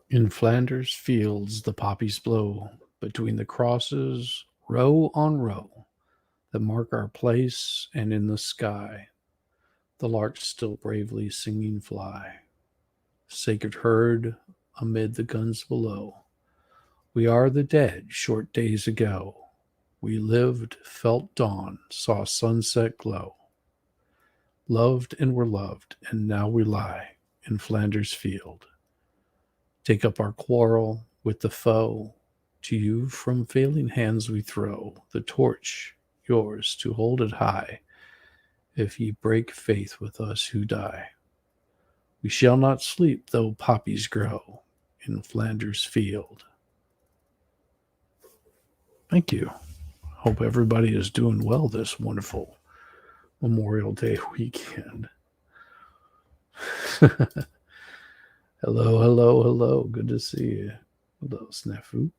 In Flanders fields the poppies blow, between the crosses, row on row, that mark our place, and in the sky the larks still bravely singing fly. Sacred herd amid the guns below, we are the dead short days ago. We lived, felt dawn, saw sunset glow, loved and were loved, and now we lie in Flanders field. Take up our quarrel with the foe. To you from failing hands we throw the torch, yours to hold it high. If ye break faith with us who die, we shall not sleep though poppies grow in Flanders field. Thank you. Hope everybody is doing well this wonderful Memorial Day weekend. Hello, hello, hello. Good to see you. Hello, Snafu.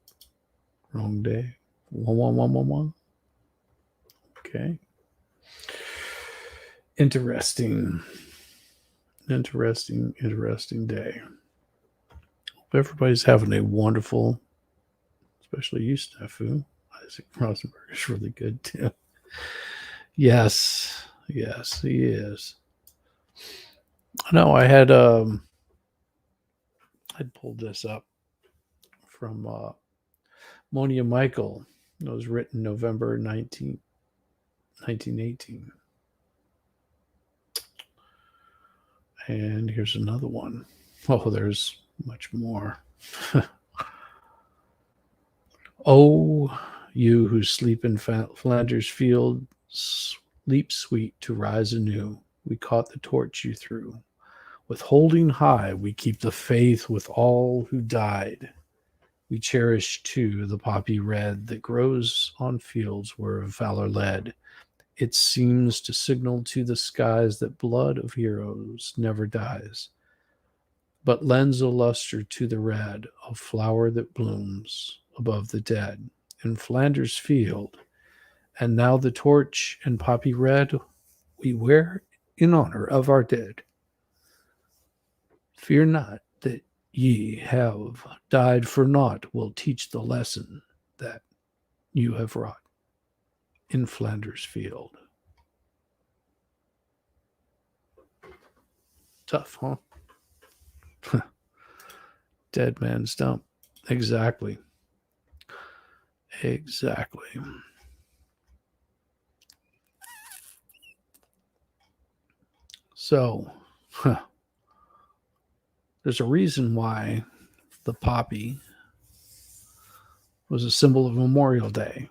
Wrong day. 11111. Okay. Interesting day. Hope everybody's having a wonderful, especially you, Snafu. Isaac Rosenberg is really good too. Yes, he is. No, I'd pulled this up from Monia Michael. It was written November 1918. And here's another one. Oh, there's much more. Oh, you who sleep in Flanders field, sleep sweet to rise anew. We caught the torch you threw. With holding high, we keep the faith with all who died. We cherish, too, the poppy red that grows on fields where valor led. It seems to signal to the skies that blood of heroes never dies, but lends a luster to the red of flower that blooms above the dead in Flanders field. And now the torch and poppy red we wear in honor of our dead. Fear not that ye have died for naught, will teach the lesson that you have wrought in Flanders field. Tough, huh? Dead man's dump. Exactly. So, there's a reason why the poppy was a symbol of Memorial Day.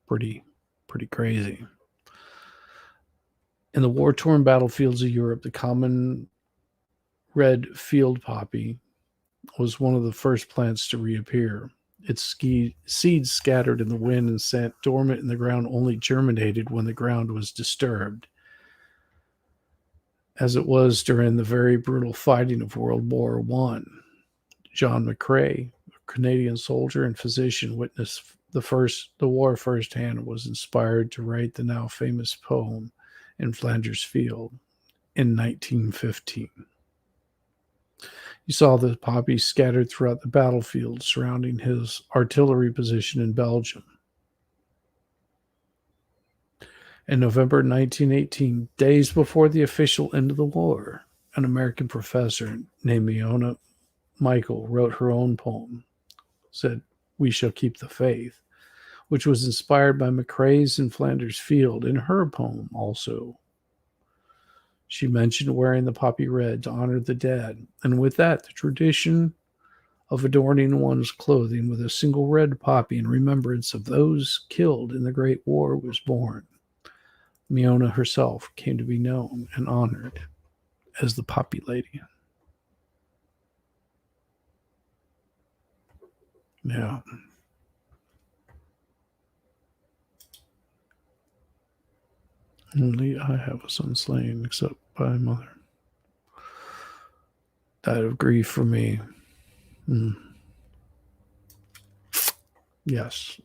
Pretty crazy. In the war-torn battlefields of Europe, the common red field poppy was one of the first plants to reappear. Its seeds scattered in the wind and sat dormant in the ground only germinated when the ground was disturbed, as it was during the very brutal fighting of World War I. John McCrae, a Canadian soldier and physician, witnessed the war firsthand and was inspired to write the now famous poem in Flanders Field in 1915. He saw the poppies scattered throughout the battlefield surrounding his artillery position in Belgium. In November 1918, days before the official end of the war, an American professor named Mona Michael wrote her own poem, said, "We shall keep the faith," which was inspired by McCrae's in Flanders Field in her poem also. She mentioned wearing the poppy red to honor the dead, and with that, the tradition of adorning one's clothing with a single red poppy in remembrance of those killed in the Great War was born. Miona herself came to be known and honored as the Poppy Lady. Yeah. Only I have a son slain, except by mother. Died of grief for me. Mm. Yes.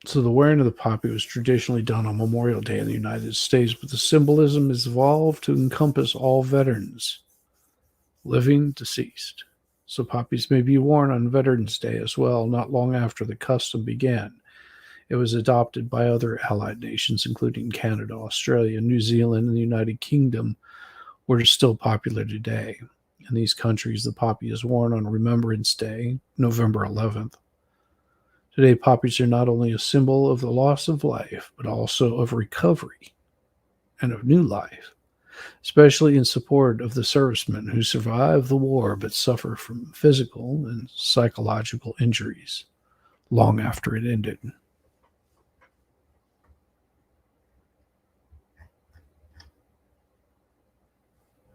So the wearing of the poppy was traditionally done on Memorial Day in the United States, but the symbolism has evolved to encompass all veterans, living, deceased. So poppies may be worn on Veterans Day as well, not long after the custom began. It was adopted by other allied nations, including Canada, Australia, New Zealand, and the United Kingdom, where it is still popular today. In these countries, the poppy is worn on Remembrance Day, November 11th. Today, poppies are not only a symbol of the loss of life, but also of recovery and of new life, especially in support of the servicemen who survive the war but suffer from physical and psychological injuries long after it ended.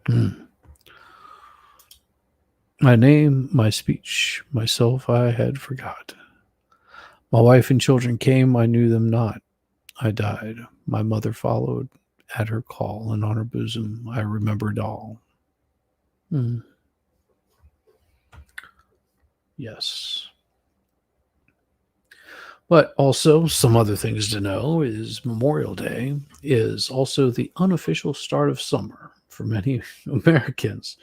Hmm. My name, my speech, myself I had forgot. My wife and children came, I knew them not. I died. My mother followed at her call, and on her bosom I remembered all. Hmm. Yes. But also, some other things to know is Memorial Day is also the unofficial start of summer for many Americans,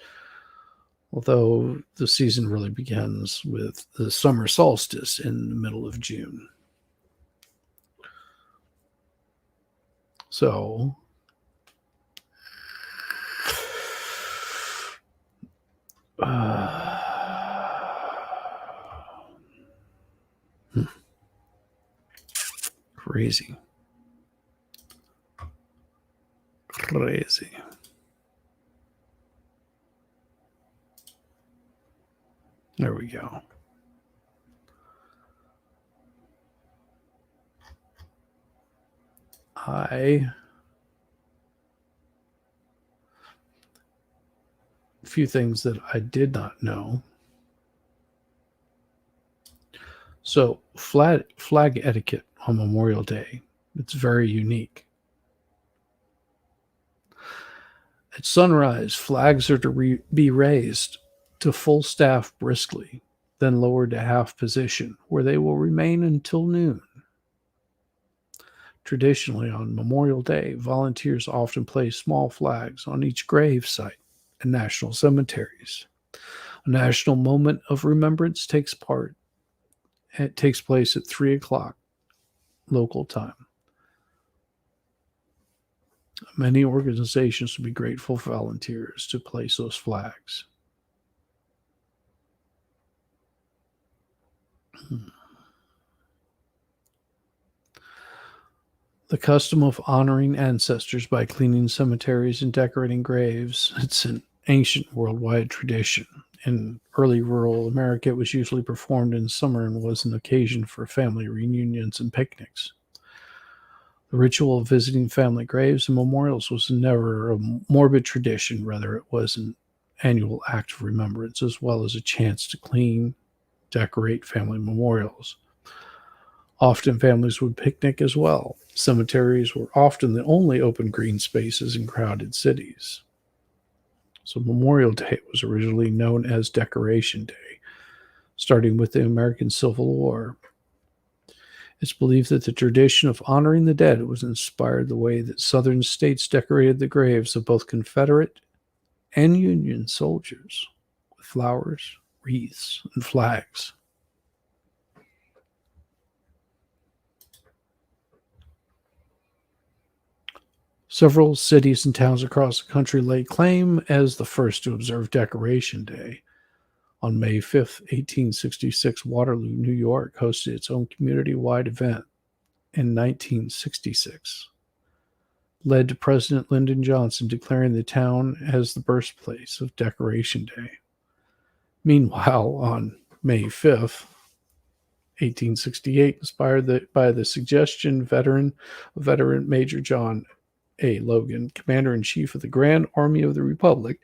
although the season really begins with the summer solstice in the middle of June. So, hmm, crazy. Crazy. There we go. A few things that I did not know. So, flag etiquette on Memorial Day, it's very unique. At sunrise, flags are to be raised to full staff briskly, then lowered to half position, where they will remain until noon. Traditionally, on Memorial Day, volunteers often place small flags on each grave site in national cemeteries. A national moment of remembrance It takes place at 3 o'clock local time. Many organizations would be grateful for volunteers to place those flags. The custom of honoring ancestors by cleaning cemeteries and decorating graves, it's an ancient worldwide tradition. In early rural America, it was usually performed in summer and was an occasion for family reunions and picnics. The ritual of visiting family graves and memorials was never a morbid tradition, rather, it was an annual act of remembrance as well as a chance to clean, decorate family memorials. Often families would picnic as well. Cemeteries were often the only open green spaces in crowded cities. So Memorial Day was originally known as Decoration Day, starting with the American Civil War. It's believed that the tradition of honoring the dead was inspired the way that Southern states decorated the graves of both Confederate and Union soldiers with flowers, wreaths, and flags. Several cities and towns across the country lay claim as the first to observe Decoration Day. On May 5th, 1866, Waterloo, New York hosted its own community wide event in 1966, led to President Lyndon Johnson declaring the town as the birthplace of Decoration Day. Meanwhile, on May 5th, 1868, inspired by the suggestion, veteran Major John A. Logan, Commander-in-Chief of the Grand Army of the Republic,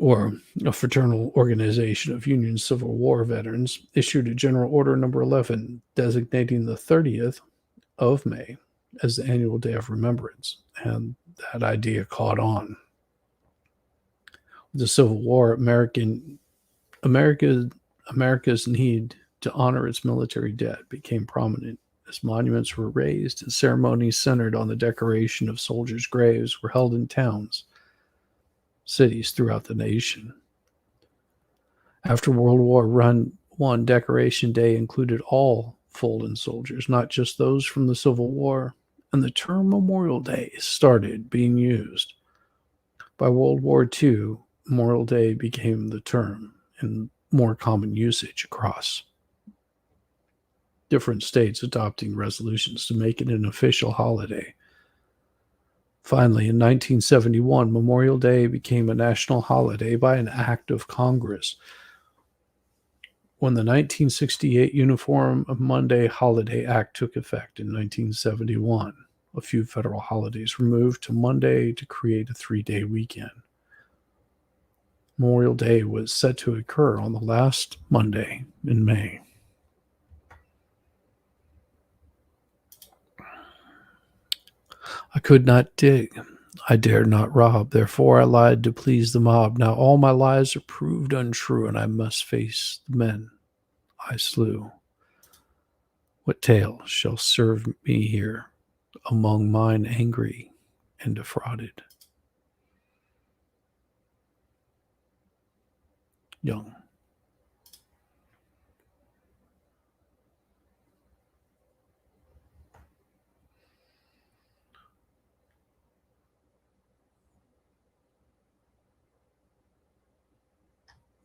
or a fraternal organization of Union Civil War veterans, issued a General Order Number 11, designating the 30th of May as the annual day of remembrance. And that idea caught on. The Civil War, America's need to honor its military dead became prominent as monuments were raised and ceremonies centered on the decoration of soldiers' graves were held in towns, cities throughout the nation. After World War I, Decoration Day included all fallen soldiers, not just those from the Civil War, and the term Memorial Day started being used. By World War II, Memorial Day became the term in more common usage across different states, adopting resolutions to make it an official holiday. Finally, in 1971, Memorial Day became a national holiday by an act of Congress. When the 1968 Uniform Monday Holiday Act took effect in 1971, a few federal holidays were moved to Monday to create a 3-day weekend. Memorial Day was set to occur on the last Monday in May. I could not dig. I dared not rob. Therefore I lied to please the mob. Now all my lies are proved untrue, and I must face the men I slew. What tale shall serve me here among mine angry and defrauded? Young.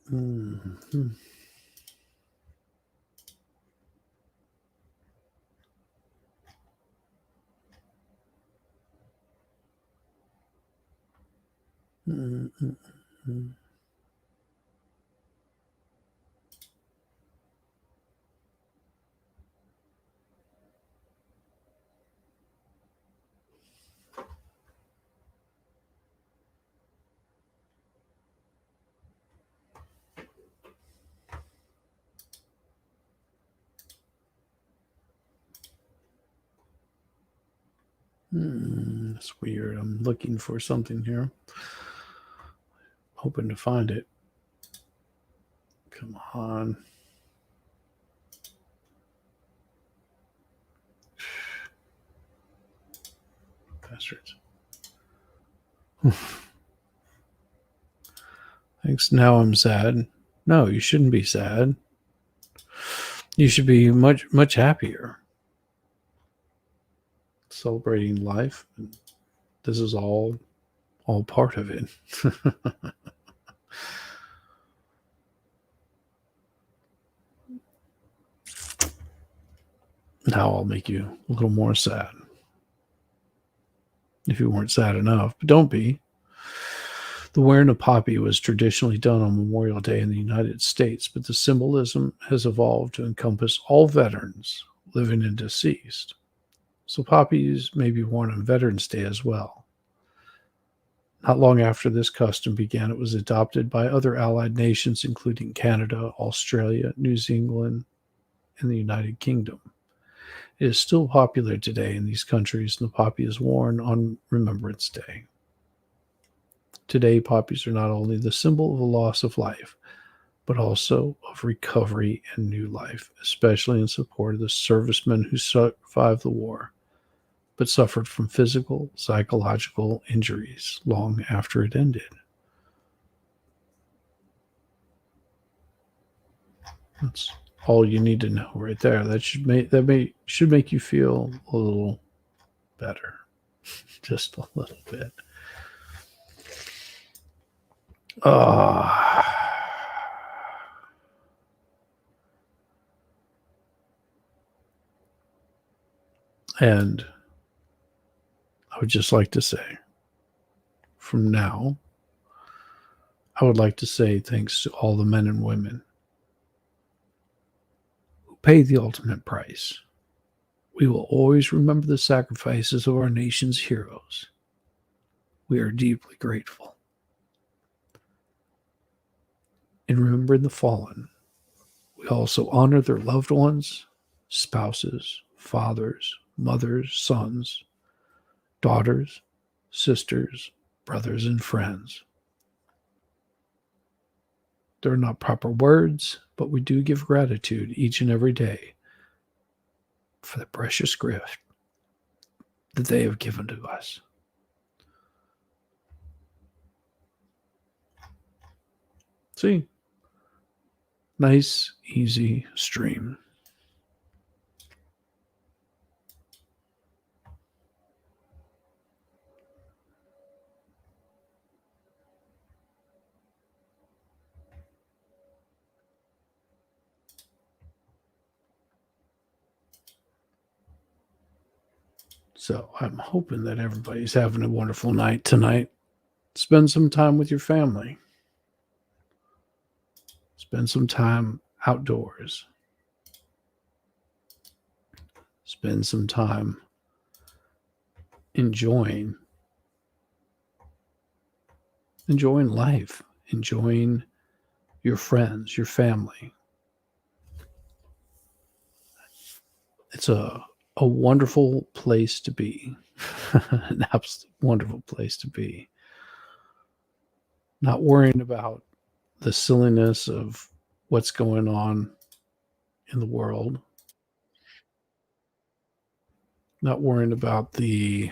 Mm-hmm. Mm-hmm. That's weird. I'm looking for something here. Hoping to find it. Come on. Bastards. Thanks. Now I'm sad. No, you shouldn't be sad. You should be much, much happier. Celebrating life. This is all part of it. Now I'll make you a little more sad. If you weren't sad enough, but don't be. The wearing of poppy was traditionally done on Memorial Day in the United States, but the symbolism has evolved to encompass all veterans, living and deceased. So poppies may be worn on Veterans Day as well. Not long after this custom began, it was adopted by other allied nations, including Canada, Australia, New Zealand, and the United Kingdom. It is still popular today in these countries, and the poppy is worn on Remembrance Day. Today, poppies are not only the symbol of the loss of life, but also of recovery and new life, especially in support of the servicemen who survived the war, but suffered from physical, psychological injuries long after it ended. That's all you need to know right there. That should make you feel a little better, just a little bit. And I would just like to say, from now, I would like to say thanks to all the men and women pay the ultimate price. We will always remember the sacrifices of our nation's heroes. We are deeply grateful. In remembering the fallen, we also honor their loved ones, spouses, fathers, mothers, sons, daughters, sisters, brothers, and friends. They're not proper words, but we do give gratitude each and every day for the precious gift that they have given to us. See, nice, easy stream. So I'm hoping that everybody's having a wonderful night tonight. Spend some time with your family. Spend some time outdoors. Spend some time enjoying life, enjoying your friends, your family. It's a wonderful place to be. An absolute wonderful place to be. Not worrying about the silliness of what's going on in the world. Not worrying about the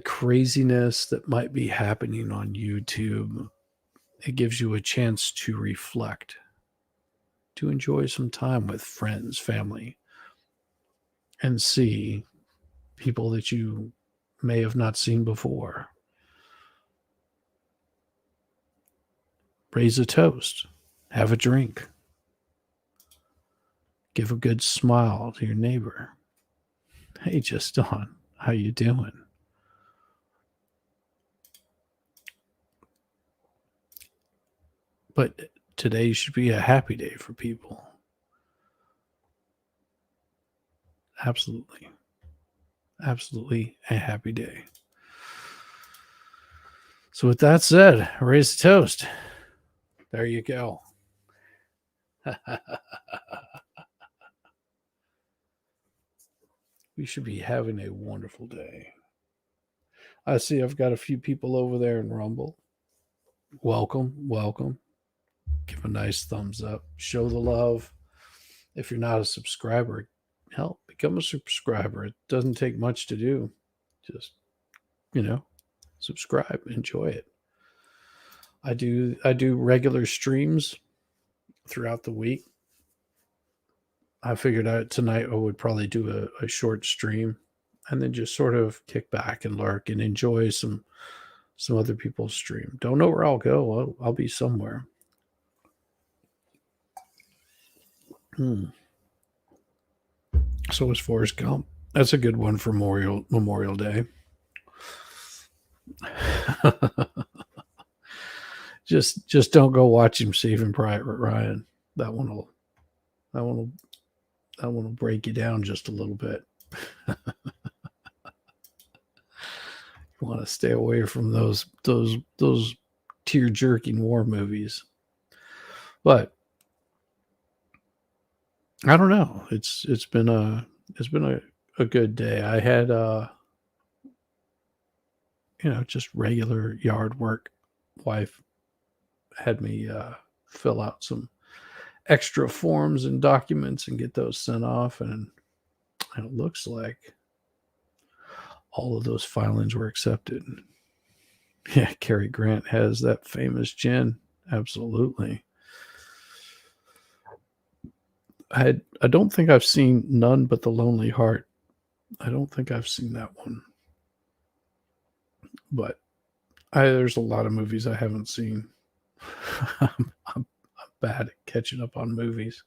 craziness that might be happening on YouTube. It gives you a chance to reflect, to enjoy some time with friends, family, and see people that you may have not seen before. Raise a toast, have a drink, give a good smile to your neighbor. Hey, just Don, how you doing? But today should be a happy day for people. Absolutely. Absolutely a happy day. So with that said, raise a toast. There you go. We should be having a wonderful day. I see I've got a few people over there in Rumble. Welcome, welcome. Give a nice thumbs up. Show the love. If you're not a subscriber, hell, become a subscriber. It doesn't take much to do. Just, subscribe, enjoy it. I do regular streams throughout the week. I figured out tonight I would probably do a short stream and then just sort of kick back and lurk and enjoy some other people's stream. Don't know where I'll go. I'll be somewhere. So as Forrest Gump, that's a good one for Memorial Day. just don't go watch him Saving Private Ryan. That one will break you down just a little bit. You want to stay away from those tear jerking war movies. But I don't know. It's been a good day. I had just regular yard work. Wife had me fill out some extra forms and documents and get those sent off, and it looks like all of those filings were accepted. Yeah, Cary Grant has that famous gin. Absolutely. I don't think I've seen None But the Lonely Heart. I don't think I've seen that one. But there's a lot of movies I haven't seen. I'm bad at catching up on movies.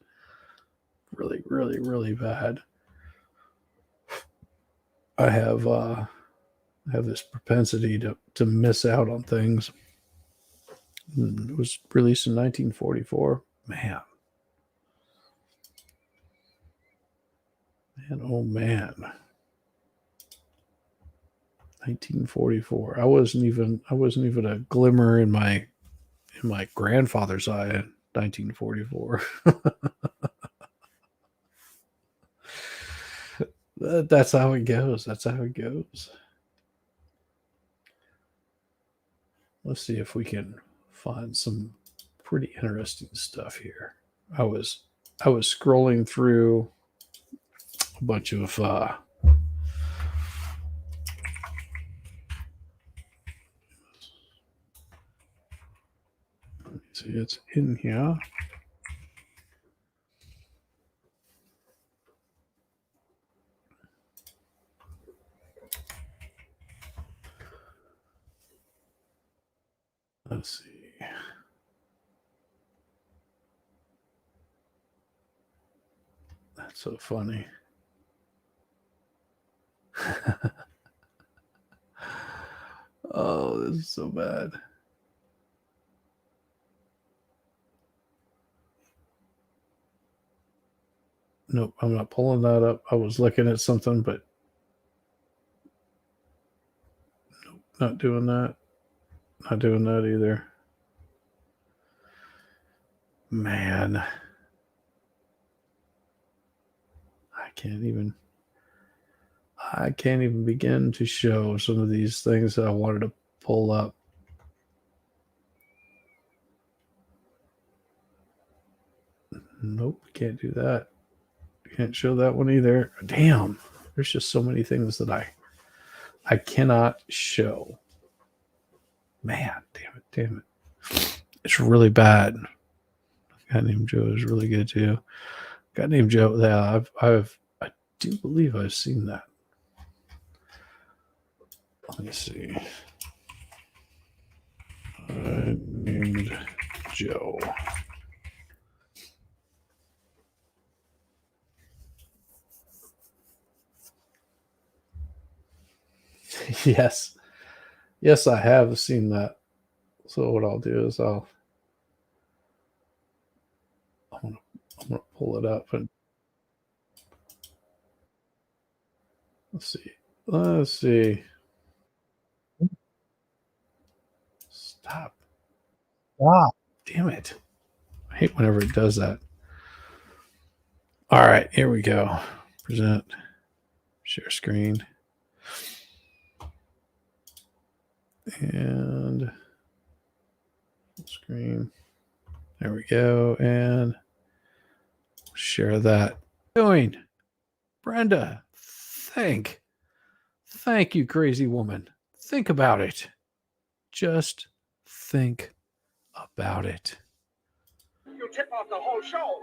Really, really, really bad. I have this propensity to miss out on things. It was released in 1944. Man, And oh man, 1944. I wasn't even a glimmer in my grandfather's eye in 1944. That's how it goes. That's how it goes. Let's see if we can find some pretty interesting stuff here. I was scrolling through a bunch of let me see, it's in here. Let's see. That's so funny. Oh, this is so bad. Nope, I'm not pulling that up. I was looking at something, but nope, not doing that. Not doing that either. Man, I can't even begin to show some of these things that I wanted to pull up. Nope, can't do that. Can't show that one either. Damn, there's just so many things that I cannot show. Man, damn it. It's really bad. A guy named Joe is really good too. A guy named Joe, yeah, I do believe I've seen that. Let me see. Named Joe. Yes. Yes, I have seen that. So what I'll do is I'm gonna pull it up and let's see. Let's see. Stop. Stop. Damn it. I hate whenever it does that. All right, here we go. Present. Share screen. And screen. There we go. And share that. Doing. Brenda, thank you, crazy woman. Think about it. Just think about it. You tip off the whole show.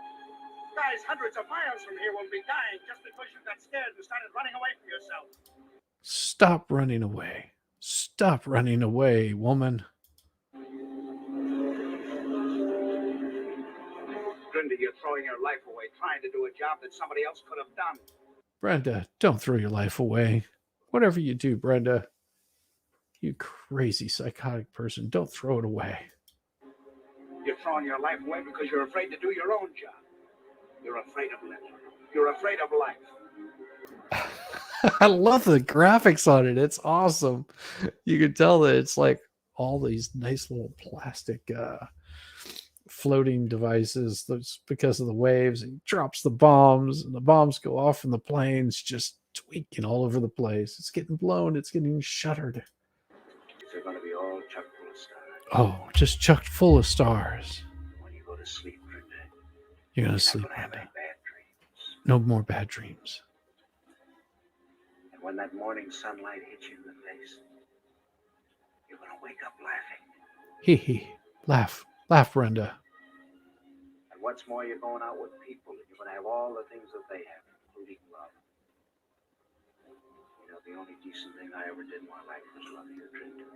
Guys hundreds of miles from here will be dying just because you got scared and started running away from yourself. Stop running away. Stop running away, woman. Brenda, you're throwing your life away trying to do a job that somebody else could have done. Brenda, don't throw your life away. Whatever you do, Brenda, you crazy psychotic person, don't throw it away. You're throwing your life away because you're afraid to do your own job. You're afraid of living. You're afraid of life. I love the graphics on it. It's awesome. You can tell that it's like all these nice little plastic floating devices. That's because of the waves. He drops the bombs, and the bombs go off, and the plane's just tweaking all over the place. It's getting blown. It's getting shuttered. They're going to be all chucked full of stars. Oh, just chucked full of stars. When you go to sleep, Brenda, you're going to sleep, Brenda. Bad dreams. No more bad dreams. And when that morning sunlight hits you in the face, you're going to wake up laughing. Hee hee. Laugh. Laugh, Brenda. And what's more, you're going out with people, and you're going to have all the things that they have, including love. You know, the only decent thing I ever did in my life was love you, Brenda.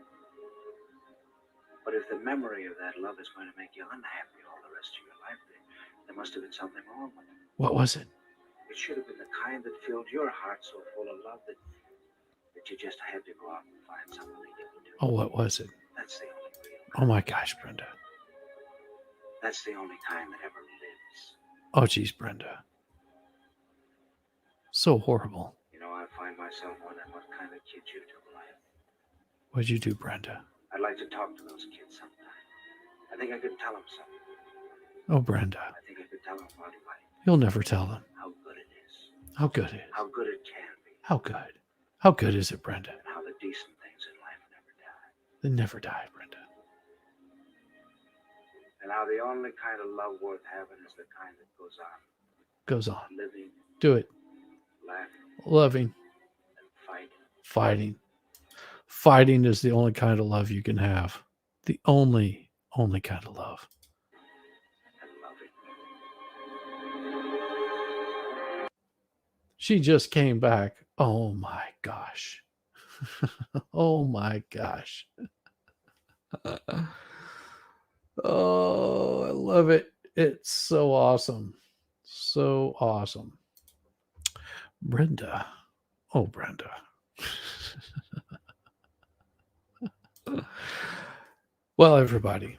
But if the memory of that love is going to make you unhappy all the rest of your life, there must have been something wrong with it. What was it? It should have been the kind that filled your heart so full of love that you just had to go out and find somebody to do. Oh, what was it? That's the only real kind. Oh my gosh, Brenda. That's the only kind that ever lives. Oh, geez, Brenda. So horrible. You know, I find myself wondering what kind of kid you do, Life. What'd you do, Brenda? I'd like to talk to those kids sometime. I think I could tell them something. Oh, Brenda. I think I could tell them about life, You'll never tell them. how good it is, How good it is. how good it can be, How good. How good is it, Brenda? and how the decent things in life never die. They never die, Brenda. And how the only kind of love worth having is the kind that goes on, Goes on. living, Do it. laughing, Loving. and fighting. Fighting. Fighting is the only kind of love you can have. The only kind of love. And loving. She just came back. Oh my gosh. Oh my gosh. Oh, I love it. It's so awesome. So awesome. Brenda. Oh, Brenda. Well, everybody,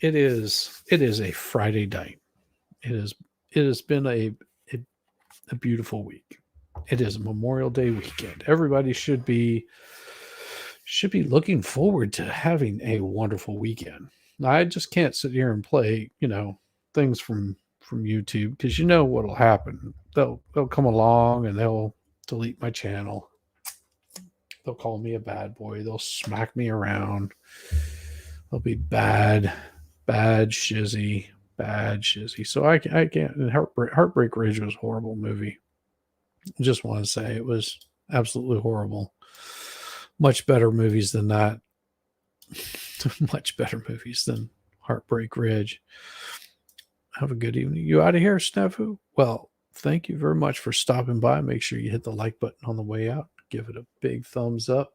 it is a Friday night. It has been a beautiful week. It is Memorial Day weekend. Everybody should be looking forward to having a wonderful weekend. I just can't sit here and play, things from YouTube, because you know what'll happen. They'll come along and they'll delete my channel. They'll call me a bad boy. They'll smack me around. They'll be bad shizzy. So I can't. And Heartbreak Ridge was a horrible movie. I just want to say it was absolutely horrible. Much better movies than that. Much better movies than Heartbreak Ridge. Have a good evening. You out of here, Snafu? Well, thank you very much for stopping by. Make sure you hit the like button on the way out. Give it a big thumbs up.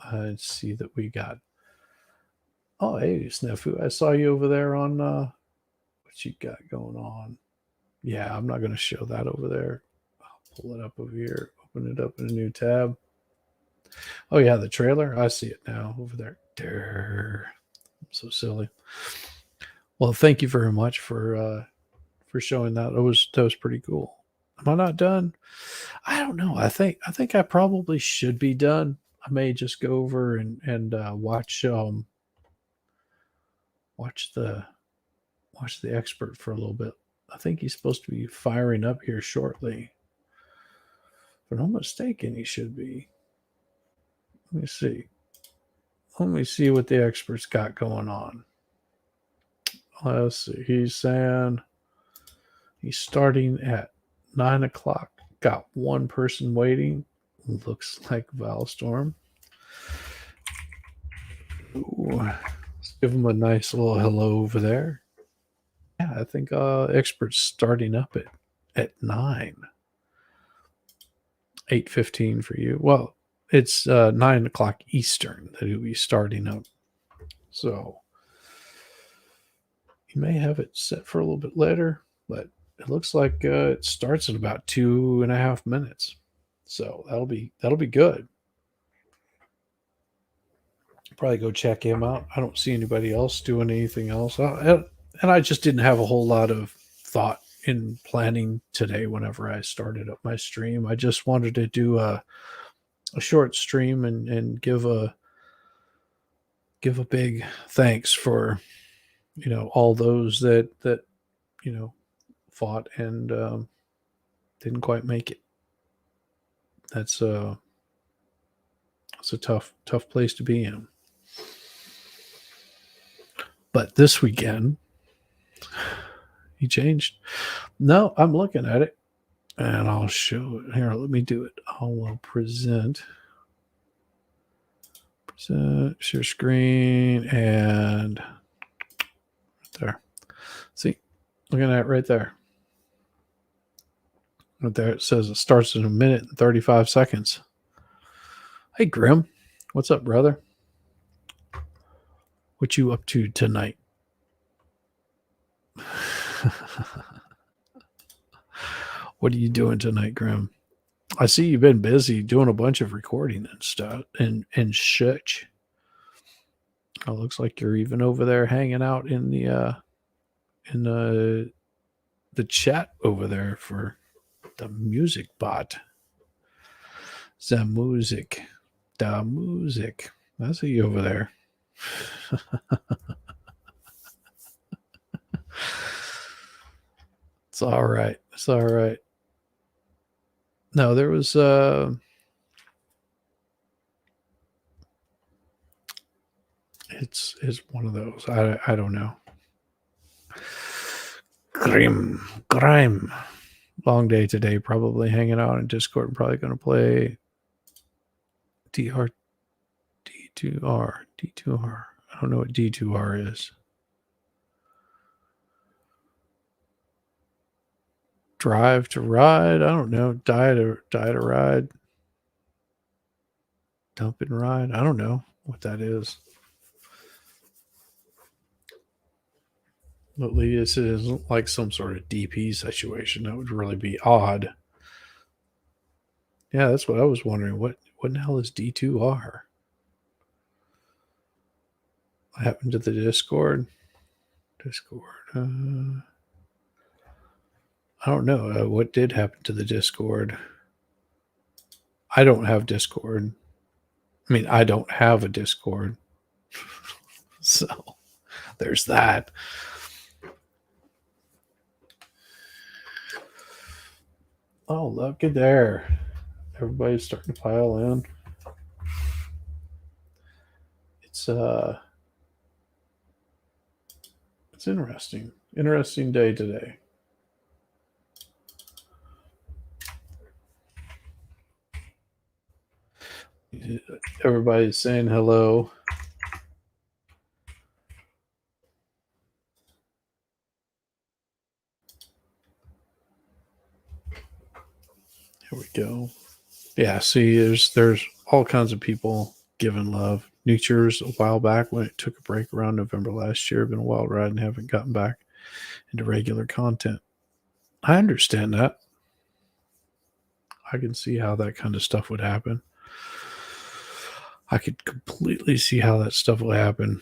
And see that we got. Oh, hey, Snafu. I saw you over there on what you got going on. Yeah, I'm not going to show that over there. I'll pull it up over here. Open it up in a new tab. Oh, yeah, the trailer. I see it now over there. I'm so silly. Well, thank you very much for showing that. That was pretty cool. Am I not done? I don't know. I think I probably should be done. I may just go over and watch the expert for a little bit. I think he's supposed to be firing up here shortly. If I'm not mistaken, he should be. Let me see. Let me see what the expert's got going on. Let's see. He's saying he's starting at 9 o'clock. Got one person waiting. Looks like Valstorm. Ooh, let's give him a nice little hello over there. Yeah, I think expert's starting up at 9. 8:15 for you. Well, it's 9 o'clock Eastern that he'll be starting up. So you may have it set for a little bit later, but it looks like it starts in about 2.5 minutes. So that'll be good. Probably go check him out. I don't see anybody else doing anything else. And I just didn't have a whole lot of thought in planning today whenever I started up my stream. I just wanted to do a short stream and give a big thanks for all those that fought and didn't quite make it. That's a tough place to be in. But this weekend he changed. No, I'm looking at it and I'll show it here. Let me do it. I will present share screen, and right there. See, looking at it right there. Right there, it says it starts in 1 minute and 35 seconds. Hey, Grim. What's up, brother? What you up to tonight? What are you doing tonight, Grim? I see you've been busy doing a bunch of recording and stuff and such. It looks like you're even over there hanging out in the chat over there for the music bot. The music. The music. I see you over there. It's all right. It's all right. No, there was it's one of those. I don't know. Grime. Long day today, probably hanging out in Discord and probably gonna play DR D2R. D2R. I don't know what D2R is. Drive to ride. I don't know. Die to ride. Dump and ride. I don't know what that is. At least it isn't like some sort of DP situation. That would really be odd. Yeah, that's what I was wondering. What in the hell is D2R? What happened to the Discord? Discord. I don't know. What did happen to the Discord? I don't have Discord. I mean, I don't have a Discord. So there's that. Oh, look at there. Everybody's starting to pile in. It's interesting. Interesting day today. Everybody's saying hello. Here we go. Yeah, see, there's all kinds of people giving love. Nature's a while back when it took a break around November last year. Been a wild ride and haven't gotten back into regular content. I understand that. I can see how that kind of stuff would happen. I could completely see how that stuff would happen.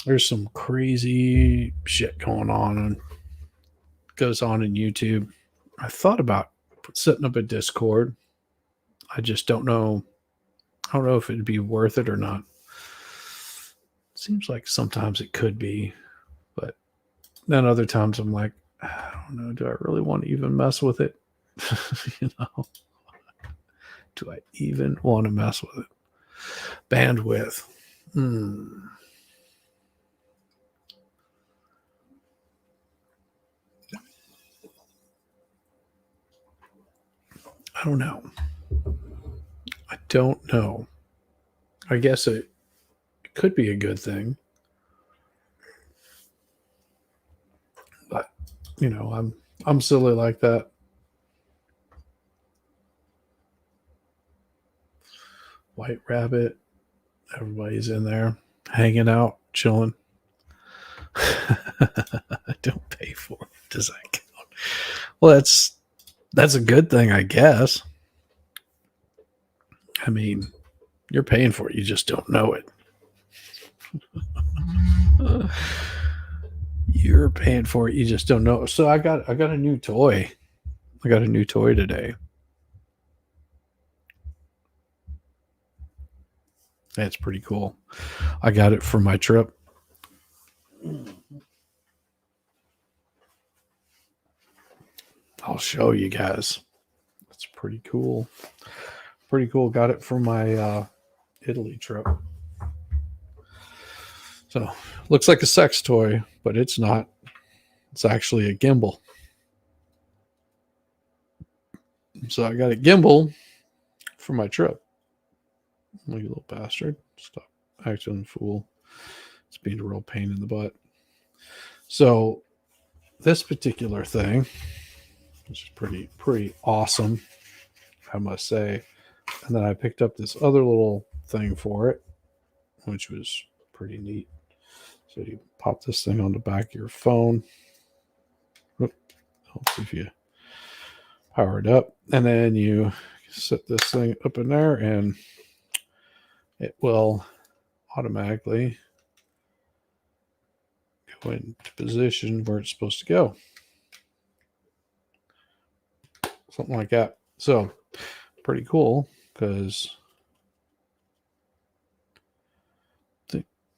There's some crazy shit going on goes on in YouTube. I thought about setting up a Discord. I just don't know. I don't know if it'd be worth it or not. Seems like sometimes it could be, but then other times I'm like, I don't know. Do I really want to even mess with it? You know, do I even want to mess with it? Bandwidth. I don't know. I don't know. I guess it could be a good thing. But you know, I'm silly like that. White Rabbit. Everybody's in there hanging out, chilling. I don't pay for it. Does that count? Well, that's a good thing, I guess. I mean, you're paying for it, you just don't know it. You're paying for it, you just don't know. So I got a new toy. I got a new toy today. That's pretty cool. I got it for my trip. I'll show you guys. It's pretty cool. Pretty cool. Got it for my Italy trip. So looks like a sex toy, but it's not. It's actually a gimbal. So I got a gimbal for my trip. You little bastard. Stop acting fool. It's being a real pain in the butt. So this particular thing, which is pretty awesome, I must say. And then I picked up this other little thing for it, which was pretty neat. So you pop this thing on the back of your phone. Helps if you power it up. And then you set this thing up in there and it will automatically go into position where it's supposed to go. Something like that. So pretty cool because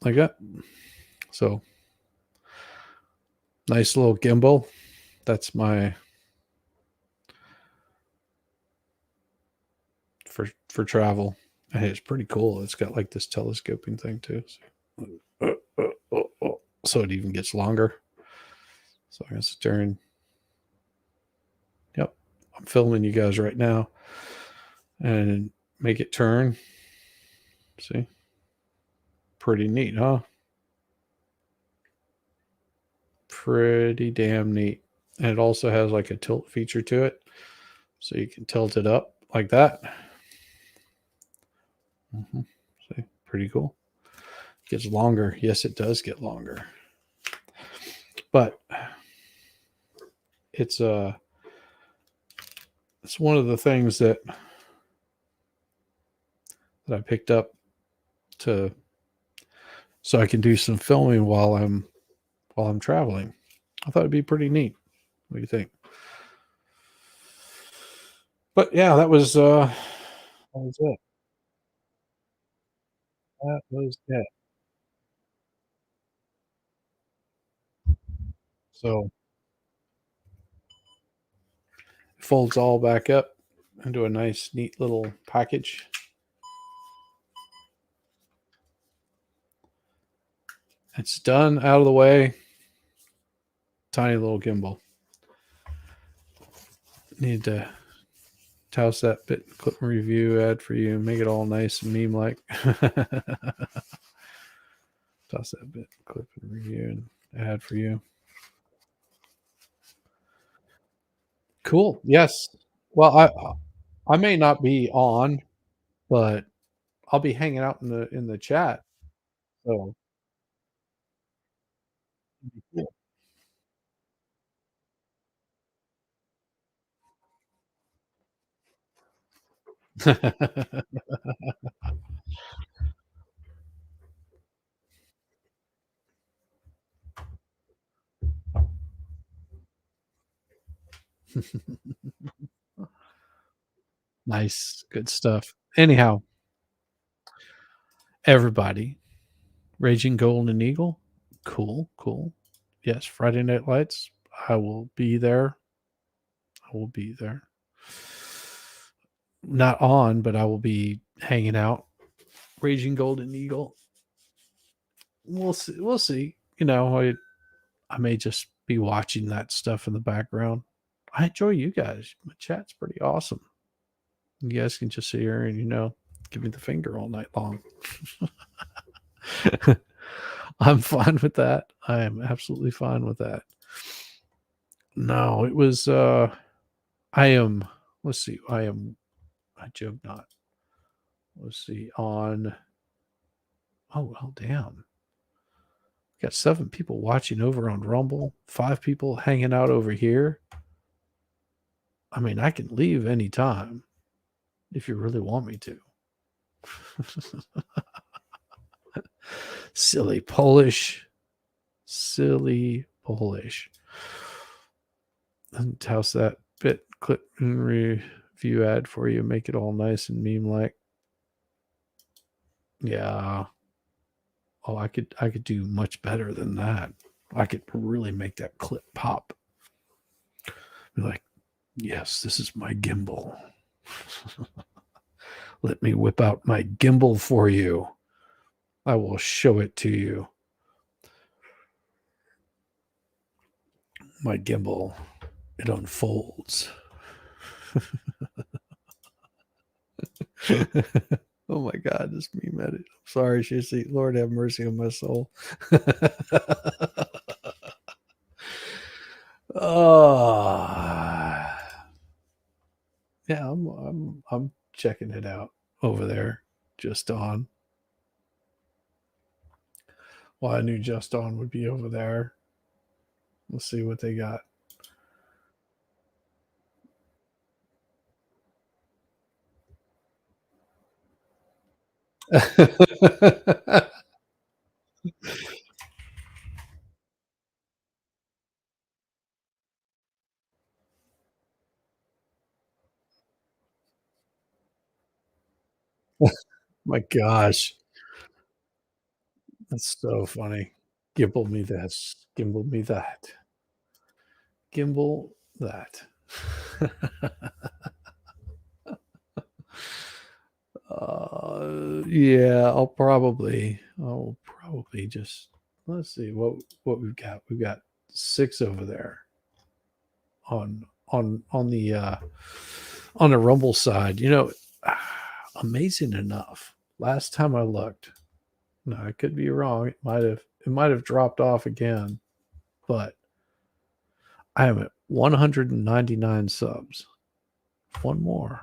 like that. So nice little gimbal. That's my for travel. And it's pretty cool. It's got like this telescoping thing too. So it even gets longer. So I guess turn. Yep, I'm filming you guys right now, and make it turn. See, pretty neat, huh? Pretty damn neat. And it also has like a tilt feature to it, so you can tilt it up like that. See, pretty cool. Gets longer. Yes, it does get longer. But it's it's one of the things that I picked up to so I can do some filming while I'm traveling. I thought it'd be pretty neat. What do you think? But yeah, that was it. That was it. So it folds all back up into a nice, neat little package. It's done, out of the way. Tiny little gimbal. Need to toss that bit clip and review ad for you, make it all nice and meme like. Toss that bit clip and review and ad for you. Cool. Yes. Well, I may not be on, but I'll be hanging out in the chat. So yeah. Nice. Good stuff. Anyhow, everybody, Raging Golden Eagle. Cool, cool. Yes, Friday Night Lights. I will be there. I will be there. Not on, but I will be hanging out. Raging Golden Eagle. We'll see. We'll see. You know, I may just be watching that stuff in the background. I enjoy you guys. My chat's pretty awesome. You guys can just sit here and give me the finger all night long. I'm fine with that. I am absolutely fine with that. No, it was I am let's see, I joke not. Let's see, on oh well damn. Got 7 people watching over on Rumble, 5 people hanging out over here. I mean, I can leave anytime if you really want me to. Silly Polish. Silly Polish. And toss that bit clip and review ad for you. Make it all nice and meme like. Yeah. Oh, I could do much better than that. I could really make that clip pop. Be like, yes, this is my gimbal. Let me whip out my gimbal for you. I will show it to you. My gimbal, it unfolds. Oh my God, this meme edit. I'm sorry, Shissy. Lord have mercy on my soul. Oh, yeah, I'm checking it out over there. Just on. Well, I knew Just On would be over there. Let's see what they got. My gosh, that's so funny. Gimbal me this, gimbal me that, gimbal that. Yeah, I'll probably just let's see what we've got. We've got 6 over there on the Rumble side. Amazing enough. Last time I looked, no, I could be wrong. It might have dropped off again, but I am at 199 subs. One more,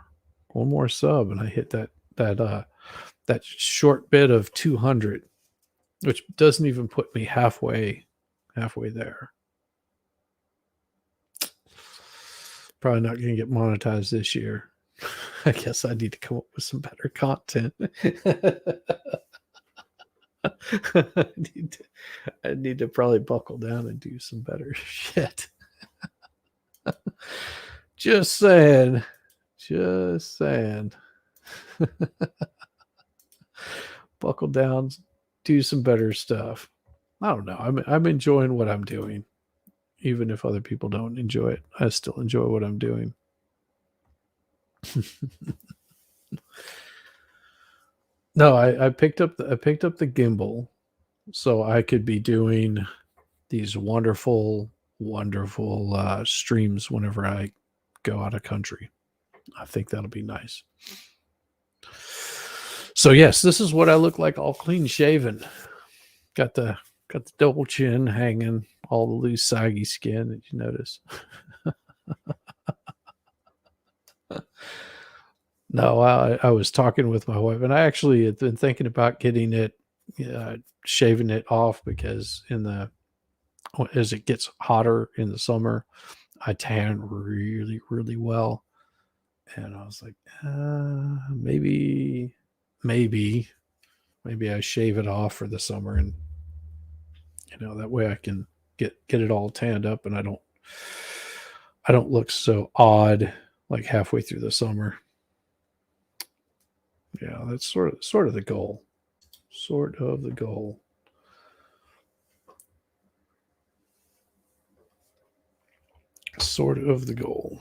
one more sub, and I hit that short bit of 200, which doesn't even put me halfway there. Probably not going to get monetized this year. I guess I need to come up with some better content. I need to probably buckle down and do some better shit. Just saying. Just saying. Buckle down, do some better stuff. I don't know. I'm enjoying what I'm doing, even if other people don't enjoy it. I still enjoy what I'm doing. No, I picked up the gimbal so I could be doing these wonderful streams whenever I go out of country. I think that'll be nice. So yes, this is what I look like, all clean shaven. Got the double chin hanging, all the loose saggy skin that you notice. No, I was talking with my wife, and I actually had been thinking about getting it, shaving it off because as it gets hotter in the summer, I tan really, really well. And I was like, maybe, maybe I shave it off for the summer, and that way I can get it all tanned up, and I don't look so odd like halfway through the summer. Yeah, that's sort of the goal. Sort of the goal. Sort of the goal.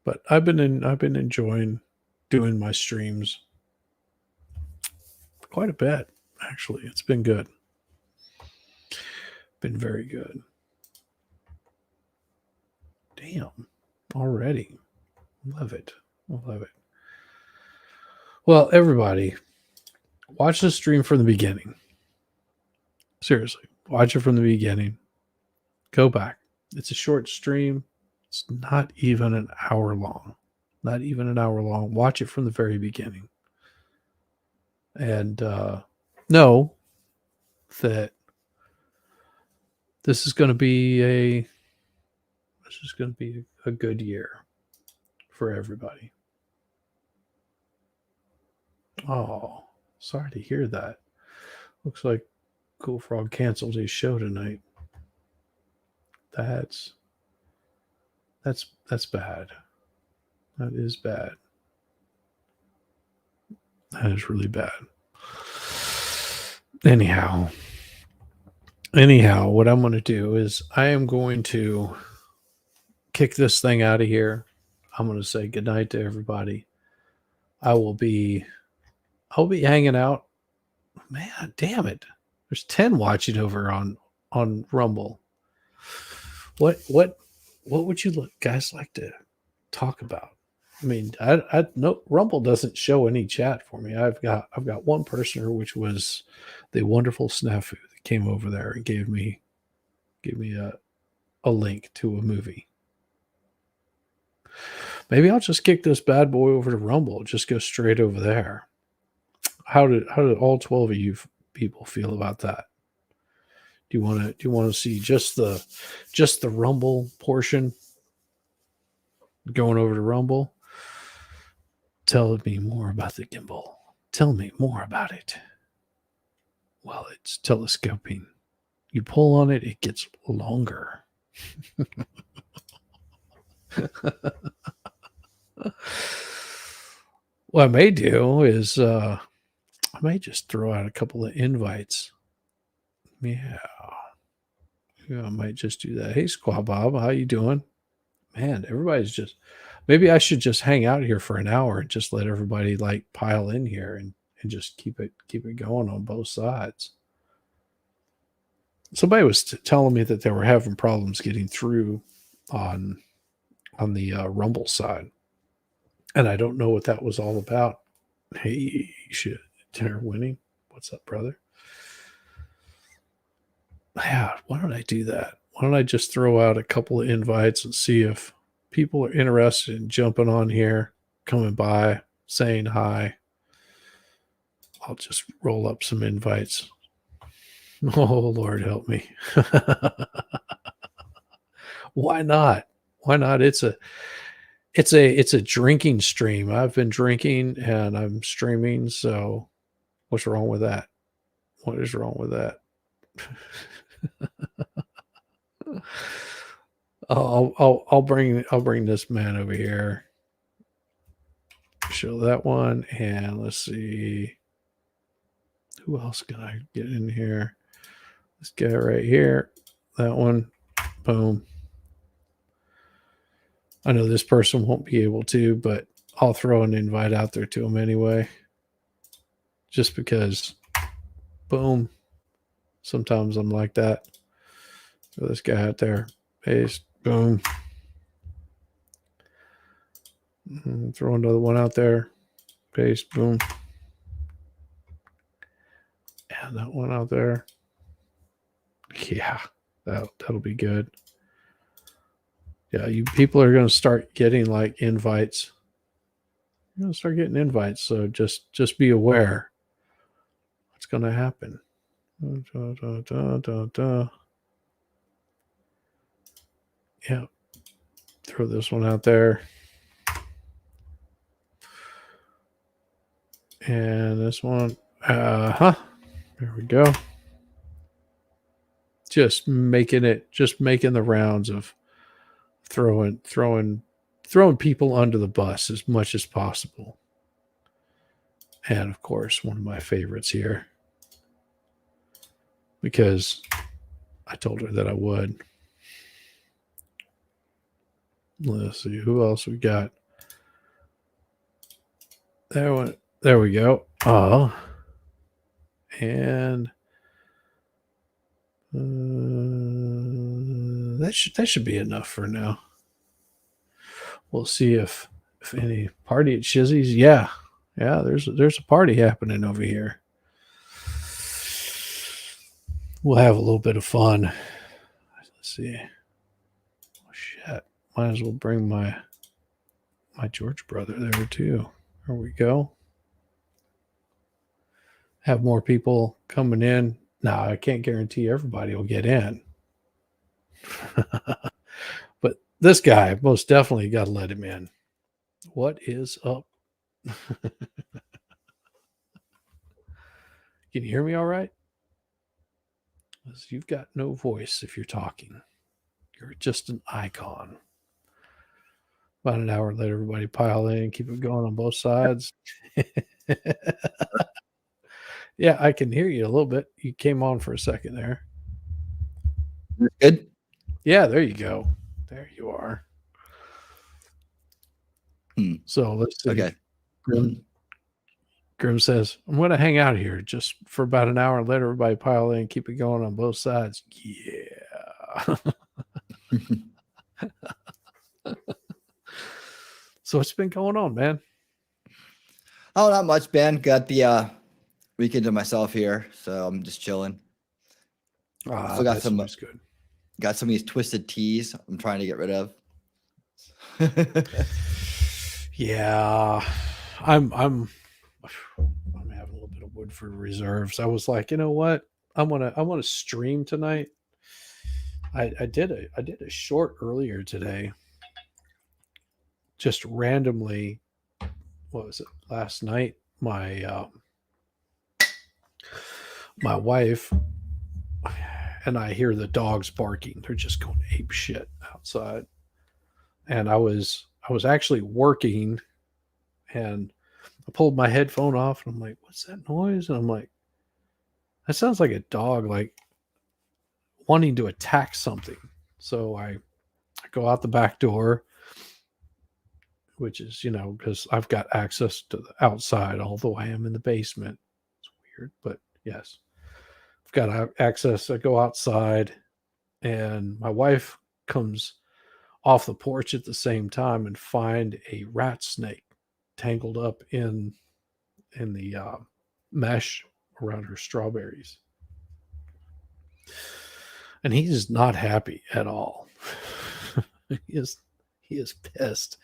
But I've been enjoying doing my streams quite a bit. Actually, it's been good. Been very good. Damn, already. Love it. Love it. Well, everybody, watch the stream from the beginning. Seriously, watch it from the beginning. Go back. It's a short stream. It's not even an hour long. Not even an hour long. Watch it from the very beginning. And know that this is going to be a good year for everybody. Oh, sorry to hear that. Looks like Cool Frog canceled his show tonight. That's bad. That is bad. That is really bad. Anyhow, what I'm going to do is I am going to kick this thing out of here. I'm going to say goodnight to everybody. I'll be hanging out. Man, damn it. There's 10 watching over on Rumble. What would you guys like to talk about? I mean, I no Rumble doesn't show any chat for me. I've got one person, which was the wonderful Snafu that came over there and gave me a link to a movie. Maybe I'll just kick this bad boy over to Rumble. Just go straight over there. How did all 12 of you people feel about that? Do you want to see just the Rumble portion going over to Rumble? Tell me more about the gimbal. Tell me more about it. Well, it's telescoping. You pull on it, it gets longer. What I may do is I may just throw out a couple of invites. Yeah, yeah, I might just do that. Hey, Squaw Bob, how you doing? Man, everybody's just. Maybe I should just hang out here for an hour and just let everybody like pile in here and just keep it going on both sides. Somebody was telling me that they were having problems getting through on on the Rumble side, and I don't know what that was all about. Hey, shit, they're winning. What's up, brother? Yeah, why don't I do that? Why don't I just throw out a couple of invites and see if people are interested in jumping on here, coming by, saying hi. I'll just roll up some invites. Oh Lord, help me. Why not? Why not? It's a drinking stream. I've been drinking and I'm streaming, so what's wrong with that? What is wrong with that? I'll bring this man over here. Show that one, and let's see who else can I get in here. This guy right here, that one, boom. I know this person won't be able to, but I'll throw an invite out there to him anyway, just because. Boom. Sometimes I'm like that. So this guy out there, paste, boom. Throw another one out there, paste, boom. And that one out there. Yeah, that'll be good. Yeah, you people are going to start getting like invites. You're going to start getting invites, so just be aware what's going to happen. Yeah, throw this one out there, and this one. There we go. Just making the rounds of throwing people under the bus as much as possible. And of course, one of my favorites here, because I told her that I would. Let's see who else we got. There we go. Oh, and that should be enough for now. We'll see if any party at Shizzy's. Yeah, there's a party happening over here. We'll have a little bit of fun. Let's see. Oh, shit, might as well bring my George brother there too. There we go. Have more people coming in. Now, I can't guarantee everybody will get in. But this guy, most definitely got to let him in. What is up? Can you hear me all right? You've got no voice if you're talking. You're just an icon. About an hour, let everybody pile in, keep it going on both sides. Yeah, I can hear you a little bit. You came on for a second there. Good. Yeah, there you go. There you are. So let's see. Okay. Grim says, I'm going to hang out here just for about an hour and let everybody pile in, keep it going on both sides. Yeah. So what's been going on, man? Oh, not much, Ben. Got the weekend to myself here, so I'm just chilling. Still got some good. Got some of these twisted teas I'm trying to get rid of. Yeah. I'm having a little bit of Woodford reserves. I was like, you know what? I want to stream tonight. I did a short earlier today. Just randomly, what was it? Last night, my wife and I hear the dogs barking. They're just going ape shit outside. And I was actually working, and I pulled my headphone off and I'm like, what's that noise? And I'm like, that sounds like a dog like wanting to attack something. So I go out the back door, which is, because I've got access to the outside, although I am in the basement. It's weird, but yes, I've got access. I go outside, and my wife comes off the porch at the same time and find a rat snake tangled up in the mesh around her strawberries, and he is not happy at all. He is pissed,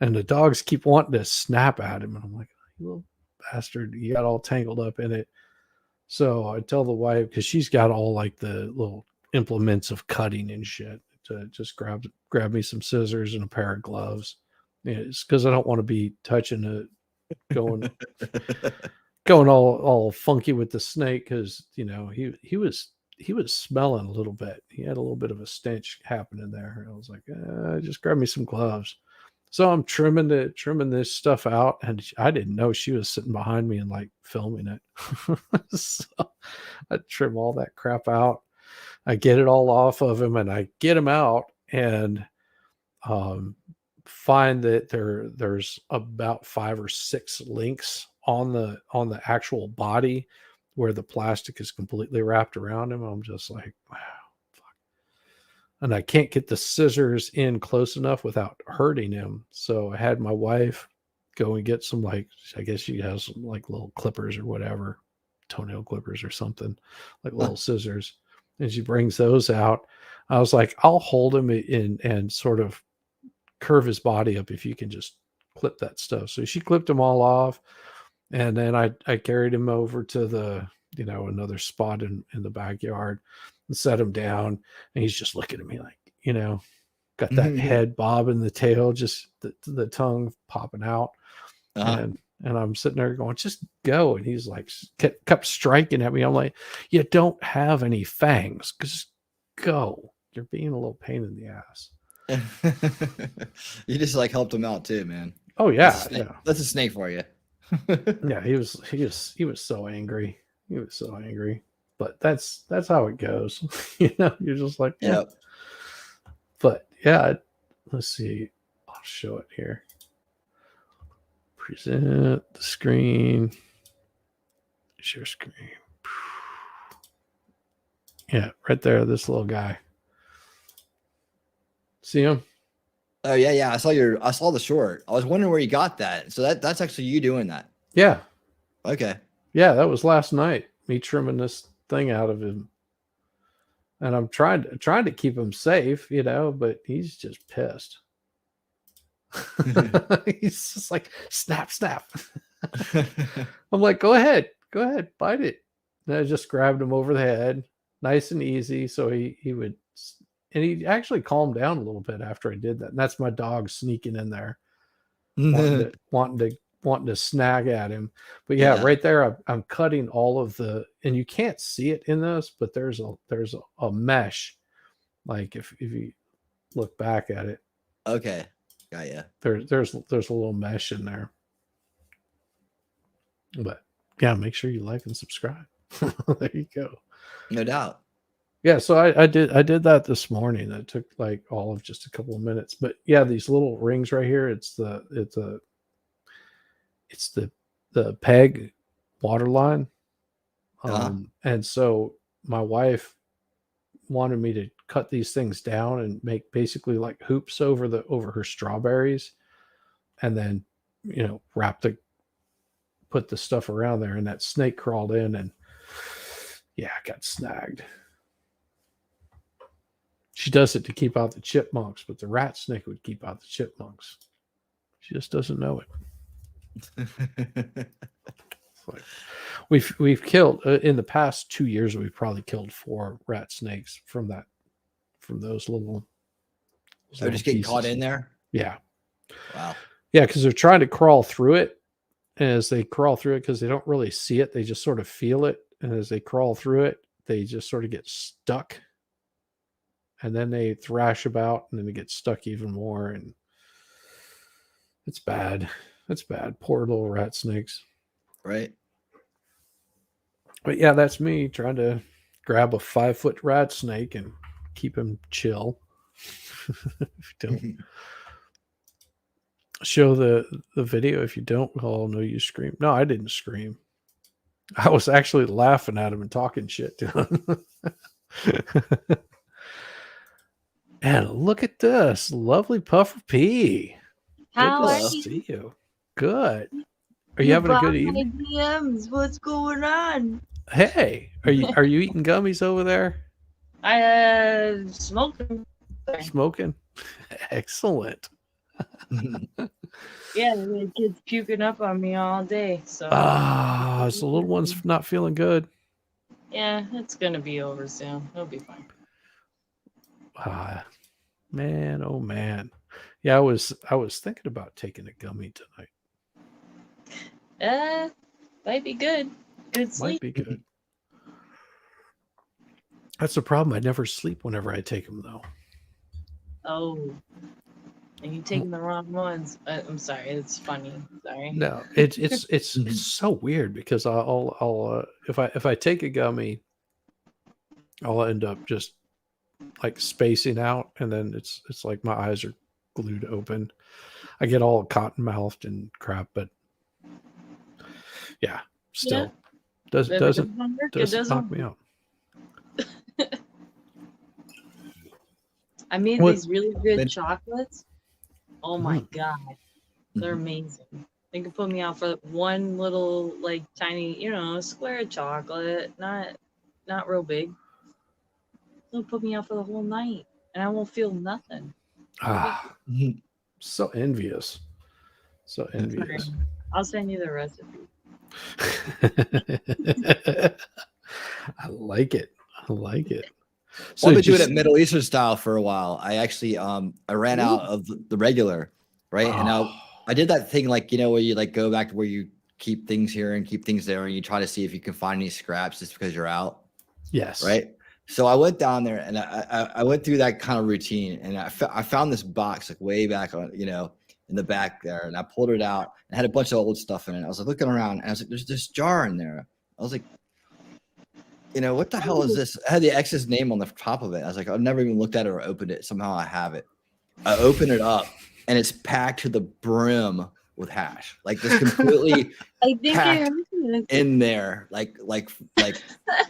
and the dogs keep wanting to snap at him, and I'm like, you little bastard, you got all tangled up in it. So I tell the wife, because she's got all like the little implements of cutting and shit, to just grab me some scissors and a pair of gloves. It's because I don't want to be touching it, going all funky with the snake, because he was smelling a little bit. He had a little bit of a stench happening there. I was like, just grab me some gloves. So I'm trimming this stuff out, and I didn't know she was sitting behind me and like filming it. So I trim all that crap out. I get it all off of him, and I get him out, and um, find that there's about 5 or 6 links on the actual body where the plastic is completely wrapped around him. I'm just like, wow, fuck. And I can't get the scissors in close enough without hurting him. So I had my wife go and get some, like, I guess she has some like little clippers or whatever, toenail clippers or something, like little scissors. And she brings those out. I was like, I'll hold him in and sort of curve his body up if you can just clip that stuff. So she clipped them all off. And then I carried him over to the, another spot in the backyard and set him down. And he's just looking at me like, got that head bobbing the tail, just the tongue popping out. And I'm sitting there going, just go. And he's like, kept striking at me. I'm like, you don't have any fangs. Just go. You're being a little pain in the ass. You just like helped him out too, man. Oh yeah, yeah. That's a snake for you. Yeah, he was so angry. He was so angry. But that's how it goes. You're just like, yeah. Yep. But yeah, let's see. I'll show it here. Present the screen. Share screen. Yeah, right there, this little guy. See him? Oh yeah. I saw the short. I was wondering where you got that. So that's actually you doing that. Yeah. Okay. Yeah, that was last night. Me trimming this thing out of him. And I'm trying to keep him safe, but he's just pissed. He's just like, snap. I'm like, go ahead, bite it. And I just grabbed him over the head, nice and easy. So he would, and he actually calmed down a little bit after I did that. And that's my dog sneaking in there, wanting to snag at him. But yeah. Right there, I'm cutting all of the, and you can't see it in this, but there's a mesh. Like if you look back at it. Okay. Got ya. There's a little mesh in there. But yeah, make sure you like and subscribe. There you go. No doubt. Yeah, so I did that this morning. That took like all of just a couple of minutes. But yeah, these little rings right here, it's the peg water line. And so my wife wanted me to cut these things down and make basically like hoops over her strawberries, and then put the stuff around there. And that snake crawled in, and yeah, I got snagged. She does it to keep out the chipmunks, but the rat snake would keep out the chipmunks. She just doesn't know it. Like, we've killed in the past 2 years. We've probably killed 4 rat snakes from those little. They're just getting caught in there. Yeah. Wow. Yeah, because they're trying to crawl through it. And as they crawl through it, because they don't really see it, they just sort of feel it. And as they crawl through it, they just sort of get stuck. And then they thrash about, and then they get stuck even more. And it's bad. That's bad. Poor little rat snakes. Right? But yeah, that's me trying to grab a 5-foot rat snake and keep him chill. Don't show the video if you don't. We'll all know you scream. No, I didn't scream. I was actually laughing at him and talking shit to him. And look at this lovely Puffer P. How Good are to you? see you. Good. Are you having a good evening? My DMs. What's going on? Hey, are you eating gummies over there? I smoking. Smoking? Excellent. Yeah, the kid's puking up on me all day. So Ah, so the little one's not feeling good. yeah, it's gonna be over soon. It'll be fine. Ah, man, oh man. Yeah, I was thinking about taking a gummy tonight. Might be good. Good Might sleep. be good. That's the problem. I never sleep whenever I take them, though. Oh, and you taking the wrong ones. I'm sorry. It's funny. Sorry. No, it's so weird because I'll if I take a gummy, I'll end up just like spacing out, and then it's like my eyes are glued open. I get all cotton mouthed and crap, but yeah, still doesn't knock me out. I made What- these really good chocolates. Oh my god, they're Mhm. amazing. They can put me out for one little like tiny, square of chocolate, not real big. They'll put me out for the whole night, and I won't feel nothing. Ah, so envious, so envious. I'll send you the recipe. I like it. I like it. So I've been doing just- it Middle Eastern style for a while. I actually I ran out of the regular, right? And I did that thing like where you like go back to where you keep things here and keep things there, and you try to see if you can find any scraps just because you're out. Yes. Right. So I went down there and I went through that kind of routine, and I found this box like way back on in the back there, and I pulled it out and had a bunch of old stuff in it. I was like looking around, and I was like, "There's this jar in there." I was like, what the hell is this? I had the ex's name on the top of it. I was like, I've never even looked at it or opened it. Somehow I have it. I open it up, and it's packed to the brim with hash, like this completely I think packed in there, like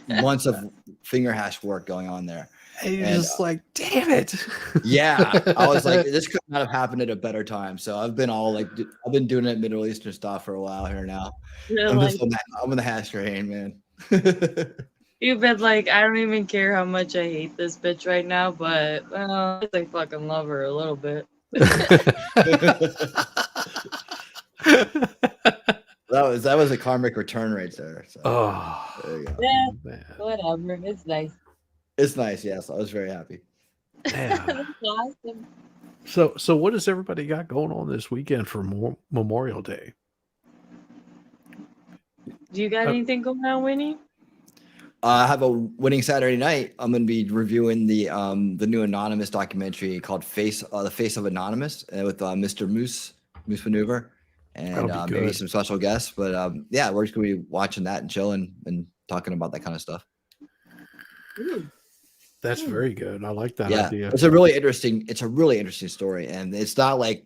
months of finger hash work going on there. And you're just like, damn it. Yeah, I was like, this could not have happened at a better time. So I've been I've been doing it Middle Eastern stuff for a while here now. I'm on the hash train, man. You've been like, I don't even care how much I hate this bitch right now, but well, I fucking love her a little bit. that was a karmic return right there. So Oh, there you go. Yeah, man. whatever. It's nice. It's nice. Yes, I was very happy. Yeah. That's awesome. So what does everybody got going on this weekend for Memorial Day? Do you got anything going on, Winnie? I have a winning Saturday night. I'm going to be reviewing the new Anonymous documentary called The Face of Anonymous with Mr. Moose Maneuver, and maybe some special guests. But yeah, we're just going to be watching that and chilling and talking about that kind of stuff. Ooh. That's very good. I like that Yeah, idea. it's a really interesting story, and it's not like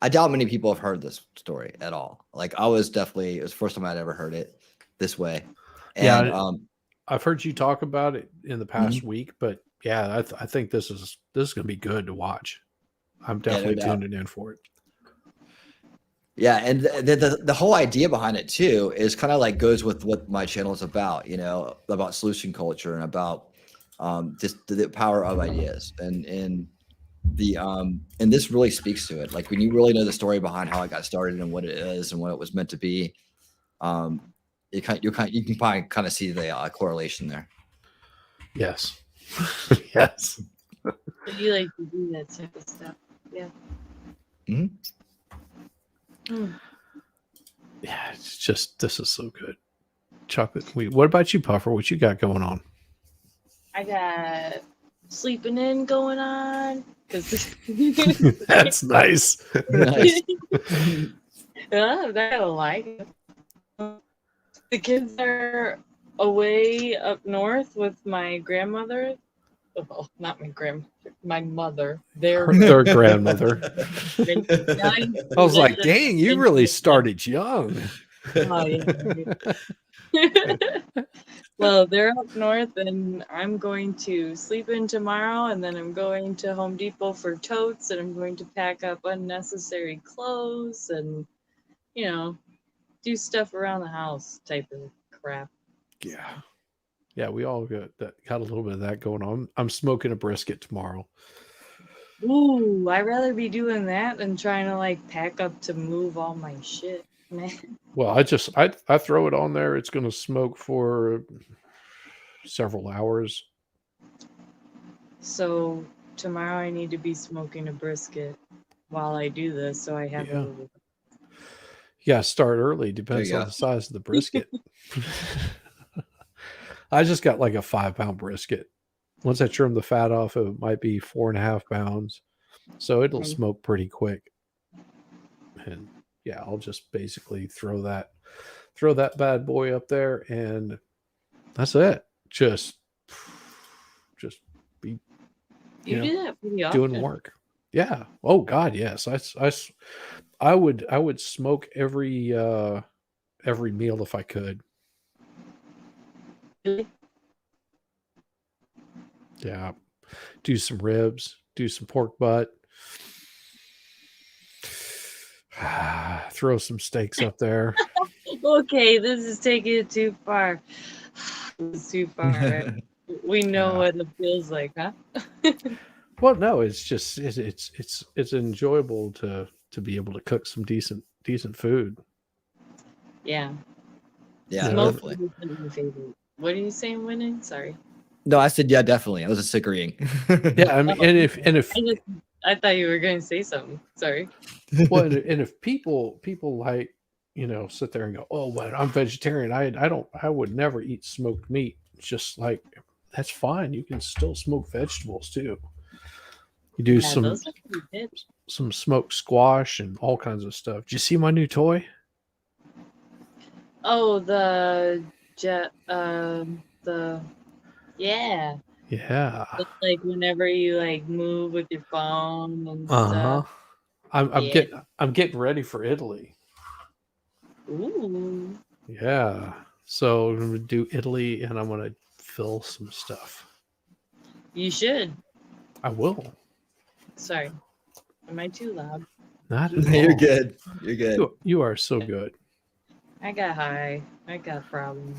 I doubt many people have heard this story at all. Like it was the first time I'd ever heard it this way. And, yeah, I've heard you talk about it in the past week, but yeah, I think this is going to be good to watch. I'm definitely tuning in for it. Yeah, and the whole idea behind it too is kind of like goes with what my channel is about, about solution culture and about just the power of ideas, and this really speaks to it. Like when you really know the story behind how it got started and what it is and what it was meant to be, you can kind of see the correlation there. Yes. Yes. So you like to do that type of stuff. Yeah. Yeah, it's just, this is so good. Chocolate. What about you, Puffer? What you got going on? I got sleeping in going on. That's nice. Nice. Yeah, they don't like it. The kids are away up north with my grandmother. Well, not my grandmother, my mother. Their grandmother. Now you I was see like, that dang, you really started young. Oh, yeah. Well, they're up north, and I'm going to sleep in tomorrow, and then I'm going to Home Depot for totes, and I'm going to pack up unnecessary clothes and, you know, do stuff around the house type of crap. Yeah. Yeah, we all got a little bit of that going on. I'm smoking a brisket tomorrow. Ooh, I'd rather be doing that than trying to like pack up to move all my shit, man. Well, I throw it on there. It's going to smoke for several hours. So tomorrow I need to be smoking a brisket while I do this, so I have a Yeah. little. Yeah, start early. There Depends you on go. the size of the brisket. I just got like a 5-pound brisket. Once I trim the fat off, it might be 4.5 pounds. So it'll Mm. smoke pretty quick. And yeah, I'll just basically throw that bad boy up there, and that's it. Just be You do that pretty doing often. work. Yeah. Oh God, yes. I would smoke every meal if I could. Really? Yeah. Do some ribs, do some pork butt. Throw some steaks up there. Okay, this is taking it too far. It's too far. Right? We know Yeah. what it feels like, huh? Well, no, it's just it's enjoyable to be able to cook some decent food. Yeah. Yeah, You know, Smoking definitely. isn't my favorite. What are you saying, Winning? Sorry. No, I said yeah, definitely. I was just agreeing. yeah, I mean, Oh, I thought you were going to say something. Sorry. well, and if people like sit there and go, oh, well, I'm vegetarian. I would never eat smoked meat. It's just like that's fine. You can still smoke vegetables too. You do Yeah, those are pretty good. some smoked squash and all kinds of stuff. Did you see my new toy? Oh, the jet, the yeah. Yeah. It's like whenever you like move with your phone and Uh huh. stuff. Yeah. I'm getting ready for Italy. Ooh. Yeah. So I'm gonna do Italy, and I'm gonna fill some stuff. You should. I will. Sorry. Am I too loud? Not at You're all. good. You're good. You are so good. I got high. I got problems.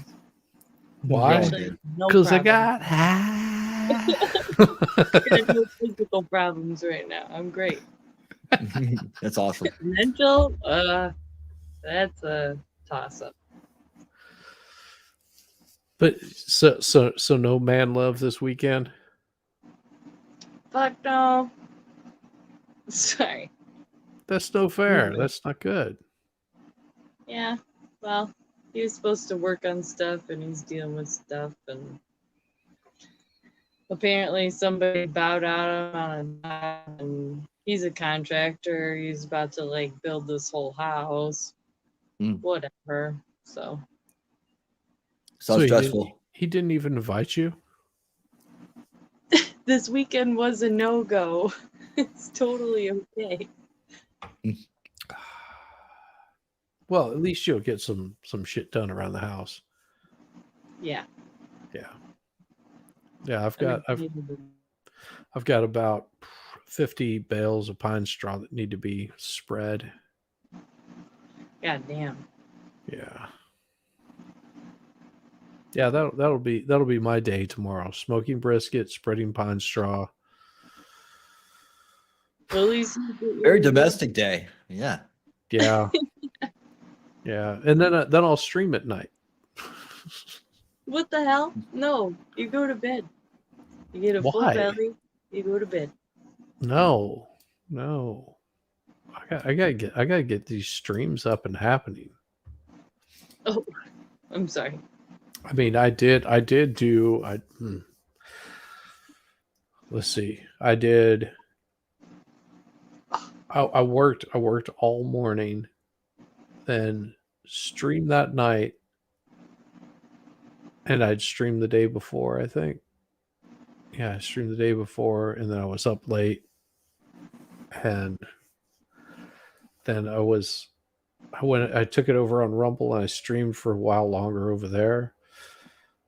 Why? Actually, no Because I problems. got high. I got no physical problems right now. I'm great. That's awesome. Mental, that's a toss up. But so no man love this weekend. Fuck no. Sorry. That's no fair. That's not good. Yeah. Well, he was supposed to work on stuff and he's dealing with stuff and apparently somebody bowed out on him on a dime, and he's a contractor. He's about to like build this whole house. Mm. Whatever. So So stressful. He didn't even invite you. this weekend was a no go. It's totally okay. Well, at least you'll get some shit done around the house. Yeah. Yeah. Yeah, I'm excited. I've got about 50 bales of pine straw that need to be spread. God damn. Yeah. Yeah, that'll be my day tomorrow. Smoking brisket, spreading pine straw. Well, at least you get Very your- domestic day. Yeah. Yeah. Yeah. And then I'll stream at night. What the hell? No, you go to bed. You get a full Why? belly. You go to bed. No. I gotta get these streams up and happening. Oh, I'm sorry. I mean, I did do let's see. I did I worked all morning then stream that night, and I'd stream the day before, I think. Yeah, I streamed the day before, and then I was up late, and then I took it over on Rumble, and I streamed for a while longer over there.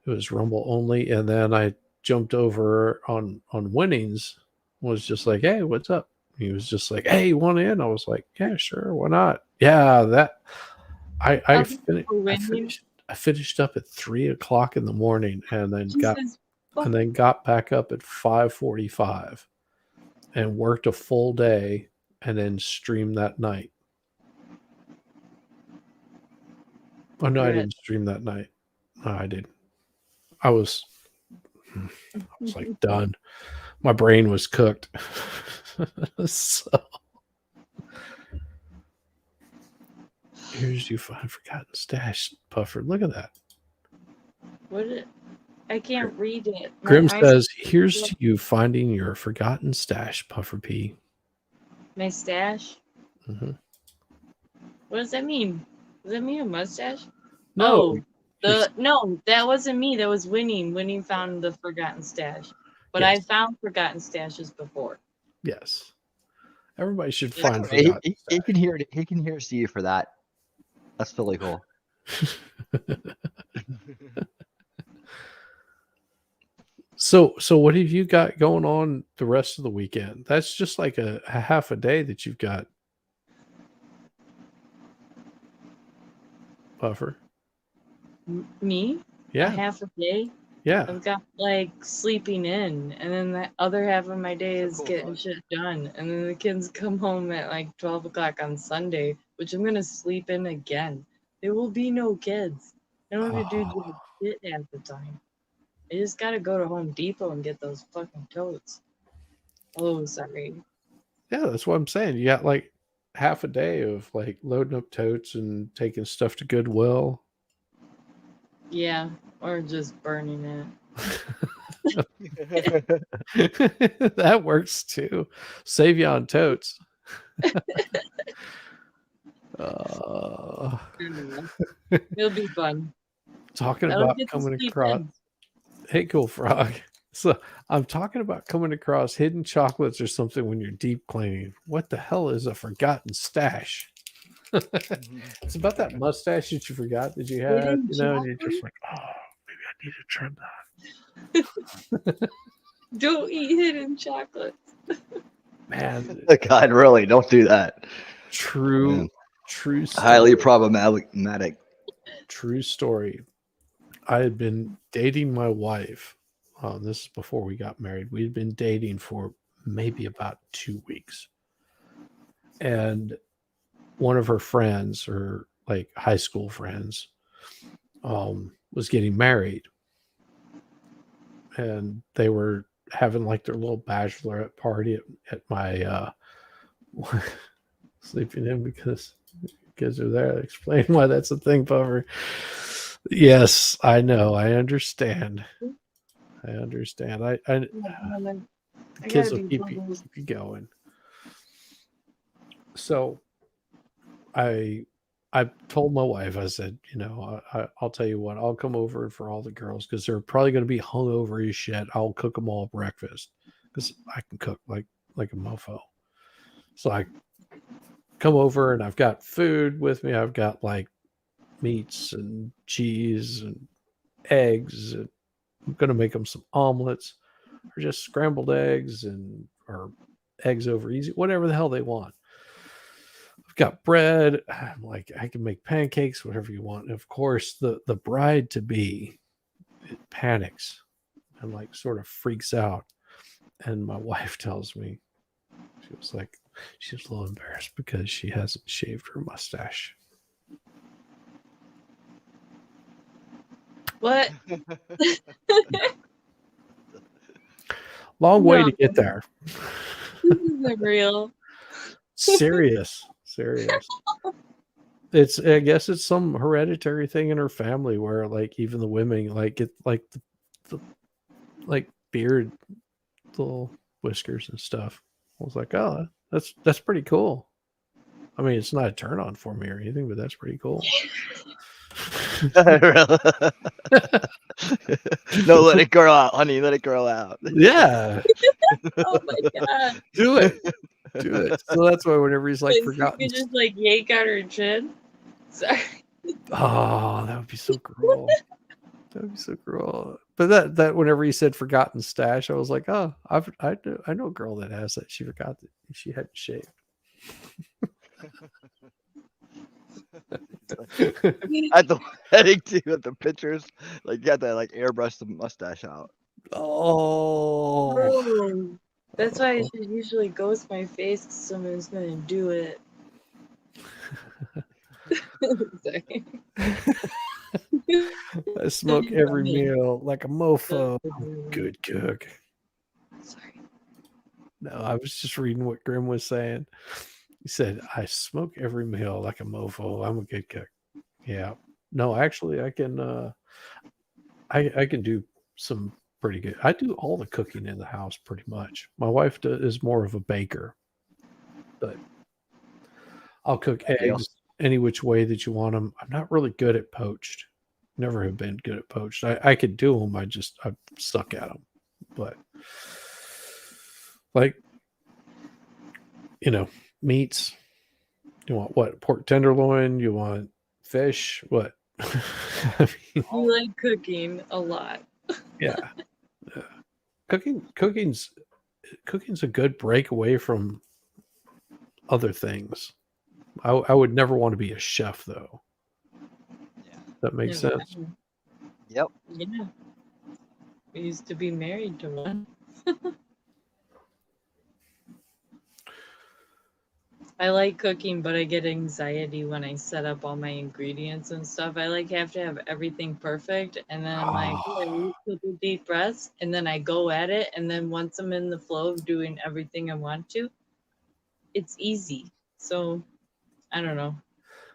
It was Rumble only, and then I jumped over on Winnings. Was just like, hey, what's up? He was just like, hey, you want in? I was like, yeah, sure, why not? Yeah, that I finished up at 3 o'clock in the morning, and then got back up at 5:45, and worked a full day, and then streamed that night. Oh no, I didn't stream that night. No, I didn't. I was like done. My brain was cooked. So here's you find forgotten stash, Puffer. Look at that. I can't read it. Grim says, here's to you finding your forgotten stash, Puffer P. My stash? Mm-hmm. What does that mean? Does that mean a mustache? No. No, that wasn't me. That was Winning. Winning found the forgotten stash. But Yes. I found forgotten stashes before. Yes. Everybody should find forgotten he can hear it. He can hear Steve for that. That's totally cool. So what have you got going on the rest of the weekend? That's just like a half a day that you've got. Puffer. Me? Yeah. A half a day? Yeah. I've got like sleeping in, and then the other half of my day is getting shit done. And then the kids come home at like 12 o'clock on Sunday, which I'm going to sleep in again. There will be no kids. I don't have to do shit half the time. I just got to go to Home Depot and get those fucking totes. Oh, sorry. Yeah, that's what I'm saying. You got like half a day of like loading up totes and taking stuff to Goodwill. Yeah, or just burning it. That works too. Save you on totes. It'll be fun. Talking about coming across. Hey, Cool Frog. So I'm talking about coming across hidden chocolates or something when you're deep cleaning. What the hell is a forgotten stash? It's about that mustache that you forgot that you had, and you're just like, oh, maybe I need to trim that. Don't eat hidden chocolate. Man. God, really, don't do that. True story. Highly problematic. True story. I had been dating my wife. This is before we got married. We'd been dating for maybe about 2 weeks. And one of her friends, or like high school friends, was getting married. And they were having like their little bachelorette party at my sleeping in because kids are there. Explain why that's a thing, Puffer. Yes, I know. I understand. The kids will keep you going. So I told my wife, I said, I'll tell you what, I'll come over for all the girls because they're probably going to be hungover as shit. I'll cook them all breakfast because I can cook like a mofo. So I come over and I've got food with me. I've got like meats and cheese and eggs. And I'm going to make them some omelets or just scrambled eggs or eggs over easy, whatever the hell they want. I've got bread. I'm like, I can make pancakes, whatever you want. And of course, the bride to be panics and like sort of freaks out. And my wife tells me, she's a little embarrassed because she hasn't shaved her mustache. What? Long way to get there. This isn't real. Serious. I guess it's some hereditary thing in her family where like even the women like get like the like beard, little whiskers and stuff. I was like, oh, that's pretty cool. I mean, it's not a turn on for me or anything, but that's pretty cool. No, let it grow out, honey. Let it grow out. Yeah, Oh my god. do it. Do it. So that's why whenever he's like Wait, so forgotten. you just like yank out her chin? Sorry. Oh, that would be so cruel. That would be so cruel. But that whenever he said forgotten stash, I was like, oh, I know a girl that has that. She forgot that she hadn't shaved. At the wedding too, at the pictures, like you got that like airbrush the mustache out. Oh, Bro, that's why I should usually ghost my face because someone's gonna do it. Sorry. I smoke every meal like a mofo. Good cook. Sorry. No, I was just reading what Grim was saying. He said, I smoke every meal like a mofo. I'm a good cook. Yeah. No, actually I can I can do some pretty good. I do all the cooking in the house pretty much. My wife is more of a baker, but I'll cook Deal. eggs any which way that you want them. I'm not really good at poached. Never have been good at poached. I could do them. I suck at them. But like, meats. You want what? Pork tenderloin? You want fish? What? I mean, You like cooking a lot. yeah. Cooking's a good break away from other things. I would never want to be a chef though. Yeah. That makes sense. Yep. Yeah. We used to be married to one. I like cooking, but I get anxiety when I set up all my ingredients and stuff. I have to have everything perfect, and then I'm like, oh, I take a deep breath, and then I go at it, and then once I'm in the flow of doing everything I want to, it's easy. So I don't know,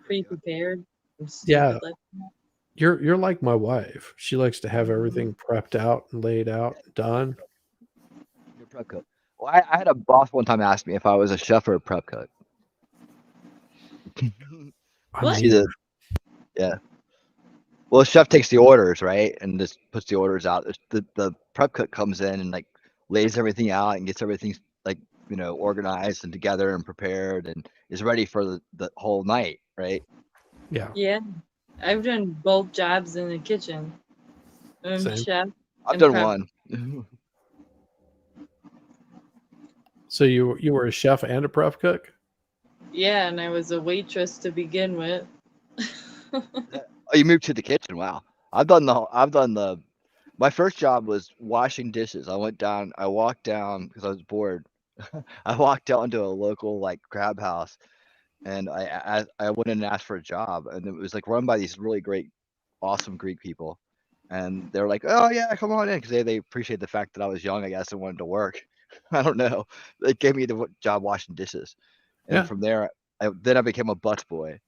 pre-prepared. I'm stupid Yeah. like that. You're like my wife. She likes to have everything prepped out and laid out, done. You're a prep cook. Well, I had a boss one time ask me if I was a chef or a prep cook. I What? mean, Yeah. Well, the chef takes the orders, right, and just puts the orders out. The prep cook comes in and like lays everything out and gets everything like organized and together and prepared and is ready for the whole night, right? yeah. Yeah, I've done both jobs in the kitchen. I'm Same. chef. I've and done prep. one. So you were a chef and a prep cook? Yeah, and I was a waitress to begin with. Oh, you moved to the kitchen. Wow. I've done the my first job was washing dishes. I walked down because I was bored. I walked down to a local like crab house and I went in and asked for a job, and it was like run by these really great, awesome Greek people, and they're like, "Oh yeah, come on in," because they appreciate the fact that I was young, I guess, and wanted to work. I don't know. They gave me the job washing dishes, and Yeah. from there, then I became a busboy.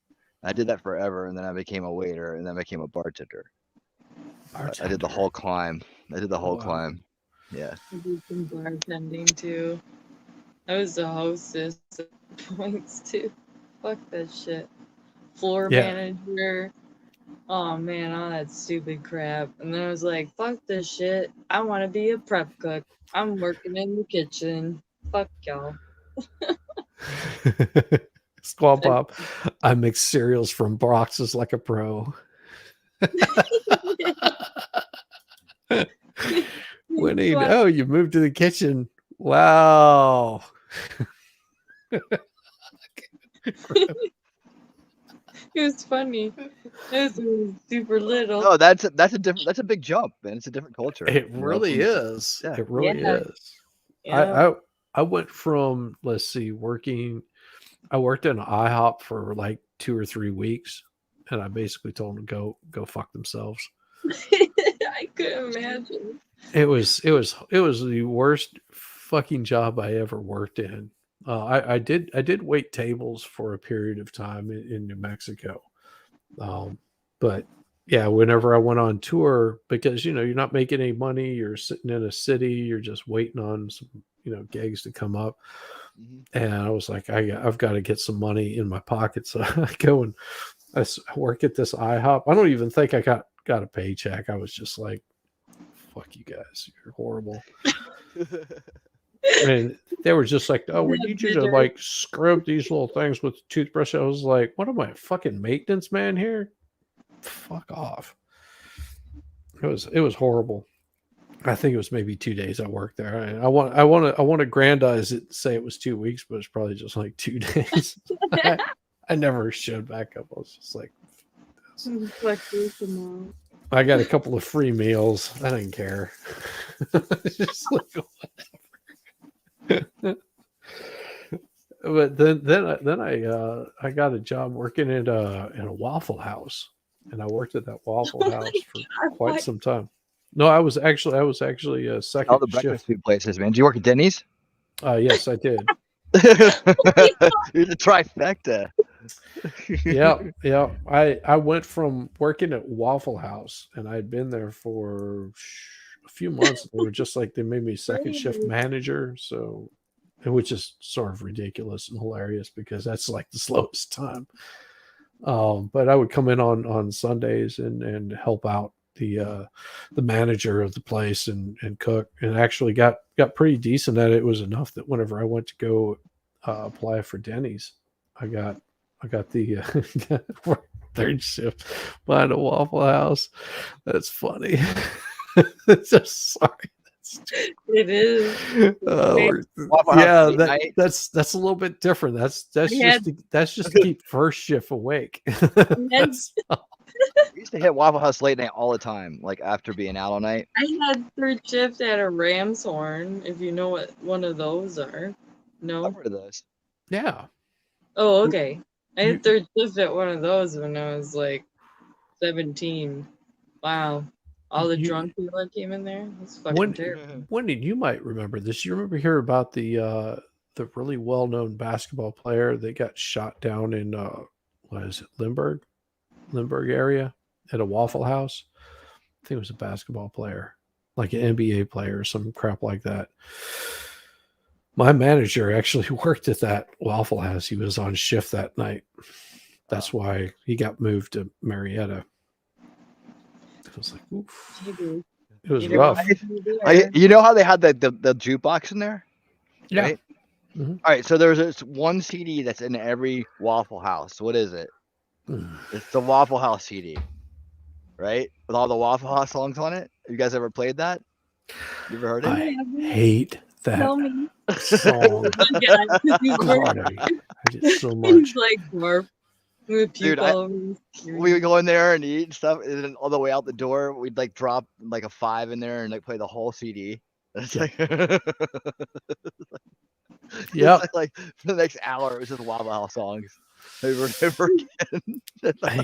I did that forever, and then I became a waiter, and then I became a bartender. I did the whole climb. Wow. Yeah. I did some bartending too. I was a hostess at points too. Fuck that shit. Floor Yeah. manager. Oh man, all that stupid crap. And then I was like, fuck this shit. I want to be a prep cook. I'm working in the kitchen. Fuck y'all. Squall Pop. I mix cereals from boxes like a pro. Winning. Oh, you moved to the kitchen. Wow. It was funny. It was super little. No, that's a big jump, man. It's a different culture. It really is. Yeah. It really Yeah. is. Yeah. I went from, let's see, I worked in an IHOP for like 2 or 3 weeks, and I basically told them to go fuck themselves. I couldn't imagine. It was the worst fucking job I ever worked in. I did wait tables for a period of time in New Mexico, but yeah, whenever I went on tour, because you're not making any money, you're sitting in a city, you're just waiting on some gigs to come up. And I was like, I've got to get some money in my pocket. So I go and I work at this IHOP. I don't even think I got a paycheck. I was just like, fuck you guys, you're horrible. And they were just like, oh, we need you to like scrub these little things with a toothbrush. I was like, what am I, fucking maintenance man here? Fuck off. It was horrible. I think it was maybe 2 days I worked there. I want to grandize it, say it was 2 weeks, but it's probably just like 2 days. I never showed back up. I was just like, I got a couple of free meals. I didn't care. Just like, whatever. But then I got a job working in a Waffle House, and I worked at that Waffle House for quite some time. No, I was actually a second All the breakfast shift. food places, man. Did you work at Denny's? Yes, I did. You're the trifecta. Yeah. I went from working at Waffle House, and I'd been there for a few months. They were just like, they made me second shift manager, so which is sort of ridiculous and hilarious because that's like the slowest time. But I would come in on Sundays and help out the manager of the place and cook, and actually got pretty decent at it. It was enough that whenever I went to go apply for Denny's, I got the third shift behind a Waffle House. That's funny. Just sorry. It is. Yeah, that's a little bit different. That's just to keep first shift awake. We used to hit Waffle House late night all the time, like after being out all night. I had third shift at a Ram's Horn, if you know what one of those are. No? I've heard of those. Yeah. Oh, okay. I had third shift at one of those when I was like 17. Wow. All the drunk people that came in there. It's fucking terrible. When did you might remember this? You remember hear about the really well-known basketball player that got shot down in what is it, Limburg area at a Waffle House? I think it was a basketball player, like an NBA player or some crap like that. My manager actually worked at that Waffle House. He was on shift that night. That's why he got moved to Marietta. I was like, oof. It was rough. You know how they had the jukebox in there? Yeah. Right? Mm-hmm. All right. So there's this one CD that's in every Waffle House. What is it? It's the Waffle House CD, right? With all the Waffle House songs on it. Have you guys ever played that? You ever heard it? I hate that song. God, I did so much. He's like, dude, we would go in there and eat and stuff, and then all the way out the door, we'd like drop like a 5 in there and like play the whole CD. It's like, yeah, like for the next hour, it was just Waffle House songs over and over again.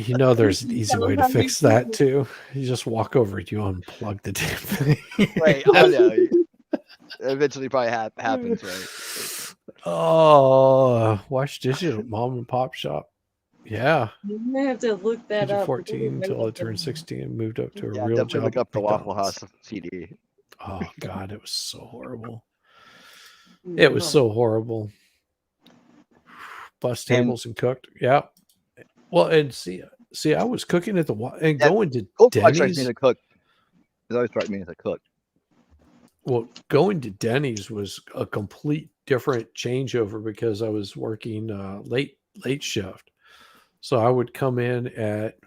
You know, there's an easy way to fix that too. You just walk over and you unplug the damn thing. Right, I know. Eventually, probably happens, right? Oh, wash dishes at mom and pop shop. Yeah, I have to look that up. 14 until I turned 16 and moved up to a real job. Look up the Waffle House CD. Oh God, it was so horrible. It was so horrible. Bus tables and cooked. Yeah. Well, and see, I was cooking at the and going to Denny's. It always brought me as a cook. Well, going to Denny's was a complete different changeover because I was working late shift. So I would come in at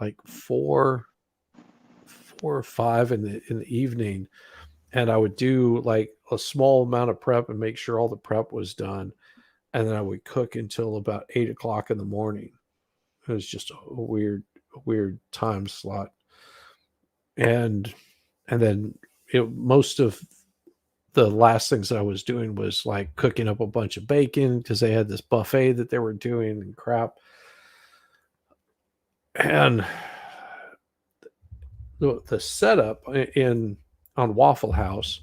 like 4 or 5 in the evening, and I would do like a small amount of prep and make sure all the prep was done, and then I would cook until about 8 o'clock in the morning. It was just a weird time slot, and then most of the last things I was doing was like cooking up a bunch of bacon because they had this buffet that they were doing and crap. And the setup on Waffle House,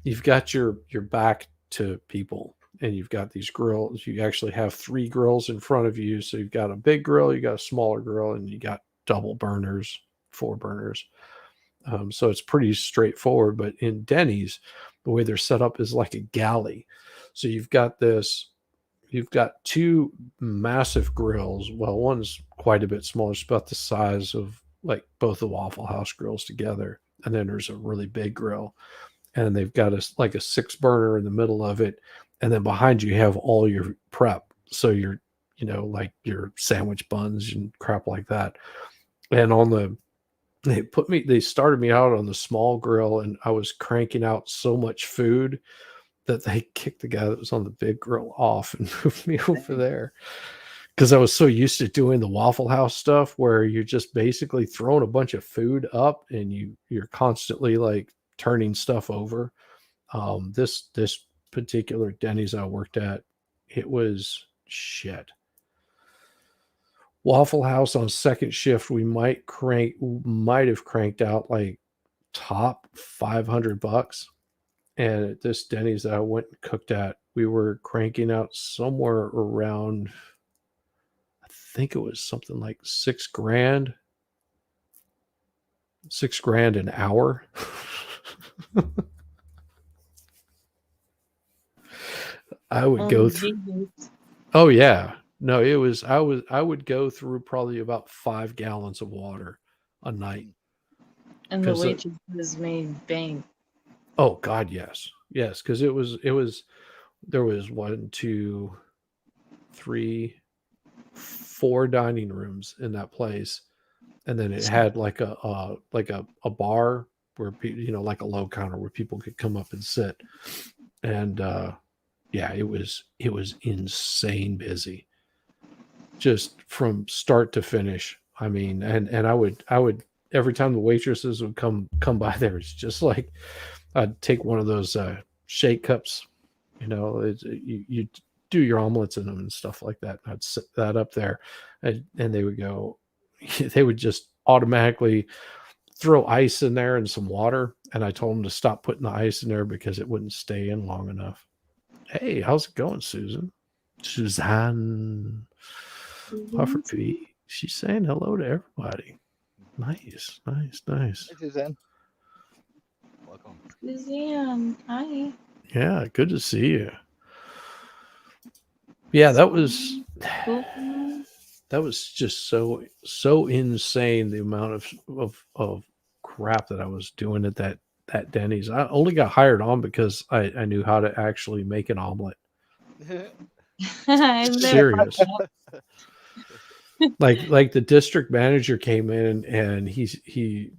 you've got your back to people, and you've got these grills. You actually have 3 grills in front of you. So you've got a big grill, you got a smaller grill, and you got double burners, 4 burners. So it's pretty straightforward. But in Denny's, the way they're set up is like a galley. So you've got two massive grills. Well, one's quite a bit smaller. It's about the size of like both the Waffle House grills together. And then there's a really big grill. And they've got like a 6 burner in the middle of it. And then behind you have all your prep. So like your sandwich buns and crap like that. And they started me out on the small grill, and I was cranking out so much food that they kicked the guy that was on the big grill off and moved me over there. Because I was so used to doing the Waffle House stuff where you're just basically throwing a bunch of food up and you're constantly like turning stuff over. This particular Denny's I worked at, it was shit. Waffle House on second shift, we might have cranked out like top $500. And at this Denny's that I went and cooked at, we were cranking out somewhere around, I think it was something like $6,000 an hour. I would go through. Jesus. Oh yeah, no, it was. I would go through probably about 5 gallons of water a night. And the 'Cause waitresses made bank. Oh God, yes, because it was. There was 1, 2, 3, 4 dining rooms in that place, and then it had like a bar where like a low counter where people could come up and sit, and yeah, it was insane busy, just from start to finish. I mean, and I would every time the waitresses would come by there, it's just like I'd take one of those shake cups, you do your omelets in them and stuff like that. I'd set that up there, and they would go, they would just automatically throw ice in there and some water. And I told them to stop putting the ice in there because it wouldn't stay in long enough. Hey, how's it going, Susan? Suzanne Pufferby. She's saying hello to everybody. Nice. Hey, Suzanne. Welcome. Suzanne, hi. Yeah, good to see you. Yeah, that was just so insane, the amount of crap that I was doing at that Denny's. I only got hired on because I knew how to actually make an omelet. I'm there. Serious. like the district manager came in and he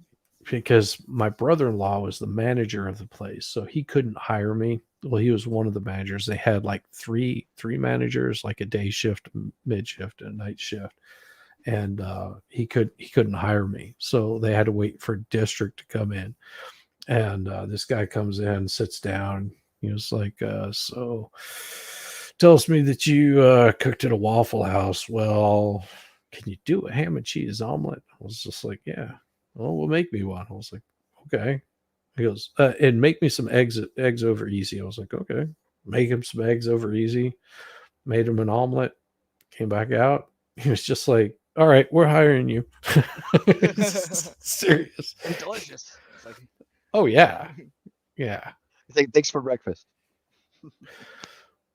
because my brother-in-law was the manager of the place, so he couldn't hire me. Well, he was one of the managers. They had like three managers, like a day shift, mid shift, and a night shift, and he couldn't hire me, so they had to wait for district to come in. And this guy comes in, sits down. He was like, so tells me that you cooked at a Waffle House. Well, can you do a ham and cheese omelet? I was just like, yeah. Well, we'll make me one. I was like, okay. He goes, and make me some eggs over easy. I was like, okay. Make him some eggs over easy. Made him an omelet. Came back out. He was just like, all right, we're hiring you. Serious. And delicious. It's like, Oh yeah. Yeah. thanks for breakfast.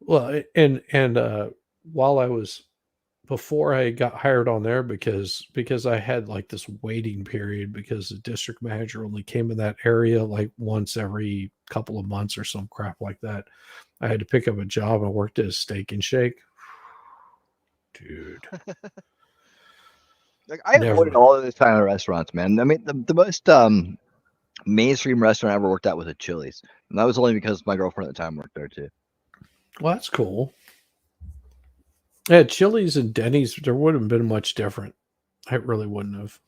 Well, and while I was, before I got hired on there, because I had like this waiting period because the district manager only came in that area like once every couple of months or some crap like that. I had to pick up a job. I worked at a Steak and Shake. Dude. Like I avoided all of this kind of restaurants, man. I mean, the most mainstream restaurant I ever worked at was at Chili's, and that was only because my girlfriend at the time worked there too. Well, that's cool. Yeah, Chili's and Denny's, there wouldn't have been much different. It really wouldn't have.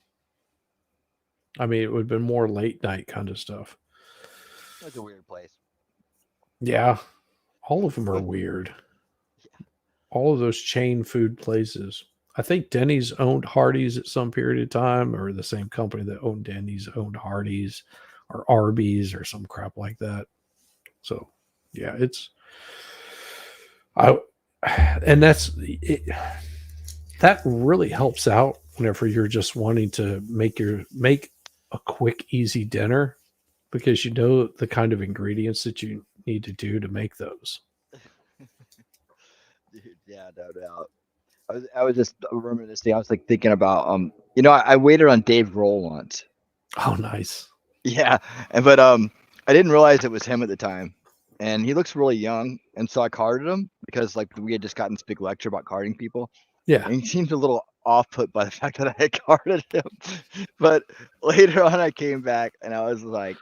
I mean, it would have been more late night kind of stuff. That's a weird place. Yeah. All of them are weird. Yeah. All of those chain food places. I think Denny's owned Hardee's at some period of time, or the same company that owned Denny's owned Hardee's or Arby's or some crap like that. So, yeah, and that's it. That really helps out whenever you're just wanting to make a quick, easy dinner, because you know the kind of ingredients that you need to do to make those. Yeah, no doubt. I was just reminiscing. I was like thinking about I waited on Dave Grohl once. Oh, nice. Yeah, but I didn't realize it was him at the time, and he looks really young, and so I carded him because like we had just gotten this big lecture about carding people, Yeah. and he seemed a little off put by the fact that I had carded him. But later on, I came back and I was like,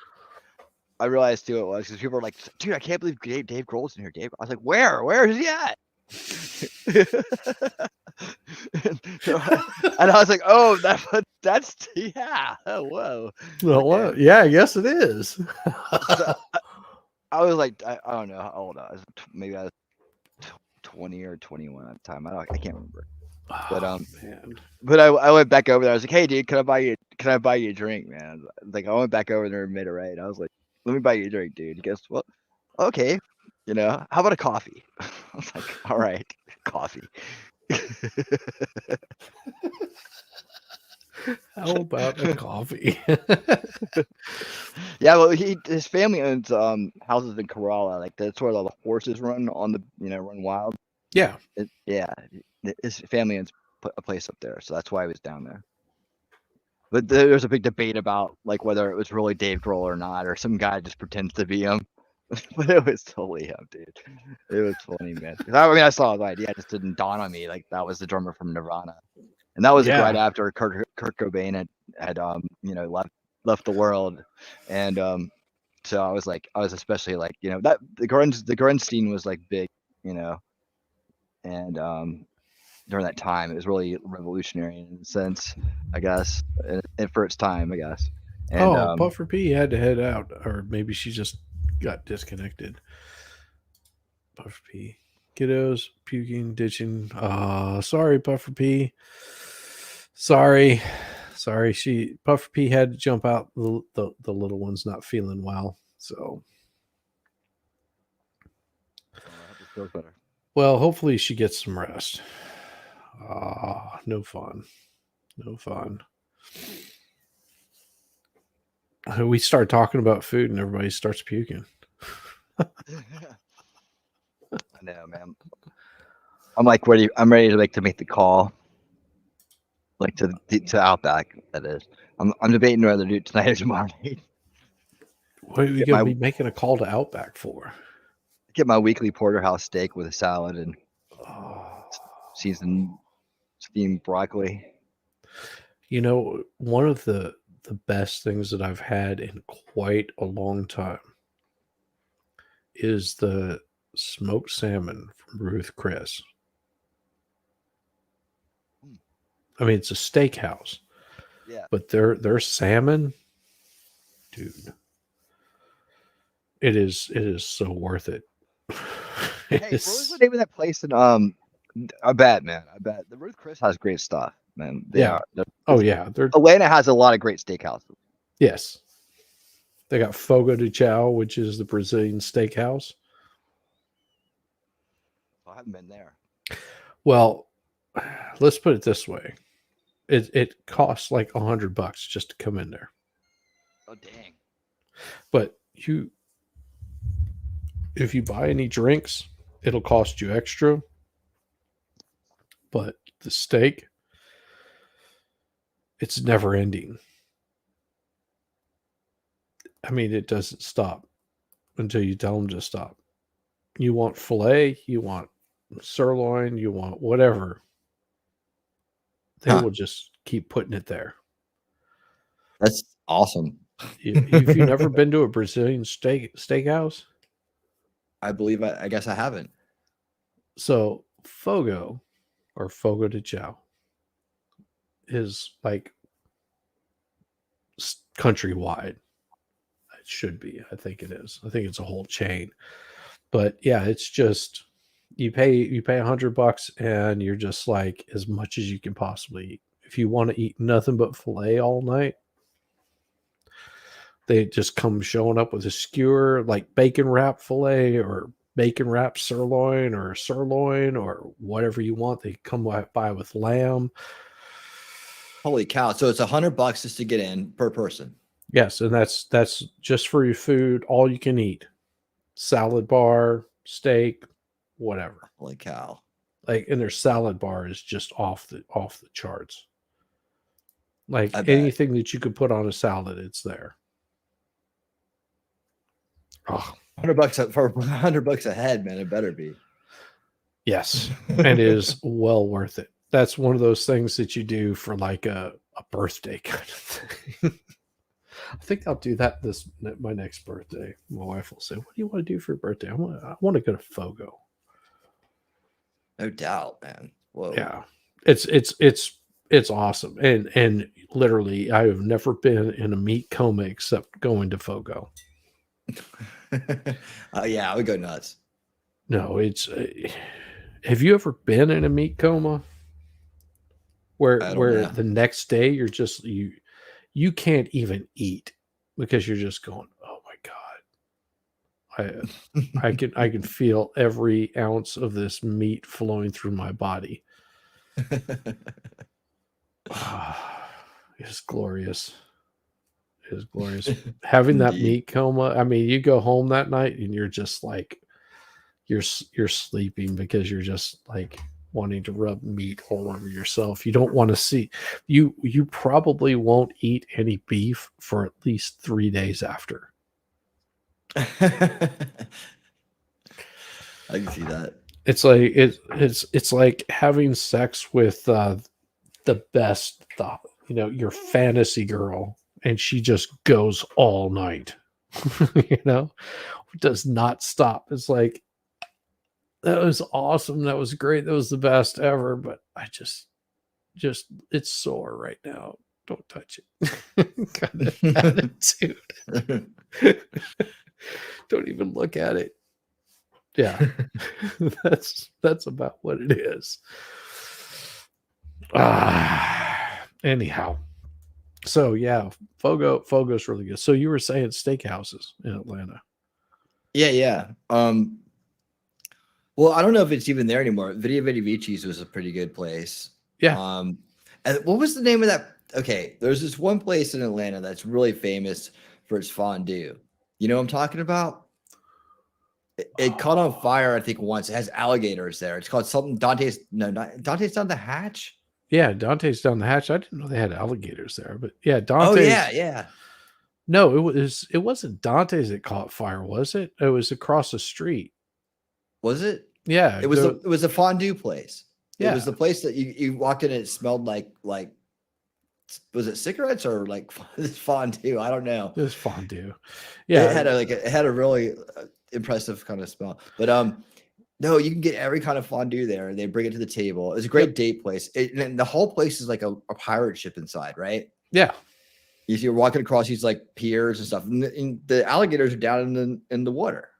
I realized who it was because people were like, "Dude, I can't believe Dave Grohl's in here, Dave." I was like, "Where? Where is he at?" and I was like, "Oh, that's yeah. Oh, whoa." Well, Okay. yeah, I guess it is. So I was like, I don't know how old I was. Maybe I was 20 or 21 at the time. I can't remember. But Oh, man. but I went back over there. I was like, "Hey, dude, can I buy you a drink, man?" Like I went back over there and made it right. I was like, "Let me buy you a drink, dude." He goes, "Well, okay, how about a coffee?" I was like, "All right, coffee." How about a coffee? Yeah, well, his family owns houses in Kerala. Like that's where all the horses run on the run wild. Yeah. Yeah, his family owns a place up there, so that's why I was down there. But there's a big debate about like whether it was really Dave Grohl or not, or some guy just pretends to be him. But it was totally him, dude. It was funny, man. 'Cause I mean, I saw his idea, it just didn't dawn on me like that was the drummer from Nirvana, and that was like right Yeah. after Kurt Cobain had left the world, and so I was especially like that the grunge scene was like big, and during that time it was really revolutionary in a sense, I guess, and for its time, I guess, and Oh, Puffer P had to head out, or maybe she just got disconnected. Puffer P. Kiddos, puking, ditching. Sorry, Puffer P. Sorry. Sorry. Puffer P had to jump out. The little one's not feeling well. So, I hope it feels better. well, hopefully she gets some rest. No fun. No fun. We start talking about food and everybody starts puking. I know, man. I'm like ready. I'm ready to make the call, like to Outback. That is. I'm debating whether to do it tonight or tomorrow night. What are we Get going my to be making a call to Outback for? get my weekly porterhouse steak with a salad and Oh, seasoned steamed broccoli. One of the best things that I've had in quite a long time is the smoked salmon from Ruth Chris. Mm. I mean, it's a steakhouse, Yeah. but their salmon, dude, it is so worth it. Hey, what was the name of that place? In I bet, man. I bet the Ruth Chris has great stuff, man. Yeah. Oh yeah, Atlanta has a lot of great steakhouses. yes. They got Fogo de Chao, which is the Brazilian steakhouse. I haven't been there. Well, let's put it this way: it costs like $100 just to come in there. Oh dang! But if you buy any drinks, it'll cost you extra. But the steak, it's never ending. I mean, it doesn't stop until you tell them to stop. You want filet, you want sirloin, you want whatever. They will just keep putting it there. That's awesome. If you've never been to a Brazilian steakhouse, I believe I guess I haven't. so Fogo or Fogo de Chao is like countrywide. It should be. I think it is. I think it's a whole chain. But yeah, it's just you pay $100 and you're just like as much as you can possibly eat. If you want to eat nothing but filet all night, they just come showing up with a skewer like bacon wrap filet or bacon wrap sirloin or whatever you want. They come by with lamb. Holy cow! So it's $100 just to get in per person. Yes, and that's just for your food, all you can eat. Salad bar, steak, whatever. Holy cow! Like, and their salad bar is just off the charts. Like I bet. anything that you could put on a salad, it's there. Oh, $100 for $100 a head, man. It better be. yes, and it is well worth it. That's one of those things that you do for like a birthday kind of thing. I think I'll do that my next birthday. My wife will say, "What do you want to do for your birthday?" I want to go to Fogo. No doubt, man. Whoa. Yeah, it's awesome, and literally, I have never been in a meat coma except going to Fogo. Yeah, I would go nuts. No, it's. Have you ever been in a meat coma where I don't know. the next day you're just you can't even eat because you're just going, oh my god, I can feel every ounce of this meat flowing through my body. It's glorious. It is glorious. Having that Indeed. meat coma. I mean, you go home that night and you're just like you're sleeping because you're just like wanting to rub meat all over yourself. You don't want to see you probably won't eat any beef for at least 3 days after. I can see that. It's like it's like having sex with the best your fantasy girl, and she just goes all night. Does not stop. It's like, that was awesome. That was great. That was the best ever. But I just it's sore right now. Don't touch it. Kind of attitude. Don't even look at it. Yeah. that's about what it is. Anyhow. So yeah, Fogo's really good. So you were saying steakhouses in Atlanta. Yeah. Well, I don't know if it's even there anymore. Vidi Vidi Vici's was a pretty good place. Yeah. And what was the name of that? Okay, there's this one place in Atlanta that's really famous for its fondue. You know what I'm talking about? It caught on fire, I think, once. It has alligators there. It's called something Dante's. No, not Dante's Down the Hatch. Yeah, Dante's Down the Hatch. I didn't know they had alligators there, but yeah, Oh Dante's. yeah. No, it wasn't Dante's that caught fire, was it? It was across the street. Was it? Yeah, It was a fondue place. Yeah. It was the place that you walked in and it smelled like was it cigarettes or like fondue? I don't know. It was fondue. Yeah, it had a really impressive kind of smell. But no, you can get every kind of fondue there, and they bring it to the table. It's a great date place. And the whole place is like a pirate ship inside, right? Yeah. You're walking across these like piers and stuff, and the alligators are down in the water.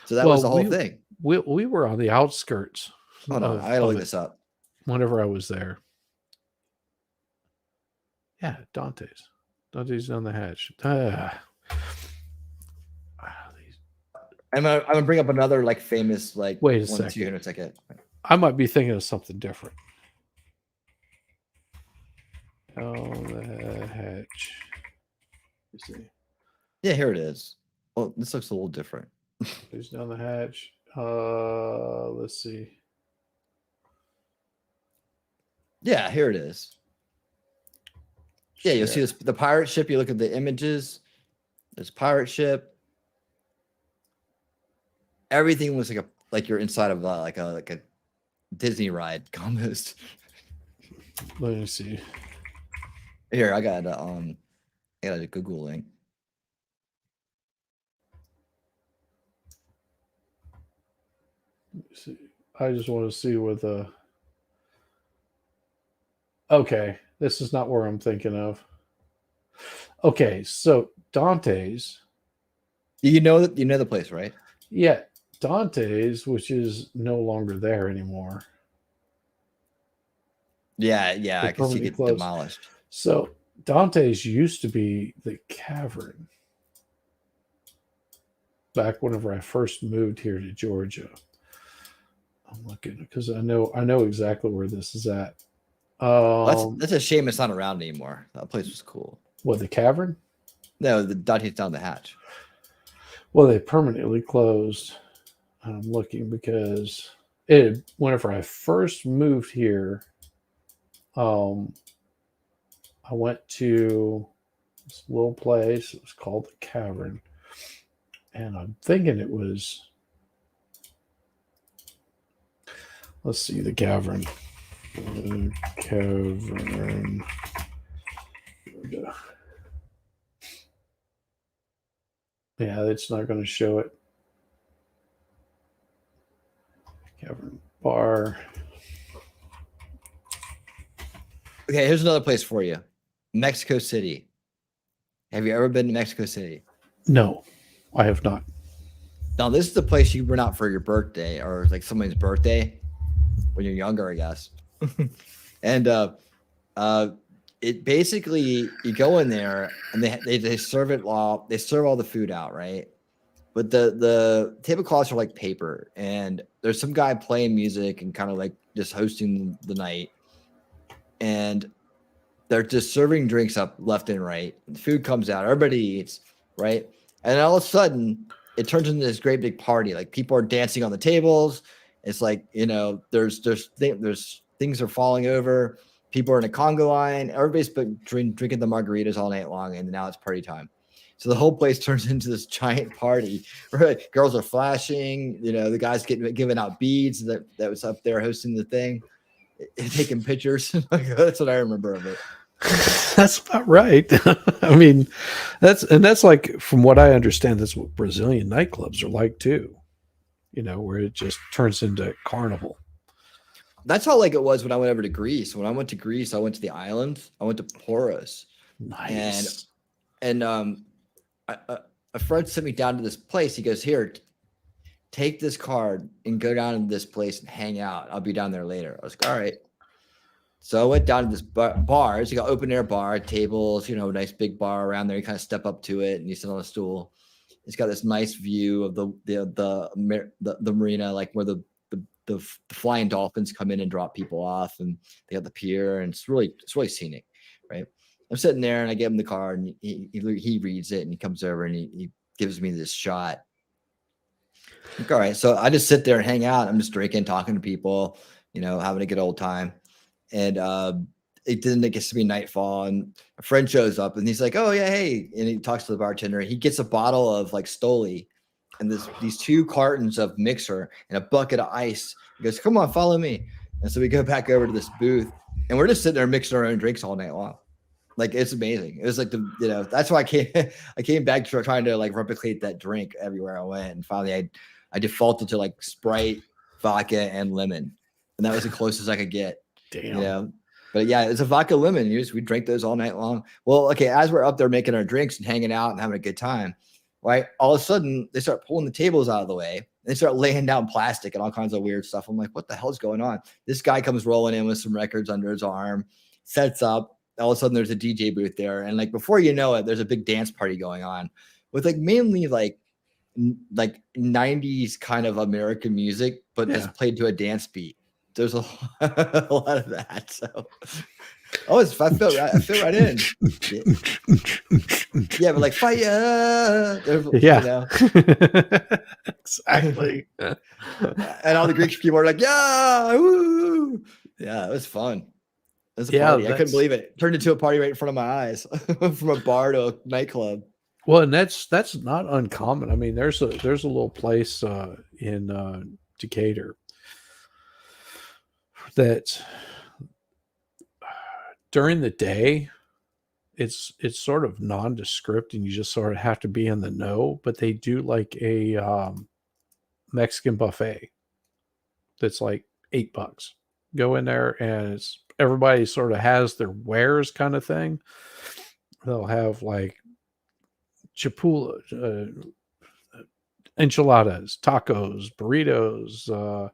So that was the whole thing. We were on the outskirts. Hold on, I gotta look this up. Whenever I was there. Yeah, Dante's Down the Hatch. I'm gonna bring up another like famous like. Wait a second. 2 minutes, second. I might be thinking of something different. Down the Hatch. Let's see. Yeah, here it is. Oh, this looks a little different. Who's Down the Hatch? Let's see. Yeah, here it is. Yeah, you'll see this, the pirate ship. You look at the images. There's a pirate ship. Everything looks like you're inside of like a Disney ride almost. Let me see. Here, I got a Google link. Let me see. I just want to see what the. Okay, this is not where I'm thinking of. Okay, so Dante's. You know the place, right? Yeah, Dante's, which is no longer there anymore. Yeah, I can see it closed. demolished. So Dante's used to be the Cavern. Back whenever I first moved here to Georgia. I'm looking because I know exactly where this is at. That's a shame it's not around anymore. That place was cool. What, the Cavern? No, the Dante's Down the Hatch. Well, they permanently closed. I'm looking because Whenever I first moved here, um, I went to this little place. It was called the Cavern, and I'm thinking it was. Let's see, the Cavern. The Cavern. Yeah, it's not going to show it. Cavern Bar. Okay, here's another place for you. Mexico City. Have you ever been to Mexico City? No, I have not. Now, this is the place you rent out for your birthday or like somebody's birthday when you're younger, I guess. And it basically, you go in there and they serve it all. They serve all the food out, right? But the tablecloths are like paper, and there's some guy playing music and kind of like just hosting the night, and they're just serving drinks up left and right. The food comes out, everybody eats, right? And all of a sudden, it turns into this great big party. Like people are dancing on the tables. It's like, you know, there's things are falling over. People are in a conga line. Everybody's been drinking the margaritas all night long, and now it's party time. So the whole place turns into this giant party. Right? Girls are flashing. You know, the guys giving out beads that was up there hosting the thing, taking pictures. That's what I remember of it. That's about right. I mean, that's like, from what I understand, that's what Brazilian nightclubs are like too. You know, where it just turns into carnival. That's how like it was when I went over to Greece. When I went to Greece, I went to the island. I went to Poros, Nice. and a friend sent me down to this place. He goes, "Here, take this card and go down to this place and hang out. I'll be down there later." I was like, "All right." So I went down to this bar. It's like an open air bar, tables, you know, nice big bar around there. You kind of step up to it and you sit on a stool. It's got this nice view of the marina, like where the flying dolphins come in and drop people off, and they got the pier, and it's really scenic, right? I'm sitting there and I give him the card, and he reads it and he comes over and he gives me this shot. Like, all right, so I just sit there and hang out. I'm just drinking, talking to people, you know, having a good old time. And it gets to be nightfall, and a friend shows up and he's like, "Oh yeah, hey," and he talks to the bartender. He gets a bottle of like Stoli and these 2 cartons of mixer and a bucket of ice. He goes, "Come on, follow me." And so we go back over to this booth, and we're just sitting there mixing our own drinks all night long. Like, it's amazing. It was like that's why I came back to trying to like replicate that drink everywhere I went, and finally I defaulted to like Sprite, vodka, and lemon, and that was the closest I could get. Damn. You know, but yeah, it's a vodka lemon. We drink those all night long. Well, okay, as we're up there making our drinks and hanging out and having a good time, right? All of a sudden, they start pulling the tables out of the way. They start laying down plastic and all kinds of weird stuff. I'm like, what the hell's going on? This guy comes rolling in with some records under his arm, sets up. All of a sudden, there's a DJ booth there, and like before you know it, there's a big dance party going on with like mainly like 90s kind of American music, but it's played to a dance beat. There's a lot of that. So I feel right in. Yeah, but like fire. Yeah. You know? Exactly. And all the Greek people are like, yeah, woo. Yeah, it was fun. It was a party. I couldn't believe it. It turned into a party right in front of my eyes. From a bar to a nightclub. Well, and that's not uncommon. I mean, there's a little place in Decatur that during the day it's sort of nondescript and you just sort of have to be in the know, but they do like a Mexican buffet that's like $8. Go in there and it's everybody sort of has their wares kind of thing. They'll have like chipula, enchiladas, tacos, burritos,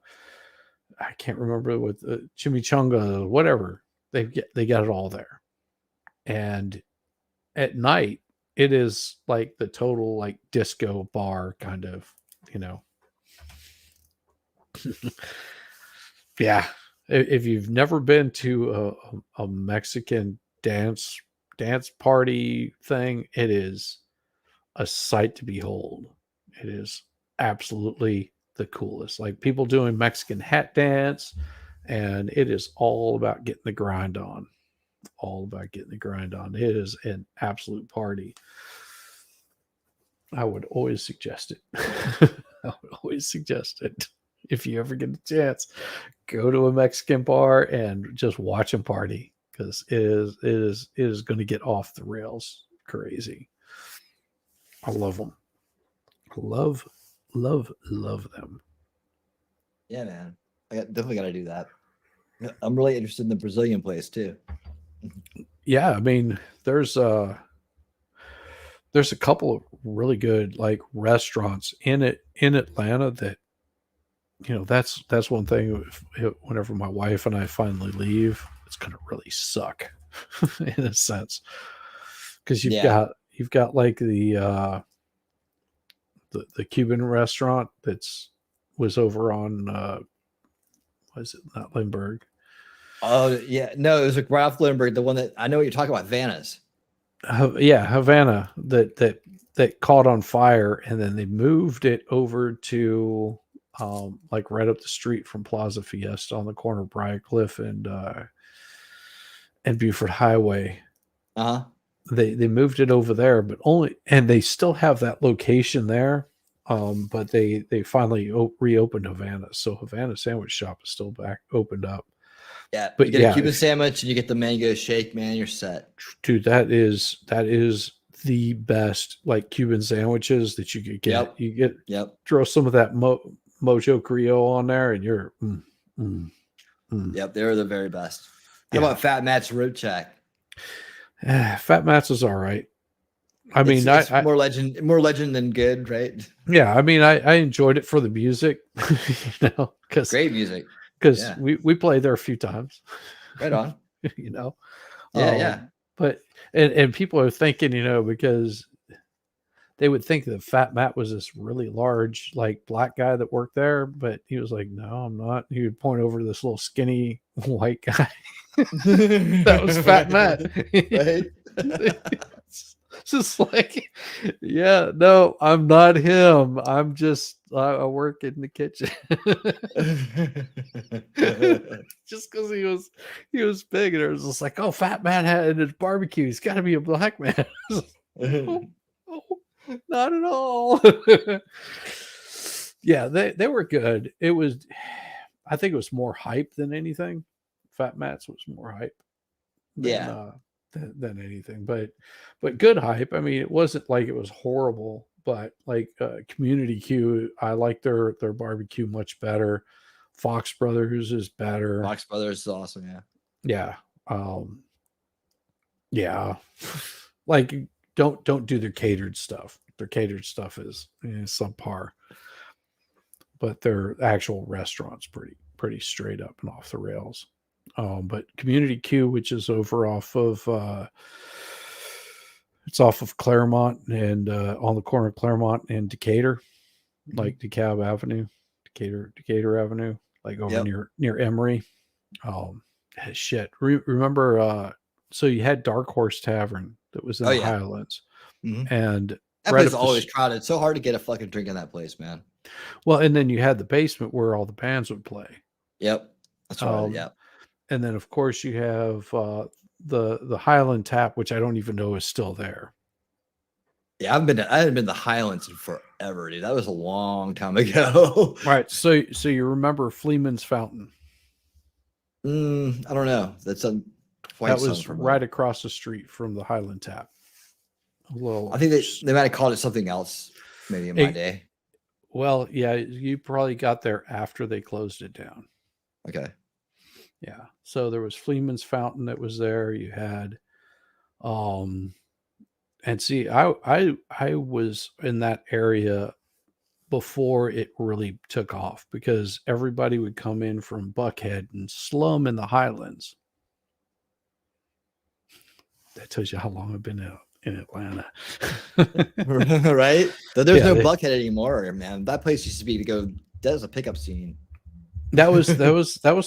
I can't remember with chimichanga, whatever. They got it all there. And at night, it is like the total like disco bar kind of, you know. Yeah. If you've never been to a Mexican dance party thing, it is a sight to behold. It is absolutely the coolest. Like people doing Mexican hat dance, and it is all about getting the grind on. All about getting the grind on. It is an absolute party. I would always suggest it. I would always suggest it. If you ever get a chance, go to a Mexican bar and just watch them party, because it is going to get off the rails crazy. I love them. Love them. Yeah, man. Definitely got to do that. I'm really interested in the Brazilian place too. Yeah, I mean, there's a couple of really good like restaurants in Atlanta that, that's one thing. Whenever my wife and I finally leave, it's gonna really suck in a sense, because you've got like the Cuban restaurant was over on was it not Lindbergh? Oh yeah, no, it was like right off Lindbergh. The one that I know what you're talking about, Vanna's. Yeah, Havana, that caught on fire, and then they moved it over to like right up the street from Plaza Fiesta on the corner of Briarcliff and Buford Highway. Uh-huh. They moved it over there, but and they still have that location there. But they finally reopened Havana, so Havana Sandwich Shop is still back opened up. Yeah, but you get yeah, a Cuban sandwich and you get the mango shake, man. You're set, dude. That is the best like Cuban sandwiches that you could get. Yep. You throw some of that Mojo Creole on there, and you're Yep, they're the very best. How about Fat Matt's Road Shack? Fat Matt's is all right. I mean, it's more legend than good, right? Yeah, I mean, I enjoyed it for the music, because great music. Because we played there a few times. Right on. Yeah. But and people are thinking, because they would think that Fat Matt was this really large, like black guy that worked there, but he was like, "No, I'm not." He would point over to this little skinny white guy. That was Fat Matt. Right? Just like, yeah, no, I'm not him. I'm just I work in the kitchen. Just because he was big, and it was just like, oh, Fat Man had his barbecue. He's got to be a black man. Oh, not at all. Yeah, they were good. It was, I think it was more hype than anything. Fat Matt's was more hype. Than anything, but good hype. I mean, it wasn't like it was horrible, but like Community Q, I like their barbecue much better. Fox Brothers is better. Fox Brothers is awesome. Yeah. Like don't do their catered stuff. Their catered stuff is subpar, but their actual restaurant's pretty straight up and off the rails. But Community Q, which is over off of it's off of Claremont and on the corner of Claremont and Decatur, like DeKalb Avenue, Decatur Avenue, like over near Emory. Shit. Remember? So you had Dark Horse Tavern that was in the Highlands, and that place is always crowded. It's so hard to get a fucking drink in that place, man. Well, and then you had the basement where all the bands would play. Yep, that's right. Yep. And then, of course, you have the Highland Tap, which I don't even know is still there. Yeah, I haven't been to the Highlands in forever, dude. That was a long time ago. Right. So you remember Fleeman's Fountain? I don't know. That was right across the street from the Highland Tap. I think they might have called it something else, maybe in my day. Well, yeah, you probably got there after they closed it down. Okay. Yeah. So there was Fleeman's Fountain that was there. You had, and see, I was in that area before it really took off, because everybody would come in from Buckhead and slum in the Highlands. That tells you how long I've been in Atlanta. Right? There's no Buckhead anymore, man. That place used to be that was a pickup scene. That was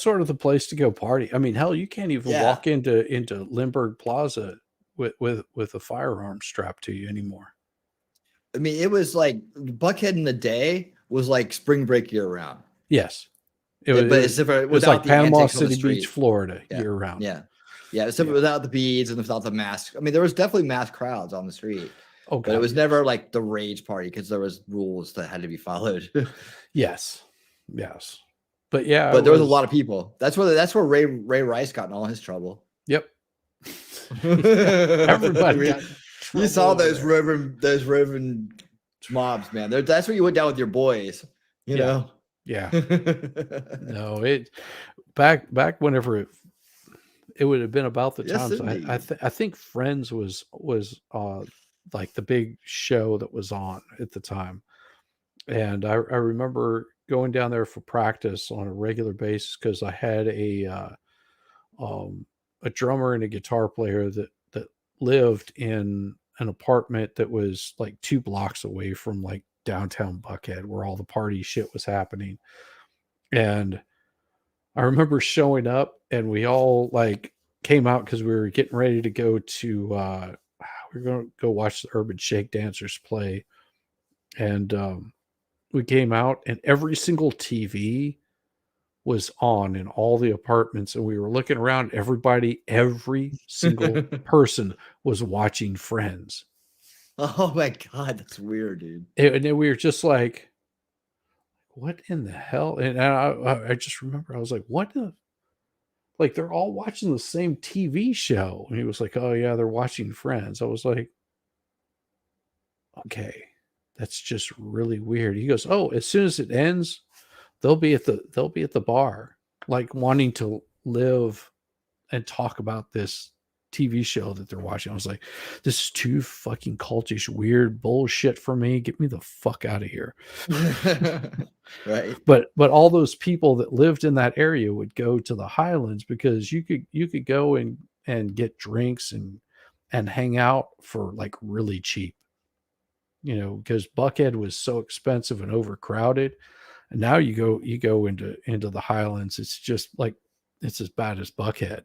sort of the place to go party. I mean, hell, you can't even walk into Lindbergh Plaza with a firearm strapped to you anymore. I mean, it was like Buckhead in the day was like spring break year round. Yes. But it's different it was without like the Panama antics on the City Beach, street. Florida, Yeah. year round. Yeah. Yeah. It's different without the beads and without the mask. I mean, there was definitely mass crowds on the street, Oh, but it God, was yes. never like the rage party because there was rules that had to be followed. Yes. Yes. But yeah, But there was a lot of people. That's where Ray Rice got in all his trouble. Yep. Everybody got You saw trouble over those Reverend mobs, man. That's where you went down with your boys. You Yeah. know. Yeah. No, it back whenever it would have been about the Yes, times indeed. I think Friends was like the big show that was on at the time. And I remember going down there for practice on a regular basis because I had a drummer and a guitar player that lived in an apartment that was like 2 blocks away from like downtown Buckhead where all the party shit was happening. And I remember showing up and we all like came out because we were getting ready to go to we were going to go watch the Urban Shake Dancers play. And we came out and every single TV was on in all the apartments, and we were looking around. Every single person was watching Friends. Oh my God, that's weird, dude. And then we were just like, what in the hell? And I just remember I was like, what the? Like, they're all watching the same TV show. And he was like, oh yeah, they're watching Friends. I was like, okay, that's just really weird. He goes, oh, as soon as it ends, they'll be at the bar, like wanting to live and talk about this TV show that they're watching. I was like, this is too fucking cultish, weird bullshit for me. Get me the fuck out of here. Right. But all those people that lived in that area would go to the Highlands because you could go and get drinks and hang out for like really cheap. You know, because Buckhead was so expensive and overcrowded. And now you go into the Highlands, it's just like it's as bad as Buckhead.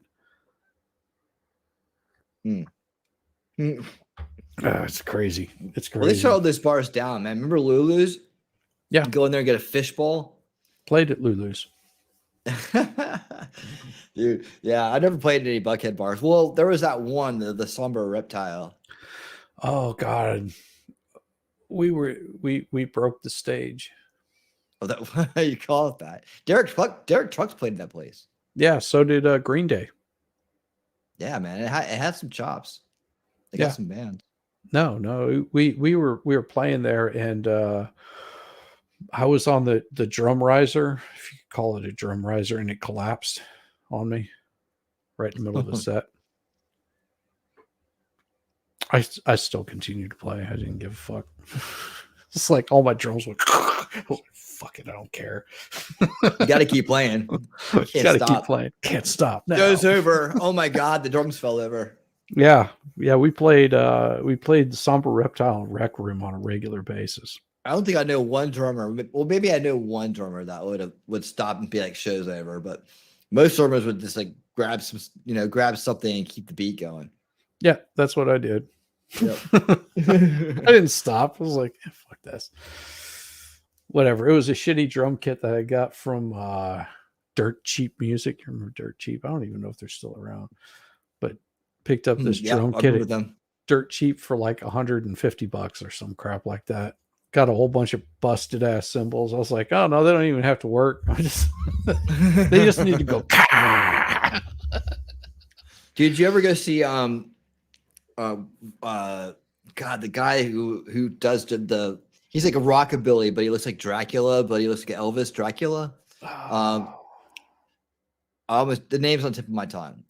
It's crazy. It's crazy. Well, they shut all those bars down, man. Remember Lulu's? Yeah. You go in there and get a fishbowl. Played at Lulu's. Dude, yeah, I never played at any Buckhead bars. Well, there was that one, the Slumber Reptile. Oh God. We broke the stage. Oh, that you call it that. Derek Trucks played in that place. Yeah, so did Green Day. Yeah, man. It had some chops. They Yeah. got some bands. No, we were playing there, and I was on the drum riser, if you could call it a drum riser, and it collapsed on me right in the middle of the set. I still continued to play. I didn't give a fuck. It's like all my drums went. Fuck it, I don't care. You got to keep playing. Got to keep playing. Can't stop. No. Goes over. Oh my God, the drums fell over. Yeah. We played the Somber Reptile and Rec Room on a regular basis. I don't think I know one drummer. Well, maybe I know one drummer that would stop and be like, show's over. But most drummers would just like grab something and keep the beat going. Yeah, that's what I did. Yep. I didn't stop. I was like, fuck this. Whatever. It was a shitty drum kit that I got from Dirt Cheap Music. You remember Dirt Cheap? I don't even know if they're still around. But picked up this drum kit at Dirt Cheap for like $150 or some crap like that. Got a whole bunch of busted ass cymbals. I was like, oh no, they don't even have to work. They just need to go. Dude, did you ever go see God, the guy who does he's like a rockabilly, but he looks like Dracula, but he looks like Elvis Dracula. The name's on the tip of my tongue.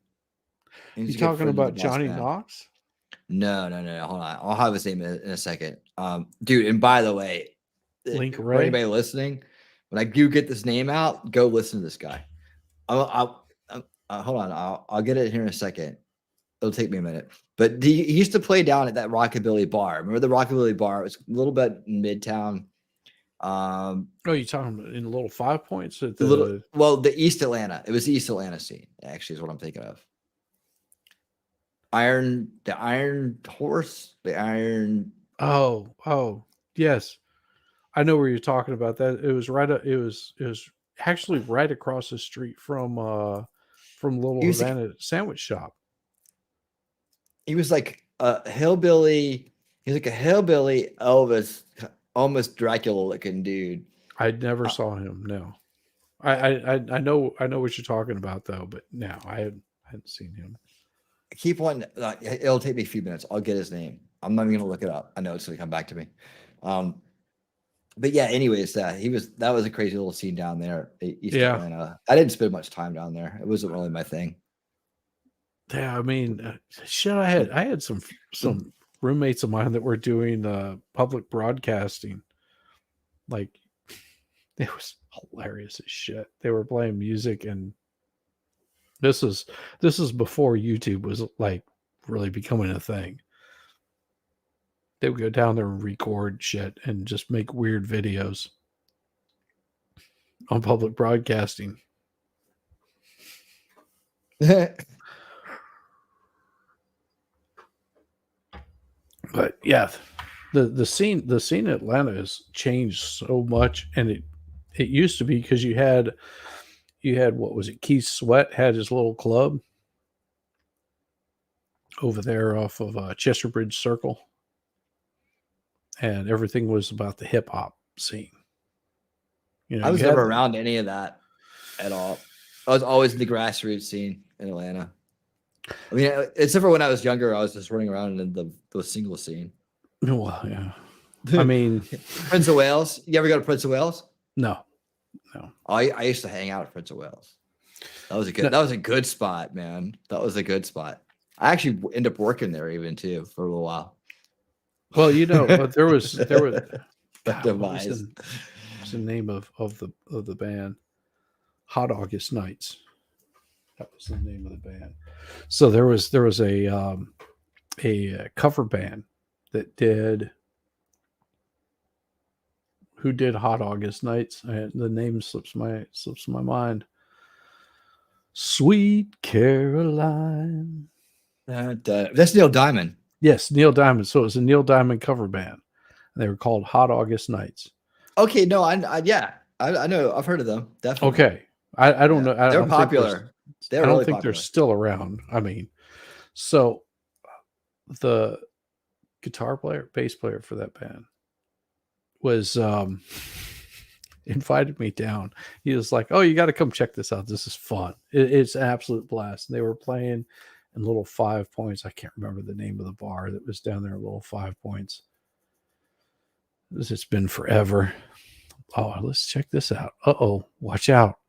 You talking about Johnny Knox? No. Hold on. I'll have his name in a second. Dude, and by the way, Link for Ray. anybody listening, when I do get this name out, go listen to this guy. Hold on. I'll get it here in a second. It'll take me a minute. But he used to play down at that Rockabilly bar. Remember the Rockabilly bar? It was a little bit in Midtown. Oh, you talking about in a little 5 Points at the East Atlanta. It was the East Atlanta scene, actually, is what I'm thinking of. Oh, yes. I know where you're talking about. That it was right. It was actually right across the street from Little He was like, Havana Sandwich Shop. he was like a hillbilly. He was like a hillbilly Elvis, almost Dracula looking dude. I never saw him. No, I know what you're talking about though, but no, hadn't seen him. Keep on. It'll take me a few minutes. I'll get his name. I'm not even gonna look it up. I know it's gonna come back to me. But yeah. Anyways, that was a crazy little scene down there. East Atlanta. I didn't spend much time down there. It wasn't really my thing. Yeah, I mean, shit. I had some roommates of mine that were doing public broadcasting. Like, it was hilarious as shit. They were playing music, and this is before YouTube was like really becoming a thing. They would go down there and record shit and just make weird videos on public broadcasting. But yeah, the scene in Atlanta has changed so much, and it used to be because you had what was it? Keith Sweat had his little club over there off of Chester Bridge Circle, and everything was about the hip hop scene. You know, I was never around any of that at all. I was always in the grassroots scene in Atlanta. I mean, except for when I was younger, I was just running around in the single scene. Well, yeah. I mean, Prince of Wales. You ever go to Prince of Wales? No. I used to hang out at Prince of Wales. That was a good spot, man. That was a good spot. I actually ended up working there even too for a little while. Well, you know, there was That device. What's the name of the band? Hot August Nights. That was the name of the band. So there was a cover band that did. Who did Hot August Nights? The name slips my mind. Sweet Caroline. That's Neil Diamond. Yes, Neil Diamond. So it was a Neil Diamond cover band. They were called Hot August Nights. Okay, no, I know. I've heard of them. Definitely. Okay, I don't know. They're popular. I don't think they're still around. I mean, so the bass player for that band was invited me down. He was like, "Oh, you got to come check this out. This is fun. It's an absolute blast." And they were playing in Little 5 Points. I can't remember the name of the bar that was down there. Little 5 Points. It's been forever. Oh, let's check this out. Watch out.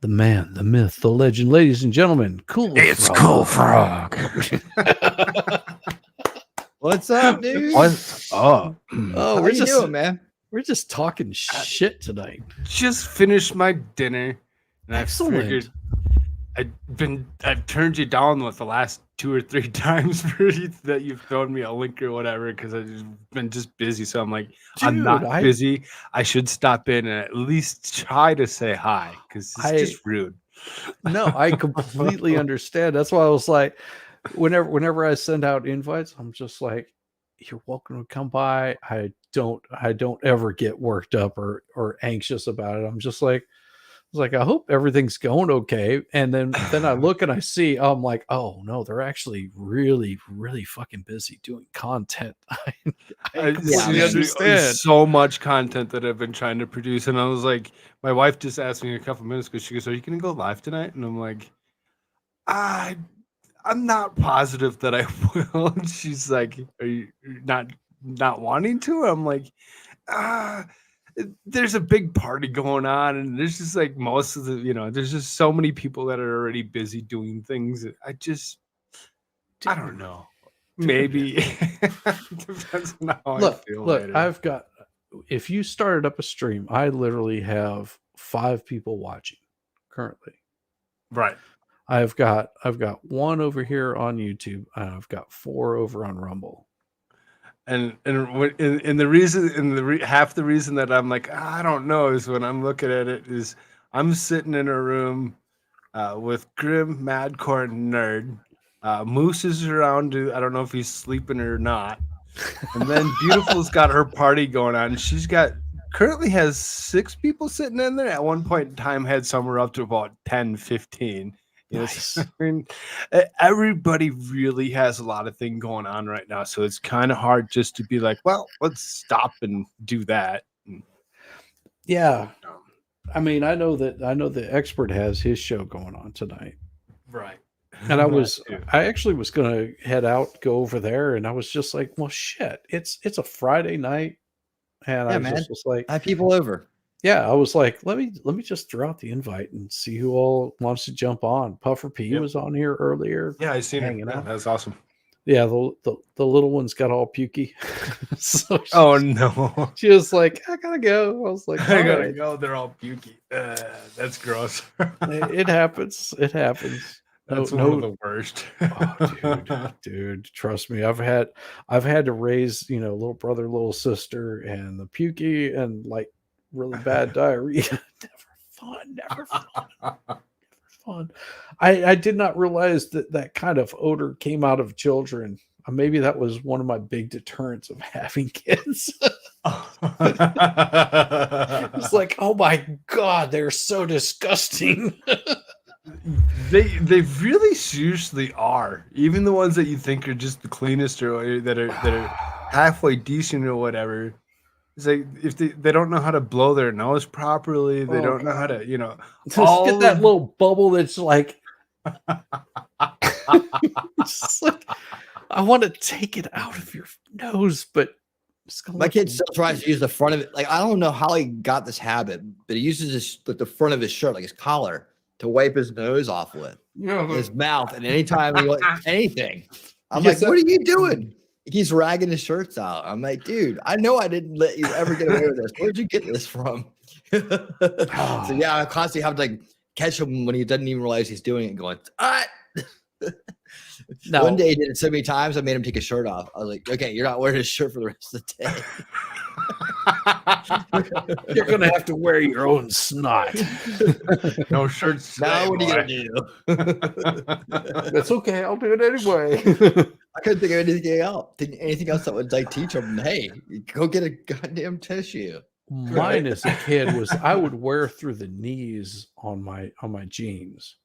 The man, the myth, the legend. Ladies and gentlemen, Cool It's Frog. Cool Frog. What's up, dude? What's up? Oh, what are you doing, man? We're just talking shit tonight. Just finished my dinner, and Excellent. I figured I've turned you down with the last 2 or 3 times that you've thrown me a link or whatever because I've been just busy. So I'm like, I'm not busy. I should stop in and at least try to say hi because it's just rude. No, I completely understand. That's why I was like, whenever I send out invites, I'm just like, you're welcome to come by. I don't ever get worked up or anxious about it. I'm just like, I hope everything's going okay. And then I look and I see, I'm like, oh no, they're actually really, really fucking busy doing content. I completely understand. So much content that I've been trying to produce. And I was like, my wife just asked me a couple minutes ago, she goes, "Are you going to go live tonight?" And I'm like, I'm not positive that I will. And she's like, "Are you not wanting to?" I'm like, there's a big party going on, and there's just like most of the, there's just so many people that are already busy doing things. I don't know. Maybe depends on how I feel. Look, later. I've got. If you started up a stream, I literally have 5 people watching currently. Right. I've got 1 over here on YouTube, and I've got 4 over on Rumble. And the reason, half the reason that I'm like, I don't know, is when I'm looking at it is I'm sitting in a room with Grim, Madcore, and Nerd. Moose is around. I don't know if he's sleeping or not. And then Beautiful's got her party going on. She's currently has 6 people sitting in there. At one point in time, had somewhere up to about 10, 15. Nice. I mean, everybody really has a lot of thing going on right now. So it's kind of hard just to be like, well, let's stop and do that. Yeah. I mean, I know the expert has his show going on tonight. Right. And I actually was going to head out, go over there. And I was just like, well, shit, it's a Friday night. And Yeah, I man. just was like, I have people over. yeah, I was like, let me just throw out the invite and see who all wants to jump on. Puffer P was on here earlier. Yeah, I seen hanging it. out. That's awesome. Yeah, the little one's got all pukey. So oh no, she was like, I gotta go. I was like, I gotta right. go. They're all pukey. That's gross. It happens. It happens. That's one of the worst. Oh, dude, trust me. I've had to raise, little brother, little sister, and the pukey and like really bad diarrhea. Never fun. I did not realize that kind of odor came out of children. Maybe that was one of my big deterrents of having kids. It's like, oh my God, they're so disgusting. They really seriously are. Even the ones that you think are just the cleanest or that are halfway decent or whatever. It's like if they don't know how to blow their nose properly, they don't know how to, just get that little bubble that's like, just like, I want to take it out of your nose, but my kid still tries to use the front of it. Like, I don't know how he got this habit, but he uses the front of his shirt, like his collar, to wipe his nose off with, his mouth, and anytime he wants anything. I'm like, what are you doing? He keeps ragging his shirts out. I'm like, dude, I know I didn't let you ever get away with this. Where'd you get this from? So yeah, I constantly have to like catch him when he doesn't even realize he's doing it, going, No. One day he did it so many times, I made him take his shirt off. I was like, okay, you're not wearing his shirt for the rest of the day. You're going to have to wear your own snot. No shirts. Now what are you going to do? That's okay. I'll do it anyway. I couldn't think of anything else that would like teach him, hey, go get a goddamn tissue. Mine as a kid was I would wear through the knees on my jeans.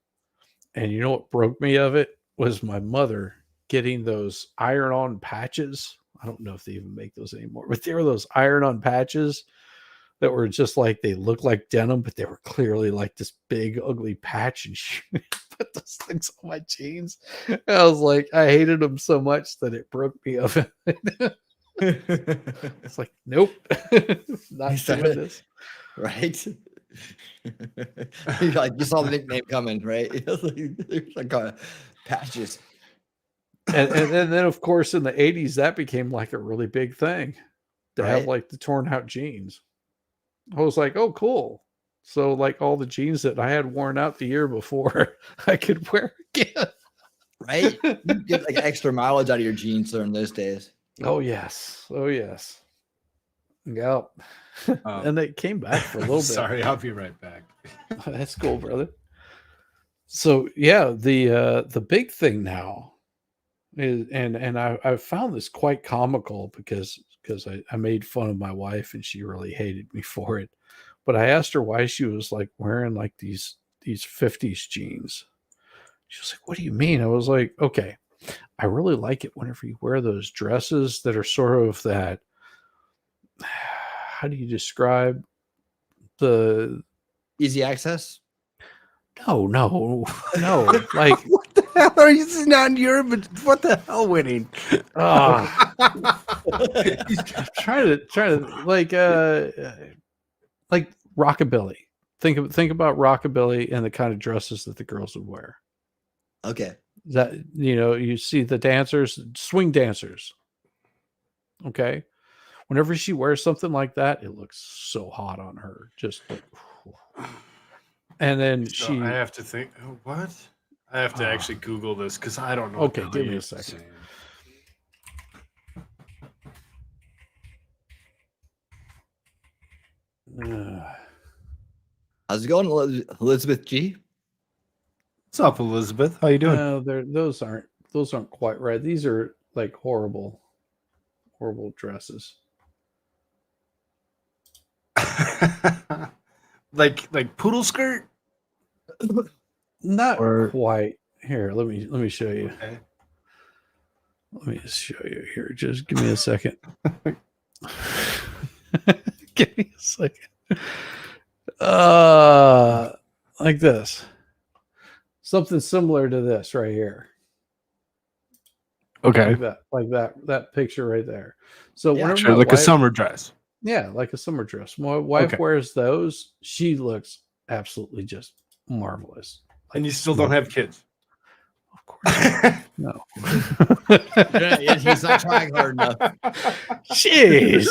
And you know what broke me of it? Was my mother getting those iron-on patches. I don't know if they even make those anymore, but they were those iron-on patches that were just like, they looked like denim, but they were clearly like this big, ugly patch. And she put those things on my jeans. And I was like, I hated them so much that it broke me of it. It's like, nope, not doing this. Right? Like, you saw the nickname coming, right? Like patches. And then of course in the 80s that became like a really big thing to have like the torn out jeans. I was like, oh cool. So like all the jeans that I had worn out the year before I could wear again. Right? You get like extra mileage out of your jeans during those days. Oh yes. Yep. And they came back for a little bit. Sorry, I'll be right back. That's cool, brother. So yeah, the big thing now is, and I found this quite comical because I made fun of my wife and she really hated me for it. But I asked her why she was like wearing like these 50s jeans. She was like, what do you mean? I was like, okay, I really like it whenever you wear those dresses that are sort of that, how do you describe the easy access? No. Like, what the hell are you? This is not in Europe, but what the hell, Winning? He's trying to like rockabilly. Think about rockabilly and the kind of dresses that the girls would wear. Okay. That, you see the dancers, swing dancers. Okay. Whenever she wears something like that, it looks so hot on her. Just like, and then so I have to think, what? I have to actually Google this because I don't know. Okay, give me a second. How's it going, Elizabeth G? What's up, Elizabeth? How you doing? No, those aren't quite right. These are like horrible. horrible dresses. like poodle skirt. Not Or- quite. Here, let me show you. Okay. Let me just show you here. Just give me a second. Give me a second. Like this. Something similar to this right here. Okay. Like that picture right there. So Yeah, whenever Sure, my like wife, a summer dress. yeah, like a summer dress. My wife Okay. wears those. She looks absolutely just marvelous. And Like you still don't have kids. Of course. No. Yeah, he's not trying hard enough. Jeez.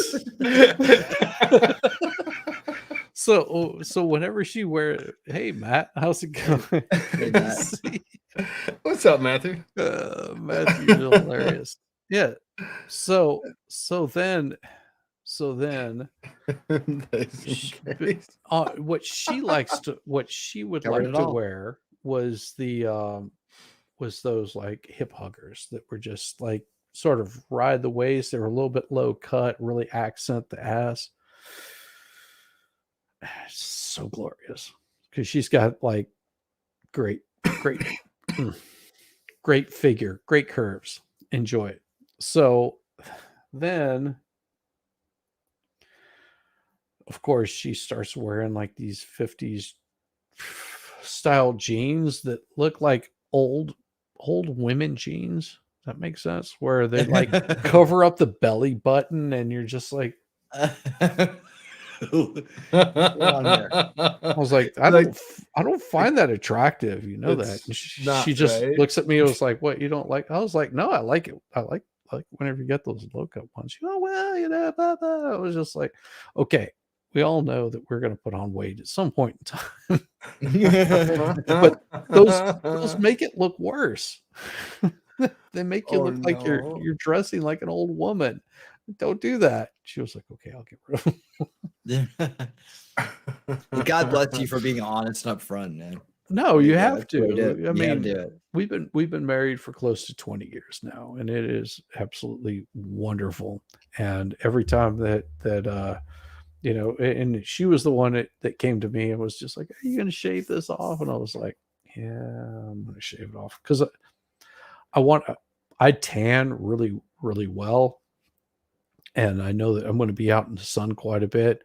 So whenever she hey Matt, how's it going? Hey, Matt. What's up, Matthew? Matthew's hilarious. Yeah. So then what she would Covered like it to all. wear was was those like hip huggers that were just like sort of ride the waist. They were a little bit low cut, really accent the ass. So glorious because she's got like great great figure, great curves. Enjoy it. So then of course she starts wearing like these 50s style jeans that look like old women jeans. Does that make sense? Where they like cover up the belly button and you're just like on there. I was like, I don't find that attractive. You know that. And she just right. looks at me and was like, what, you don't like? I was like, no, I like it. I like whenever you get those low cut ones. You know, well, you know, blah, blah. I was just like, okay, we all know that we're going to put on weight at some point in time. But those make it look worse. They make you look like you're dressing like an old woman. Don't do that. She was like, okay, I'll get rid of them. God bless you for being honest and upfront, man. No, you Yeah, have that's what we to. do. I You mean, gotta do it. we've been married for close to 20 years now, and it is absolutely wonderful. And every time that you know, and she was the one that came to me and was just like, "Are you going to shave this off?" And I was like, "Yeah, I'm going to shave it off because I tan really really well, and I know that I'm going to be out in the sun quite a bit,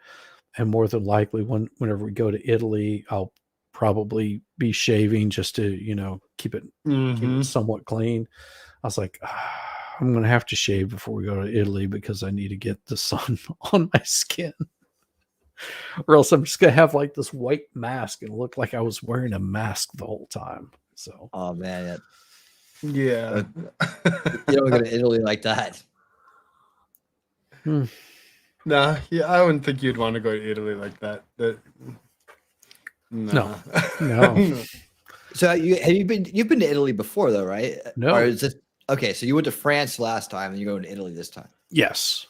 and more than likely whenever we go to Italy, I'll probably be shaving just to, you know, keep it somewhat clean. I was like, I'm going to have to shave before we go to Italy because I need to get the sun on my skin. Or else I'm just going to have like this white mask and look like I was wearing a mask the whole time. So, oh man, yeah, you don't go to Italy like that. Nah, yeah, I wouldn't think you'd want to go to Italy like that. No. So you've been to Italy before though, right? No. Or is this okay? So you went to France last time, and you're going to Italy this time. Yes.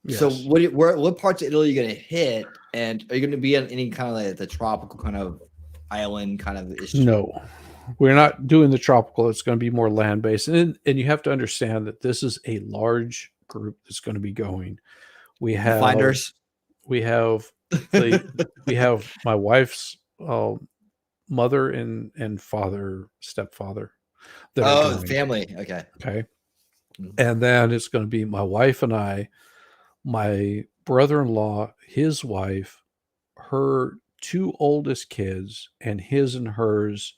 So what parts of Italy are you going to hit, and are you going to be on any kind of like the tropical kind of island kind of issue? No, we're not doing the tropical. It's going to be more land based, and you have to understand that this is a large group that's going to be going. We have Finders. We have we have my wife's mother and stepfather. Oh, family. Okay. Okay. And then it's going to be my wife and I, my brother-in-law, his wife, her two oldest kids, and his and hers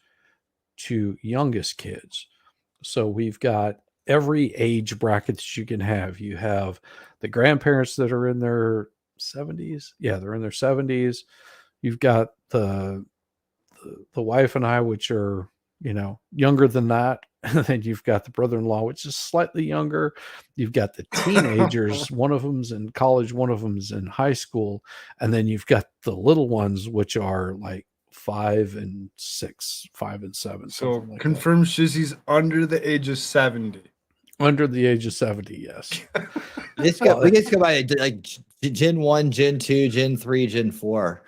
two youngest kids. So we've got every age bracket that you can have. You have the grandparents that are in their 70s. Yeah, they're in their 70s. You've got the wife and I, which are, you know, younger than that. And then you've got the brother-in-law, which is slightly younger. You've got the teenagers. One of them's in college, one of them's in high school. And then you've got the little ones, which are like 5 and 6, 5 and 7. So like confirm Shizzy's under the age of 70. Under the age of 70, yes. We just go by like Gen 1, Gen 2, Gen 3, Gen 4.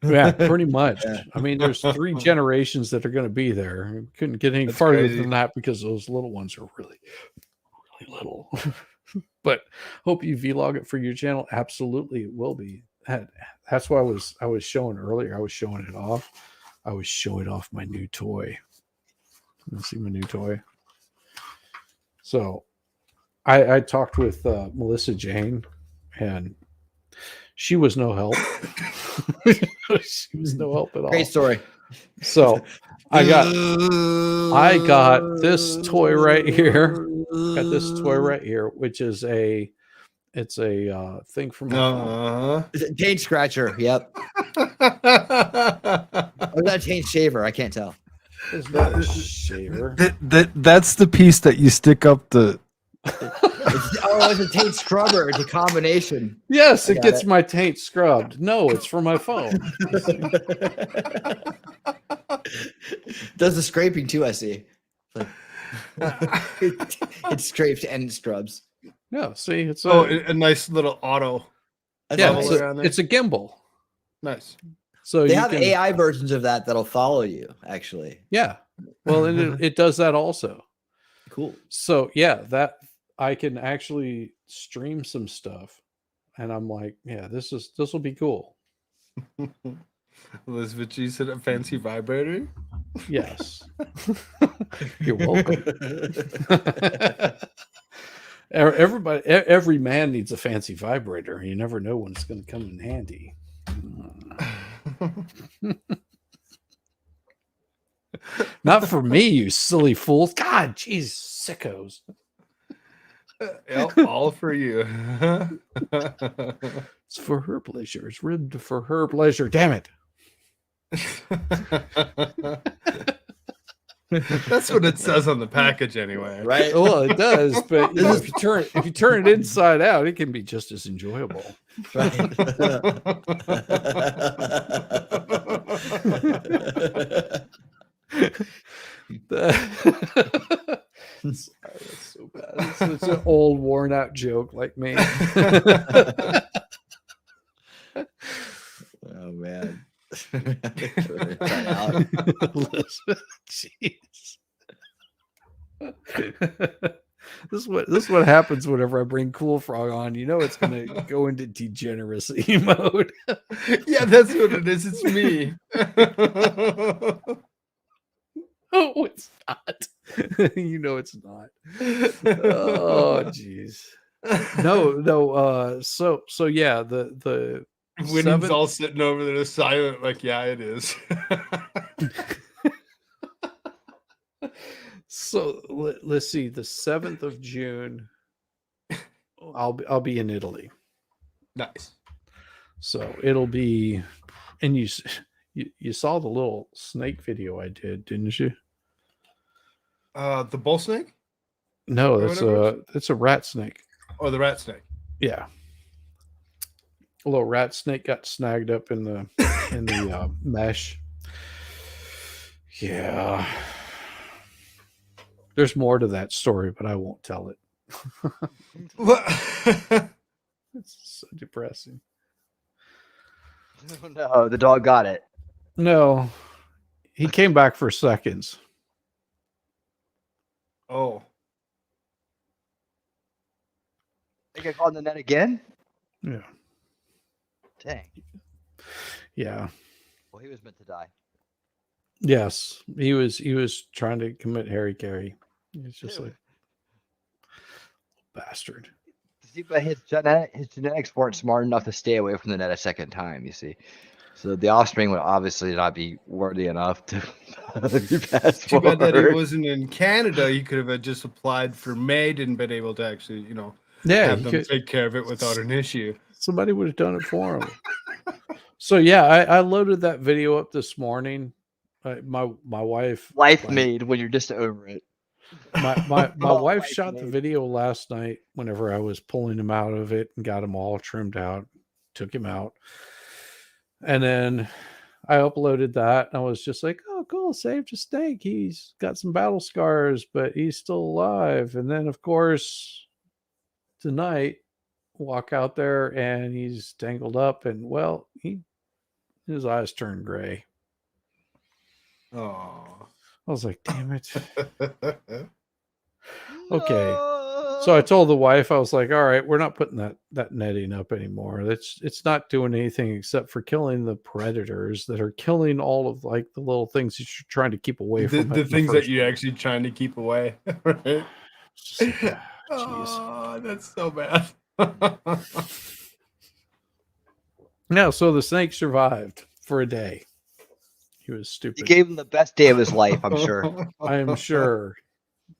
Yeah, pretty much. Yeah. I mean, there's 3 generations that are going to be there. Couldn't get any farther than that because those little ones are really, really little. But hope you vlog it for your channel. Absolutely, it will be. That's why I was showing earlier. I was showing it off. I was showing off my new toy. You see my new toy. So I talked with Melissa Jane, and she was no help. She was no help at all. Great story. So I got this toy right here. Got this toy right here, which is a thing from my phone. Is it taint scratcher? Yep. Or is that a taint shaver? I can't tell. It's not a shaver. That's the piece that you stick up the. It's a taint scrubber. It's a combination. Yes, it gets my taint scrubbed. No, it's for my phone. Does the scraping too, I see. It scrapes and it scrubs. No, see, it's a nice little auto. Yeah, it's a gimbal. Nice. So they have AI versions of that'll follow you, actually. Yeah. Well, and it does that also. Cool. So yeah, that I can actually stream some stuff, and I'm like, yeah, this will be cool. Elizabeth, you said a fancy vibrator? Yes. You're welcome. Every man needs a fancy vibrator. You never know when it's going to come in handy. Not for me, you silly fools. God, jeez, sickos. Yep, all for you. It's for her pleasure. It's ribbed for her pleasure. Damn it. That's what it says on the package anyway. Right? Well, it does, but you know, if you turn it inside out, it can be just as enjoyable. Right. Sorry, that's so bad. It's an old, worn out joke like me. Oh man. Jeez. This is what happens whenever I bring Cool Frog on. You know it's gonna go into degeneracy mode. Yeah, that's what it is. It's me. Oh, it's not. You know it's not. Oh, jeez. No. So yeah, the Winning's all sitting over there silent, like, yeah, it is. So let's see. The 7th of June, I'll be in Italy. Nice. So it'll be, and you saw the little snake video I did, didn't you? The bull snake? No, it's a rat snake. Oh, the rat snake. Yeah. A little rat snake got snagged up in the mesh. Yeah. There's more to that story, but I won't tell it. It's so depressing. Oh, no, the dog got it. No, he came back for seconds. Oh. They got caught in the net again? Yeah. Dang. Yeah. Well, he was meant to die. Yes, he was trying to commit Harry Carey. He's just like bastard. See, but his genetics weren't smart enough to stay away from the net a second time. You see, so the offspring would obviously not be worthy enough to be passed Too bad that he forward. wasn't in Canada. He could have just applied for MAID and been able to actually, have them take care of it without an issue. Somebody would have done it for him. So yeah, I loaded that video up this morning. My wife Made when you're just over it. My wife shot the video last night whenever I was pulling him out of it and got him all trimmed out, took him out. And then I uploaded that and I was just like, oh, cool, saved a snake. He's got some battle scars, but he's still alive. And then, of course, tonight, walk out there and he's tangled up and, well, his eyes turned gray. Oh. I was like, damn it. Okay. So I told the wife, I was like, all right, we're not putting that netting up anymore. It's not doing anything except for killing the predators that are killing all of like the little things that you're trying to keep away from it The in things that first you're place. actually trying to keep away. Right? It's just like, jeez. Oh, that's so bad. No, so the snake survived for a day. He was You stupid. gave him the best day of his life, I'm sure. I am sure.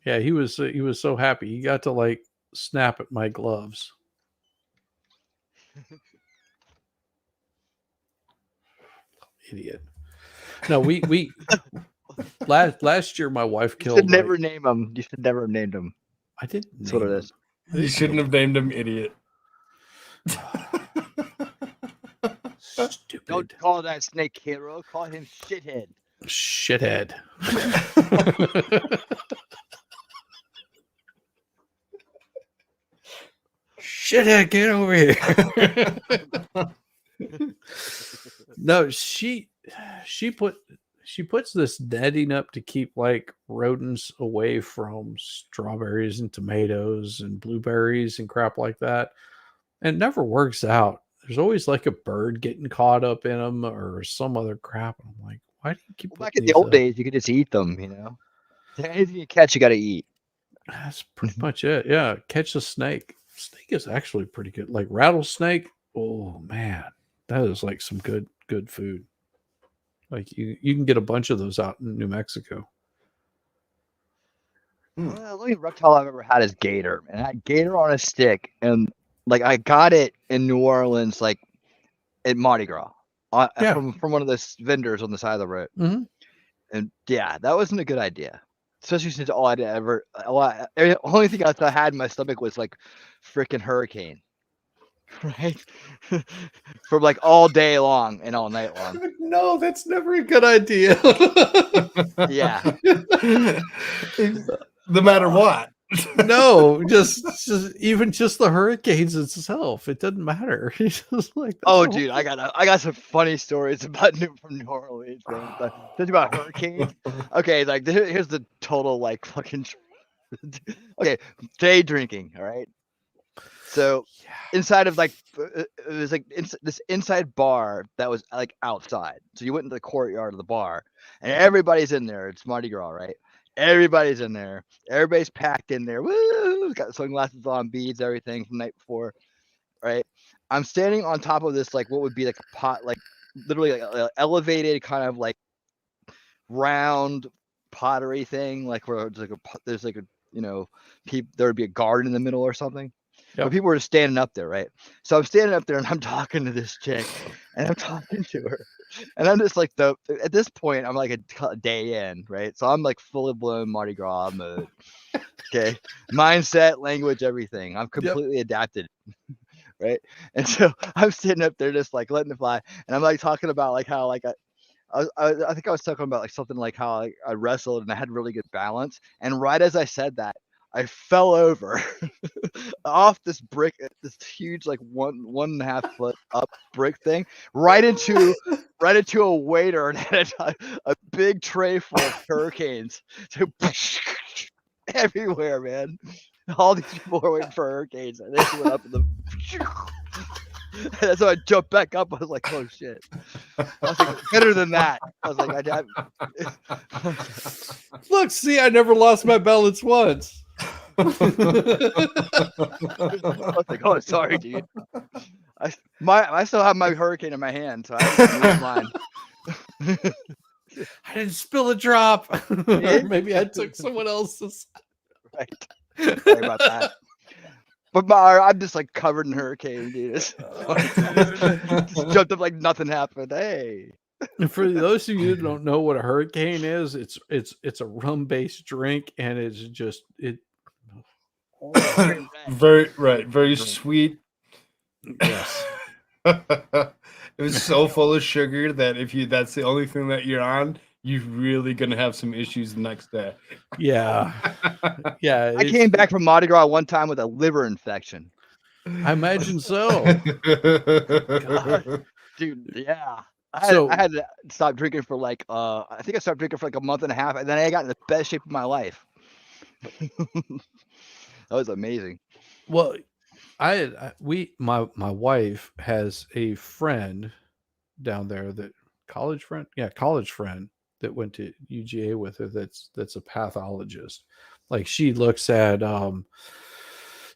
Yeah, he was so happy. He got to like snap at my gloves. Idiot. No, we last year my wife You killed. should never name him. You should never have named him. I didn't. That's what it is. You shouldn't have named him idiot. Stupid. Don't call that snake hero. Call him shithead. Shithead. Shithead, get over here. No, she puts this netting up to keep like rodents away from strawberries and tomatoes and blueberries and crap like that. And it never works out. There's always like a bird getting caught up in them or some other crap. I'm like, why do you keep Well, back putting in the these old up? days, you could just eat them, you know. Anything you catch, you got to eat. That's pretty much it. Yeah, catch a snake. Snake is actually pretty good. Like rattlesnake. Oh man, that is like some good food. Like you can get a bunch of those out in New Mexico. Well, the only reptile I've ever had is gator, and I had gator on a stick, and like I got it in New Orleans, like at Mardi Gras, Yeah. from one of the vendors on the side of the road. Mhm. And yeah, that wasn't a good idea, especially since all I'd ever, only thing I had in my stomach was like freaking hurricane, right? From like all day long and all night long. No, that's never a good idea. Yeah. No matter what. No, just the hurricanes itself. It doesn't matter. It's just like Oh, dude, I got some funny stories about from New Orleans, man. Think about hurricanes. Okay, like here's the total like fucking. Okay, day drinking. All right. So inside of like it was like this inside bar that was like outside. So you went into the courtyard of the bar, and everybody's in there. It's Mardi Gras, right? Everybody's in there. Everybody's packed in there. Woo! Got sunglasses on, beads, everything from the night before, right? I'm standing on top of this, like what would be like a pot, like literally like a elevated kind of like round pottery thing, like where there's like a there would be a garden in the middle or something. Yep. But people were just standing up there, right? So I'm standing up there and I'm talking to this chick, and I'm talking to her, and I'm just like at this point I'm like a day in, right? So I'm like fully blown Mardi Gras mode. Okay, mindset, language, everything. I'm completely adapted, right? And so I'm sitting up there just like letting it fly, and I'm like talking about like how like I think I was talking about like something like how I wrestled and I had really good balance, and right as I said that, I fell over off this brick, this huge like 1.5 foot up brick thing, right into a waiter and had a big tray full of hurricanes. So everywhere, man. All these people were waiting for hurricanes, and they just went up in the. And so I jumped back up. I was like, "Oh shit!" I was like, "Better than that." I was like, Look, see, I never lost my balance once. I was like, "Oh, sorry, dude. I still have my hurricane in my hand, so I mine." I didn't spill a drop. Or maybe I took someone else's. Right. Sorry about that. But I'm just like covered in hurricane, dude. Just jumped up like nothing happened. Hey. For those of you who don't know what a hurricane is, it's a rum-based drink, and it's just very sweet. Yes. It was so full of sugar that that's the only thing that you're on, you're really gonna have some issues the next day. Yeah. Yeah. I came back from Mardi Gras one time with a liver infection. I imagine so. God. Dude, yeah. I had to stop drinking for like I think I stopped drinking for like a month and a half, and then I got in the best shape of my life. That was amazing. Well, my wife has a friend down there that college friend that went to UGA with her. That's a pathologist. Like she looks at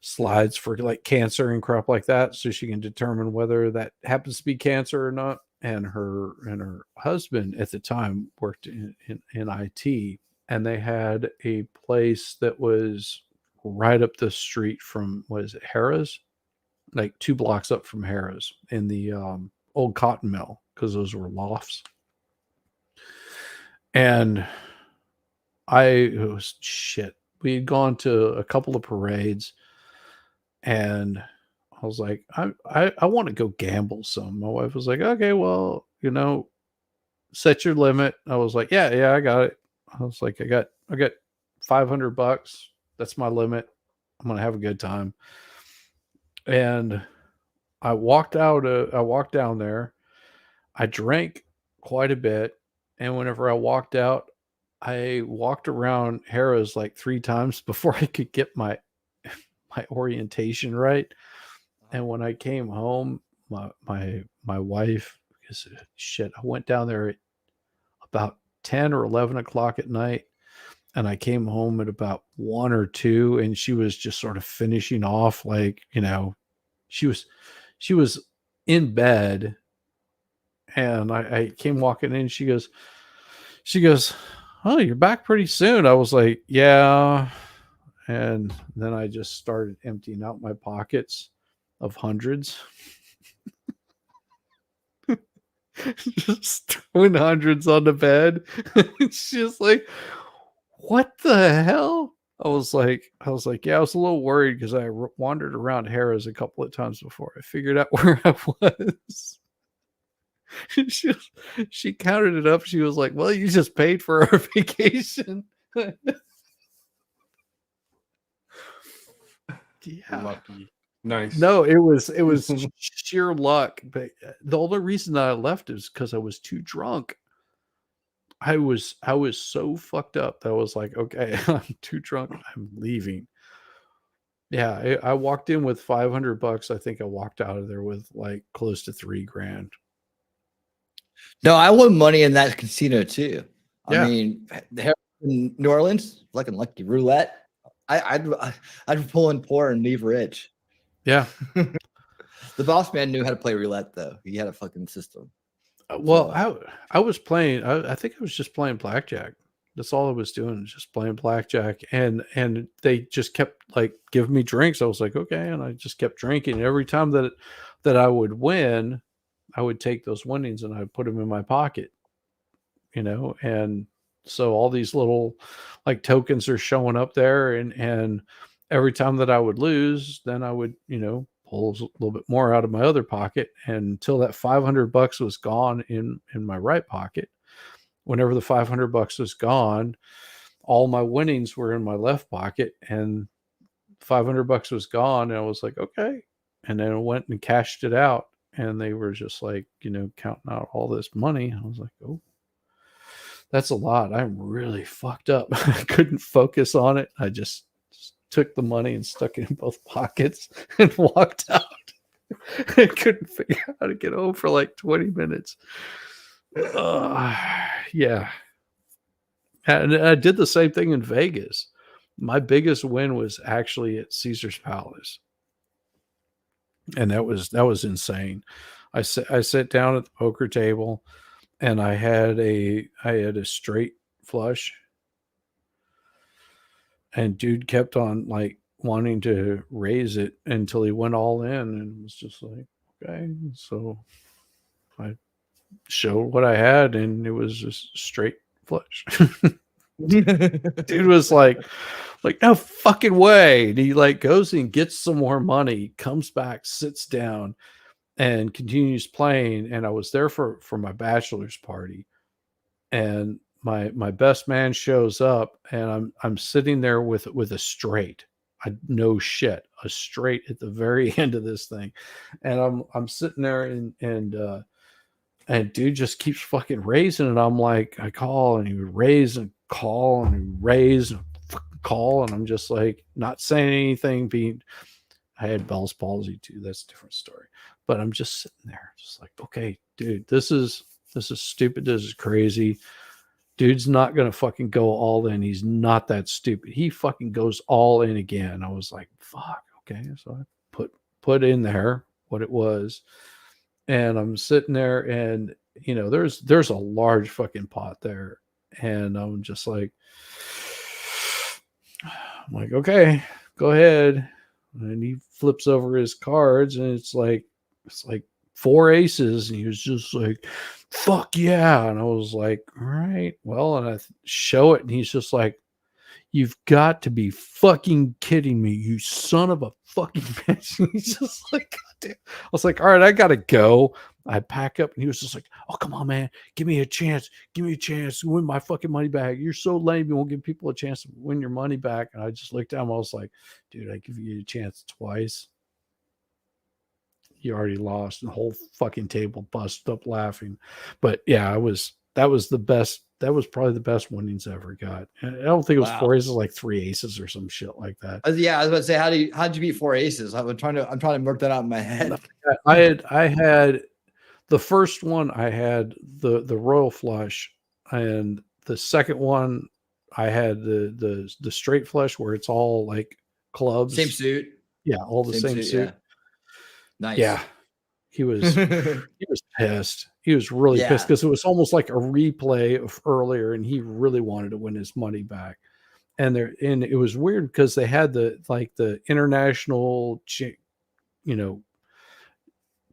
slides for like cancer and crap like that, so she can determine whether that happens to be cancer or not. And her husband at the time worked in IT, and they had a place that was right up the street from, what is it, Harrah's, like 2 blocks up from Harrah's, in the old cotton mill, because those were lofts. And it was shit. We had gone to a couple of parades, and I was like, I want to go gamble some. My wife was like, okay, well, set your limit. I was like, yeah, I got it. I was like, I got $500. That's my limit. I'm gonna have a good time. And I walked down there. I drank quite a bit, and whenever I walked out, I walked around Harrah's like 3 times before I could get my orientation right. And when I came home, my wife, because shit, I went down there at about 10 or 11 o'clock at night, and I came home at about 1 or 2, and she was just sort of finishing off, like, she was in bed, and I came walking in. She goes, oh, you're back pretty soon. I was like, yeah. And then I just started emptying out my pockets of hundreds. Just throwing hundreds on the bed. She's like, what the hell? I was like, yeah, I was a little worried because I wandered around Harrah's a couple of times before I figured out where I was. She counted it up. She was like, well, you just paid for our vacation. Yeah. Lucky. Nice. No, it was sheer luck. But the only reason that I left is because I was too drunk. I was so fucked up that I was like, okay, I'm too drunk. I'm leaving. Yeah, I walked in with $500. I think I walked out of there with like close to $3,000. No, I won money in that casino too. Yeah. I mean, in New Orleans, fucking lucky roulette. I'd pull in poor and leave rich. Yeah. The boss man knew how to play roulette though. He had a fucking system. Well, I was playing. I think I was just playing blackjack. That's all I was doing, just playing blackjack. And they just kept like giving me drinks. I was like, okay, and I just kept drinking. And every time that I would win, I would take those winnings and I'd put them in my pocket. And so all these little like tokens are showing up there, and every time that I would lose, then I would pull a little bit more out of my other pocket, and until that $500 was gone in my right pocket. Whenever the $500 was gone, all my winnings were in my left pocket, and $500 was gone, and I was like, okay. And then I went and cashed it out, and they were just like, counting out all this money. I was like, oh, that's a lot. I'm really fucked up. I couldn't focus on it. I just took the money and stuck it in both pockets and walked out. I couldn't figure out how to get home for like 20 minutes. Yeah. And I did the same thing in Vegas. My biggest win was actually at Caesar's Palace. And that was insane. I sat down at the poker table, and I had a straight flush, and dude kept on like wanting to raise it until he went all in, and was just like, okay. So I showed what I had, and it was just straight flush. Dude was like, no fucking way. And he like goes and gets some more money, comes back, sits down, and continues playing. And I was there for my bachelor's party, and my best man shows up, and I'm sitting there with a straight. No shit, a straight at the very end of this thing, and I'm sitting there, and dude just keeps fucking raising it. I'm like, I call, and he would raise and call, and he raise, and fucking call, and I'm just like not saying anything. I had Bell's palsy too. That's a different story. But I'm just sitting there, just like, okay, dude, this is stupid. This is crazy. Dude's not gonna fucking go all in. He's not that stupid. He fucking goes all in again. I was like, fuck, okay. So I put in there what it was, and I'm sitting there, and there's a large fucking pot there, and I'm just like, okay, go ahead. And he flips over his cards, and it's like 4 aces, and he was just like, fuck yeah. And I was like, all right, well, and I show it, and he's just like, you've got to be fucking kidding me, you son of a fucking bitch. And he's just like, God damn. I was like, all right, I gotta go. I pack up, and he was just like, oh, come on, man, give me a chance to win my fucking money back. You're so lame, you won't give people a chance to win your money back. And I just looked at him, I was like, dude, I give you a chance twice, you already lost. And the whole fucking table busted up laughing. But yeah, that was the best. That was probably the best winnings I ever got. And I don't think it was 4 aces, like 3 aces or some shit like that. Yeah, I was about to say, how did you beat 4 aces? I'm trying to work that out in my head. I had the first one, I had the royal flush, and the second one I had the straight flush where it's all like clubs. Same suit. Yeah, all the same suit. Yeah. Nice. Yeah. He was pissed. He was really pissed because it was almost like a replay of earlier, and he really wanted to win his money back. And it was weird because they had the international,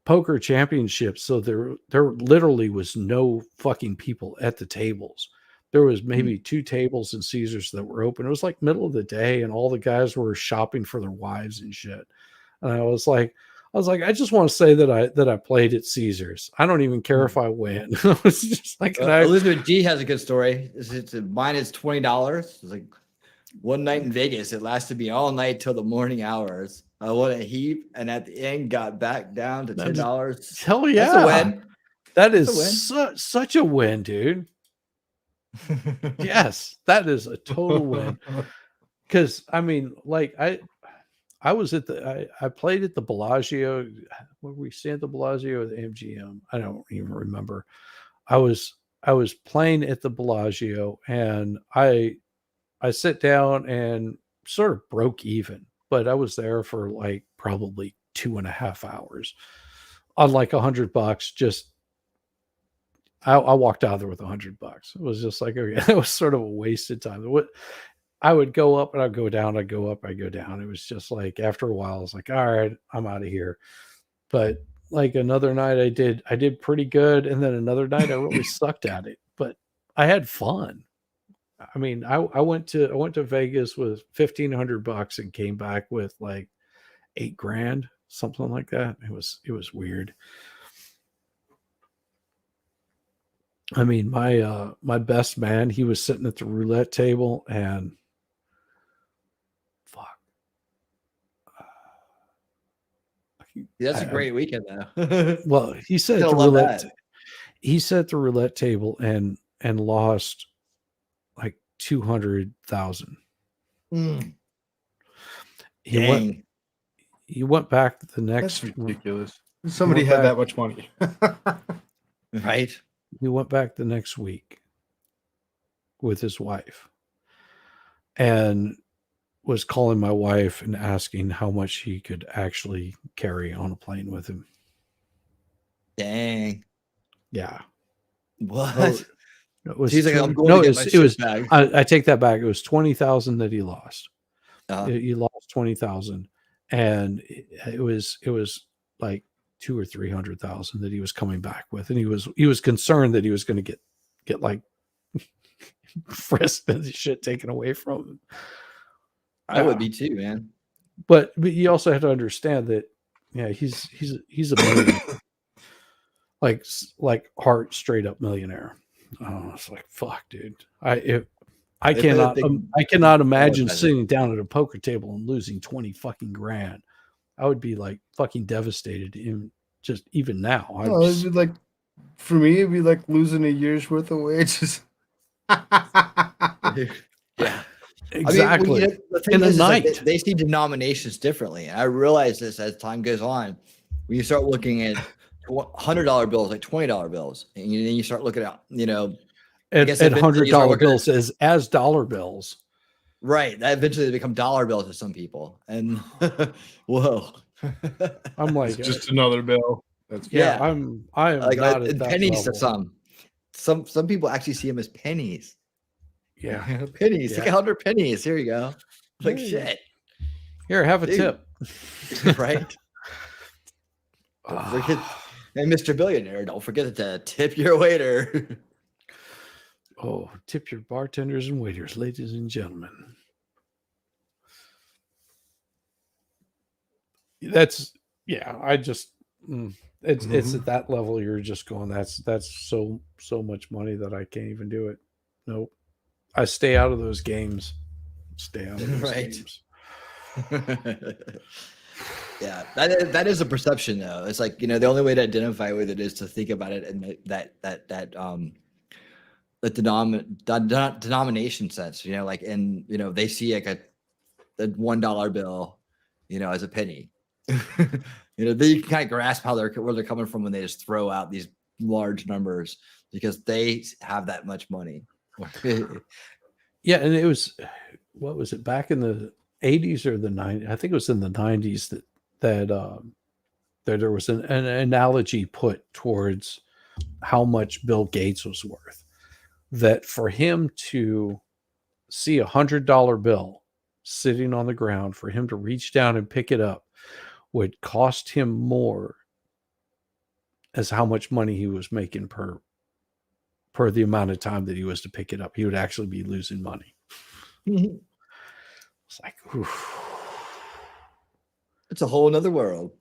poker championships. So there literally was no fucking people at the tables. There was maybe 2 tables in Caesars that were open. It was like middle of the day, and all the guys were shopping for their wives and shit. And I was like, I just want to say that I played at Caesars. I don't even care if I win. It's just like Elizabeth G has a good story. Mine is $20. It's like one night in Vegas. It lasted me all night till the morning hours. I won a heap, and at the end got back down to $10. Hell yeah, that's a win. That is such a win, dude. Yes, that is a total win. Because I mean, like I was at I played at the Bellagio. Where we stay at the Bellagio or the MGM? I don't even remember. I was playing at the Bellagio, and I sit down and sort of broke even, but I was there for like probably 2.5 hours on like $100. Just I walked out there with $100. It was just like, okay, it was sort of a wasted time. I would go up and I'd go down. I'd go up, I'd go down. It was just like, after a while, I was like, all right, I'm out of here. But like another night I did pretty good. And then another night I really sucked at it, but I had fun. I mean, I went to Vegas with $1,500 and came back with like $8,000, something like that. It was weird. I mean, my best man, he was sitting at the roulette table, and fuck. That's a great weekend though. Well, he said the roulette table and lost like 200,000. He went back the next. That's ridiculous. Somebody had that much money. Right. He went back the next week with his wife and was calling my wife and asking how much he could actually carry on a plane with him. Dang. Yeah. What? It was, he's like, I'm going no, to get it was, back. I take that back. It was 20,000 that he lost. He lost 20,000, and it was like 200,000 or 300,000 that he was coming back with, and he was concerned that he was going to get like frisked and shit taken away from him. I would be too, man. But you also have to understand that, yeah, he's a millionaire, like heart straight up millionaire. Oh, it's like, fuck, dude. I cannot imagine sitting down at a poker table and losing 20 fucking grand. I would be like fucking devastated even now. It'd be like, for me, it'd be like losing a year's worth of wages. Yeah. Exactly. I mean, the thing In a is like night. they see denominations differently. And I realize this as time goes on. When you start looking at $100 bills, like $20 bills, and then you start looking at, I guess At eventually you start $100 looking bills as dollar bills. right. That eventually they become dollar bills to some people. And whoa. I'm like, It's just another bill. That's yeah, Yeah. I am Like not at and that pennies level. to some people actually see them as pennies. Yeah. Pennies. Yeah. Take 100 pennies. Here you go. Like Hey. shit. Here, have a Dude. tip. Right. Don't forget, hey, Mr. Billionaire, don't forget to tip your waiter. Oh, tip your bartenders and waiters, ladies and gentlemen. That's I just it's at that level you're just going, that's so much money that I can't even do it. Nope. I stay out of those games. Stay out of those Right. games. Yeah, that is a perception though. It's like, the only way to identify with it is to think about it in the denomination sense, like, and they see like a $1 bill, as a penny. They can kind of grasp where they're coming from when they just throw out these large numbers because they have that much money. Yeah, and it was, what was it, back in the 80s or the 90s? I think it was in the 90s that there was an analogy put towards how much Bill Gates was worth. That for him to see $100 bill sitting on the ground, for him to reach down and pick it up, would cost him more as how much money he was making per the amount of time that he was to pick it up. He would actually be losing money. It's like, it's a whole nother world.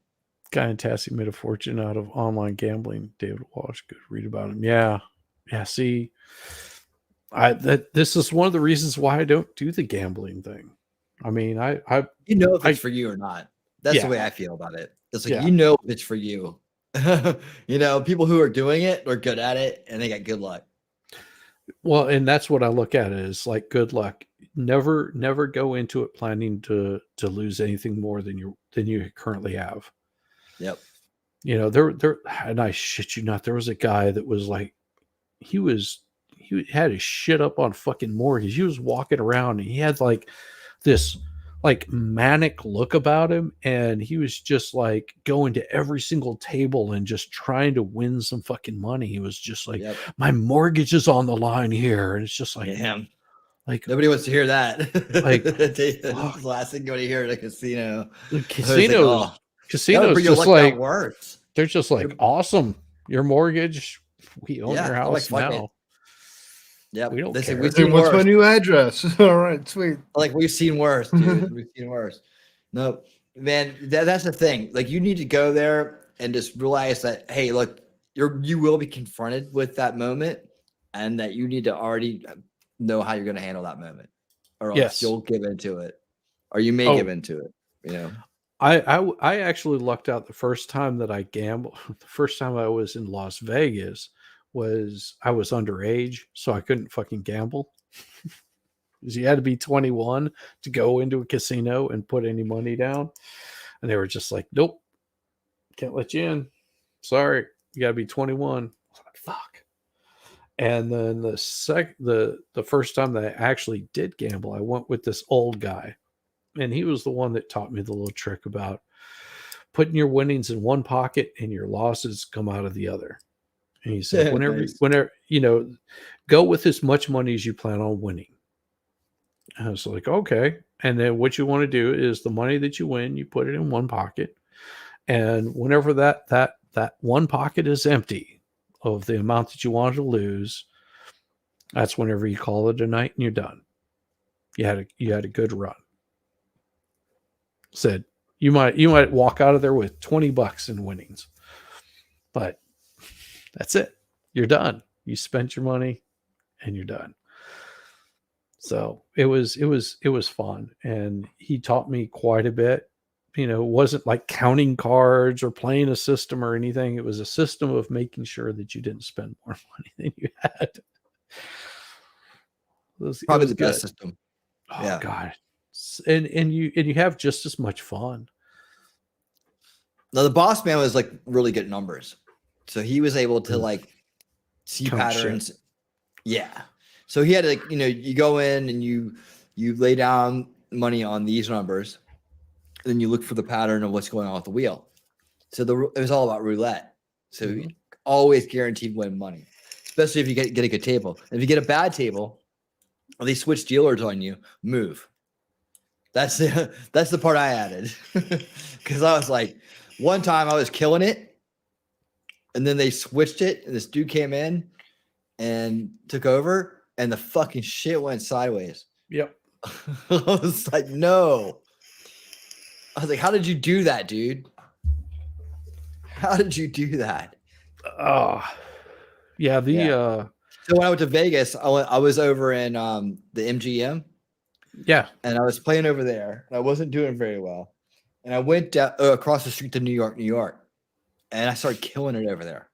Guy in Tassie made a fortune out of online gambling. David Walsh, good read about him. Yeah. See, this is one of the reasons why I don't do the gambling thing. I mean, if it's for you or not. That's the way I feel about it. It's like, if it's for you. People who are doing it are good at it and they got good luck. Well, and that's what I look at it as, like, good luck. Never go into it planning to lose anything more than you currently have. Yep. There, and I shit you not, there was a guy that was like, he had his shit up on fucking mortgage. He was walking around and he had like this like manic look about him, and he was just like going to every single table and just trying to win some fucking money. He was just like, my mortgage is on the line here, and it's just like, damn. Like, nobody wants to hear that. Like, the last thing you want to hear at a casino. The casinos, like, casinos just like worse. They're just like, awesome. Your mortgage, we own your house like, now. Yeah, we don't care. What's my new address? All right, sweet. Like, we've seen worse, dude. We've seen worse. No, man, that's the thing. Like, you need to go there and just realize that, hey, look, you will be confronted with that moment, and that you need to already know how you're going to handle that moment, or else you'll give into it, or you may give into it. I actually lucked out the first time that I gambled. The first time I was in Las Vegas was I was underage, so I couldn't fucking gamble. Because you had to be 21 to go into a casino and put any money down. And they were just like, nope, can't let you in. Sorry, you got to be 21. I was like, fuck. And then the first time that I actually did gamble, I went with this old guy. And he was the one that taught me the little trick about putting your winnings in one pocket and your losses come out of the other. And he said, whenever, go with as much money as you plan on winning. And I was like, okay. And then what you want to do is the money that you win, you put it in one pocket. And whenever that one pocket is empty of the amount that you wanted to lose, that's whenever you call it a night and you're done. You had a good run. Said you might walk out of there with $20 in winnings, but that's it. You're done. You spent your money and you're done. So it was fun. And he taught me quite a bit. It wasn't like counting cards or playing a system or anything. It was a system of making sure that you didn't spend more money than you had. Probably the best system. Oh Yeah. God. And you have just as much fun. Now the boss man was like really good at numbers, so he was able to like see Count patterns. shit. Yeah. So he had like, you go in and you lay down money on these numbers, and then you look for the pattern of what's going on with the wheel. So it was all about roulette. So you always guaranteed win money, especially if you get a good table. And if you get a bad table, or they switch dealers on you, move. That's the part I added, because I was like, one time I was killing it, and then they switched it, and this dude came in and took over, and the fucking shit went sideways. Yep. I was like, no. I was like, how did you do that, dude? How did you do that? Yeah. So when I went to Vegas, I was over in the MGM. Yeah. And I was playing over there, and I wasn't doing very well. And I went across the street to New York, and I started killing it over there.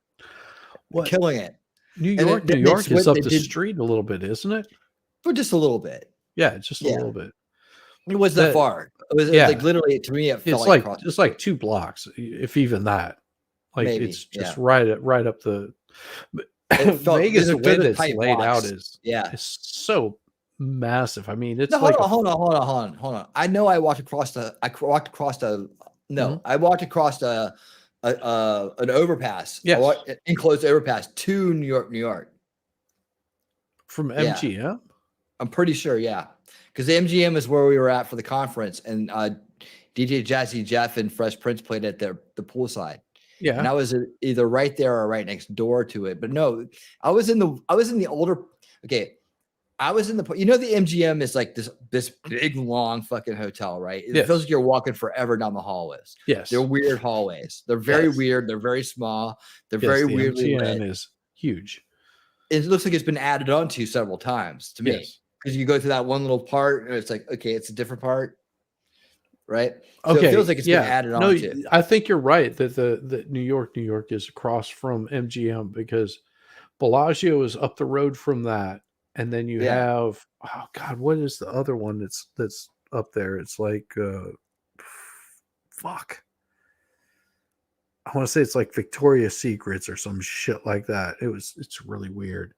Killing it. New York is up the street a little bit, isn't it? For just a little bit. Yeah, just a little bit. It wasn't that far. It was like literally, to me, it felt like it's like 2 blocks, if even that. Like maybe, it's just right up the. Vegas, the way that's laid blocks. out is so massive. I mean, it's hold on. I know I walked across an overpass. Yes. Enclosed overpass to New York. From MGM? I'm pretty sure, yeah. Because the MGM is where we were at for the conference, and DJ Jazzy Jeff and Fresh Prince played at the poolside. Yeah. And I was either right there or right next door to it. But no, I was in the older. Okay. I was in the MGM is like this big, long fucking hotel, right? It feels like you're walking forever down the hallways. Yes. They're weird hallways. They're very weird. They're very small. They're very weirdly MGM lit. is huge. It looks like it's been added onto several times to me. Because you go through that one little part, and it's like, okay, it's a different part. Right. So it feels like it's been added on to. I think you're right that the New York is across from MGM, because Bellagio is up the road from that. And then you have, oh God, what is the other one that's up there? It's like, fuck. I want to say it's like Victoria's Secrets or some shit like that. It's really weird,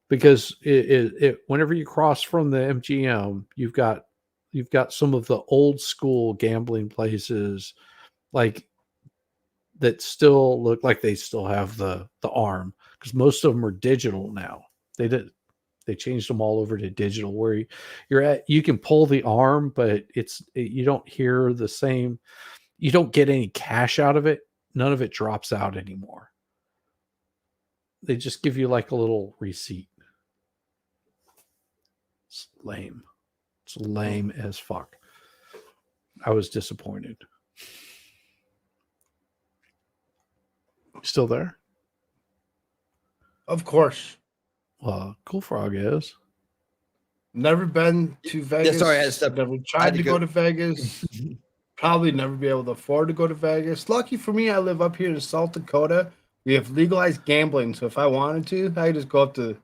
because it whenever you cross from the MGM, you've got some of the old school gambling places, like that still look like they still have the arm, because most of them are digital now. They changed them all over to digital, where you can pull the arm, but you don't hear the same. You don't get any cash out of it. None of it drops out anymore. They just give you like a little receipt. It's lame. It's lame as fuck. I was disappointed. Still there? Of course. Well, Cool Frog is. Never been to Vegas. Yeah, sorry, I had to never tried to go to Vegas. Probably never be able to afford to go to Vegas. Lucky for me, I live up here in South Dakota. We have legalized gambling, so if I wanted to, I could just go up to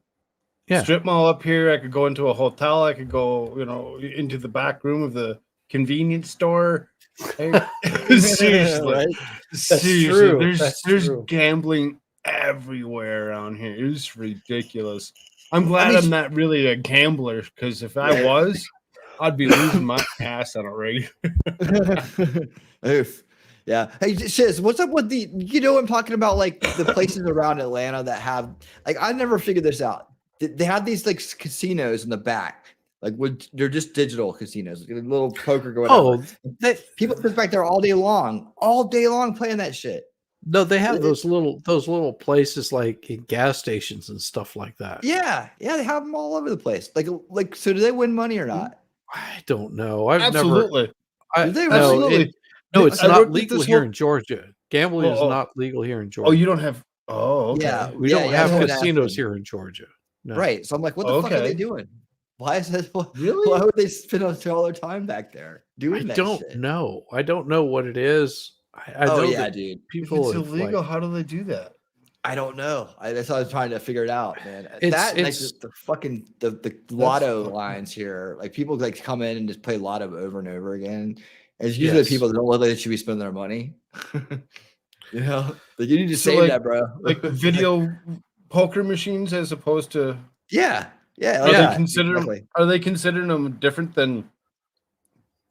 strip mall up here. I could go into a hotel. I could go, into the back room of the convenience store. Seriously, right? seriously, there's gambling everywhere around here. It's ridiculous. I'm glad I'm not really a gambler, because if I was, I'd be losing my ass on a regular. Oof. Yeah. Hey, Shiz, what's up with what I'm talking about? Like the places around Atlanta that have, like, I never figured this out. They have these like casinos in the back. Like they're just digital casinos, like a little poker going on. People sit back there all day long playing that shit. No, they have those little places like in gas stations and stuff like that. Yeah, they have them all over the place. Like, so do they win money or not? I don't know. I've Absolutely. never. Absolutely. No, it's not legal here in Georgia. Gambling is not legal here in Georgia. Oh, you don't have. Oh, okay. Yeah, we don't have casinos here in Georgia. No. Right. So I'm like, what the fuck are they doing? Why is that? Really? Why would they spend all their time back there doing that? I don't know. I don't know what it is. I know dude. People, if it's illegal, how do they do that? I don't know. That's what I was trying to figure it out, man. It's- That and, like it's- the fucking the lotto fucked up. lines here. Like people like come in and just play lotto over and over again. And it's usually Yes. the people that don't look like they should be spending their money. You know, like you need to So, save like- that, bro. Like video poker machines as opposed to yeah, yeah. are like they that, considered exactly. are they considering them different than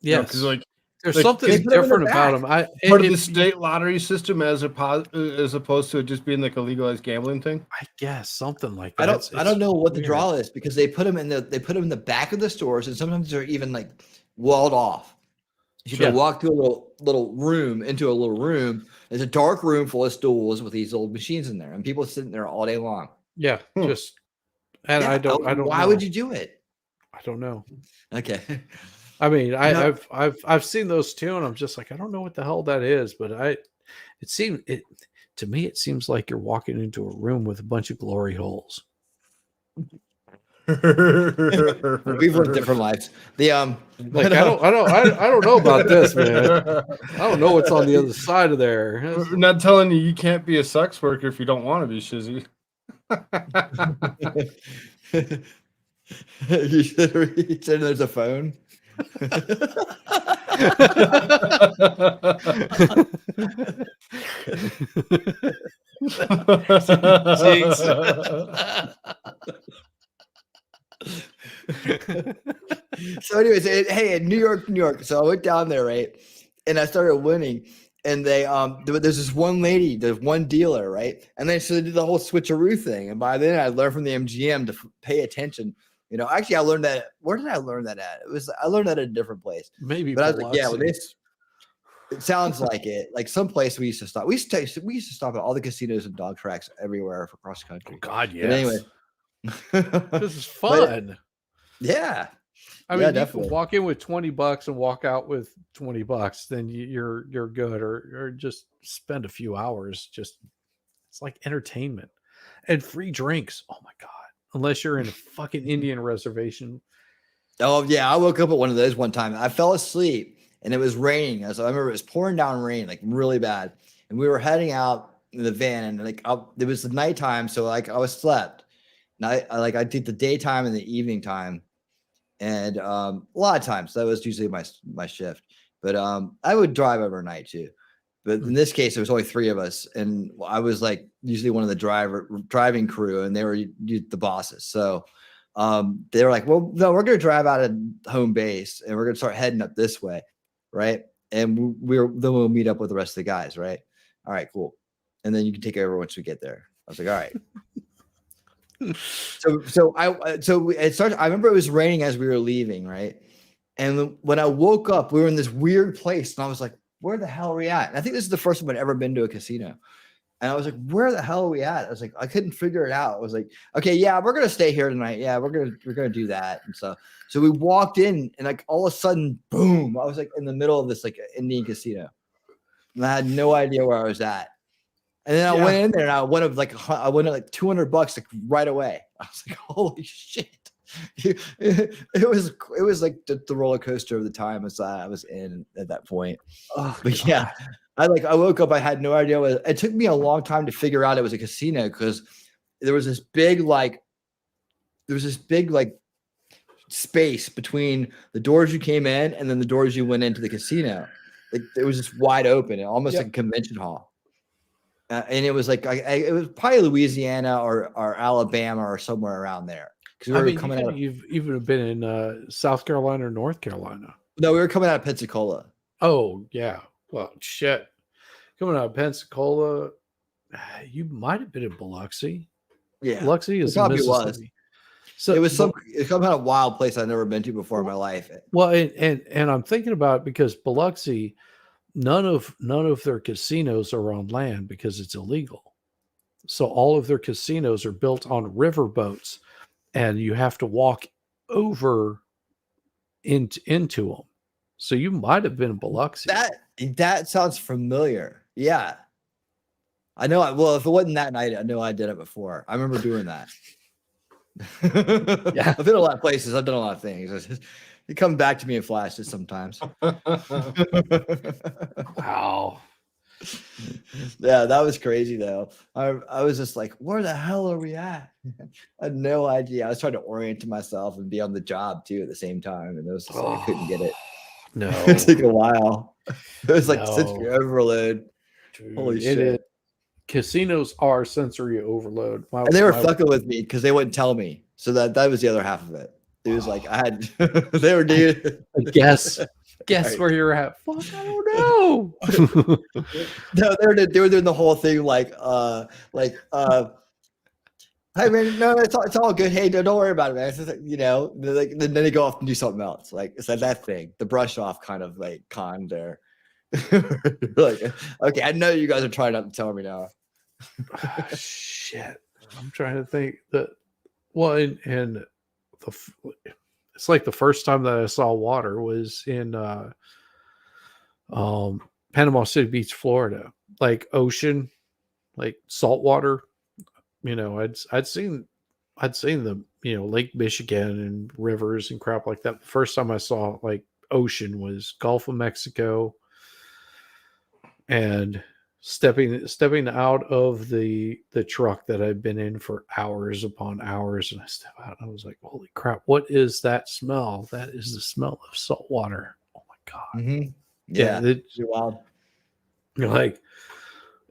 Yes. because like There's like, something they put 'em in the different about them. back. part of the state lottery system as opposed to it just being like a legalized gambling thing? I guess something like that. I don't It's know what the weird. draw is because they put them in the back of the stores, and sometimes they're even like walled off. You Sure. can walk through a little room into a little room. There's a dark room full of stools with these old machines in there, and people sitting there all day long. Yeah, Hmm. just and Yeah, I don't Why know. would you do it? I don't know. Okay. I mean, know- I've seen those too, and I'm just like, I don't know what the hell that is, but to me it seems like you're walking into a room with a bunch of glory holes. We've lived different lives. The Like I don't know about this, man. I don't know what's on the other side of there. We're not telling you can't be a sex worker if you don't want to be, Shizzy. you said there's a phone. So anyways, hey, in New York. So I went down there, right? And I started winning. And they there's this one lady, there's one dealer, right? And then so they did the whole switcheroo thing. And by then I learned from the MGM to pay attention. You know, actually I learned that. Where did I learn that at? I learned that at a different place. Maybe, But I was like, yeah, well, Biloxi. it sounds like it. Like some place we used to stop. We used to stop at all the casinos and dog tracks everywhere across the country. God, yes. But anyway, This is fun. yeah. I Yeah, mean, you definitely. can walk in with $20 and walk out with $20. Then you're good, or just spend a few hours. Just it's like entertainment and free drinks. Oh my god! Unless you're in a fucking Indian reservation. Oh yeah, I woke up at one of those one time. I fell asleep and it was raining. I remember it was pouring down rain, like really bad. And we were heading out in the van, and like it was the nighttime, so like I was slept. And I did the daytime and the evening time. And a lot of times that was usually my shift, but I would drive overnight too. But in this case, there was only 3 of us, and I was like usually one of the driving crew, and they were the bosses. So they were like, "Well, no, we're going to drive out of home base, and we're going to start heading up this way, right? And then we'll meet up with the rest of the guys, right? All right, cool. And then you can take over once we get there." I was like, "All right." So it started. I remember it was raining as we were leaving, right? And when I woke up, we were in this weird place, and I was like, "Where the hell are we at?" And I think this is the first time I'd ever been to a casino, and I was like, "Where the hell are we at?" I was like, I couldn't figure it out. I was like, "Okay, yeah, we're gonna stay here tonight. Yeah, we're gonna do that." And so we walked in, and like all of a sudden, boom! I was like in the middle of this like Indian casino, and I had no idea where I was at. And then I went in there and I went up like $200 like right away. I was like, holy shit. It was like the roller coaster of the time as I was in at that point. Oh, But yeah, I woke up, I had no idea it took me a long time to figure out it was a casino because there was this big space between the doors you came in and then the doors you went into the casino. Like it was just wide open, almost like a convention hall. And it was like it was probably Louisiana or Alabama or somewhere around there because we were coming out. You've even been in South Carolina or North Carolina. No, we were coming out of Pensacola. Oh yeah, well shit. Coming out of Pensacola, you might have been in Biloxi. Yeah, Biloxi is probably Mississippi. So it was some kind of wild place I'd never been to before in my life. Well, and I'm thinking about it because Biloxi. None of their casinos are on land because it's illegal. So all of their casinos are built on river boats, and you have to walk over into them. So you might have been in Biloxi. That sounds familiar. Yeah, I know. Well, if it wasn't that night, I know I did it before. I remember doing that. Yeah, I've been a lot of places. I've done a lot of things. It comes back to me in flashes sometimes. Wow. Yeah, that was crazy though. I was just like, where the hell are we at? I had no idea. I was trying to orient myself and be on the job too at the same time, and it was just like I couldn't get it. No, It took a while. It was like No. sensory overload. dude, Holy it shit. is. Casinos are sensory overload. And they were fucking with me because they wouldn't tell me. So that was the other half of it. It was like I had they were doing guess Right. where you're at. Fuck, I don't know. No, they were doing the whole thing hey man, no, it's all good. Hey, don't worry about it, man. It's just, you know, like then they go off and do something else. Like it's like that thing, the brush off kind of like con there. Like, okay, I know you guys are trying not to tell me now. Shit, I'm trying to think that. Well, and it's like the first time that I saw water was in Panama City Beach, Florida, like ocean, like salt water. You know, I'd seen the, you know, Lake Michigan and rivers and crap like that. The first time I saw like ocean was Gulf of Mexico, and stepping out of the truck that I'd been in for hours upon hours, and I step out and I was like, holy crap, what is that smell? That is the smell of salt water. Oh my god. Mm-hmm. Yeah, It's wild. you're like,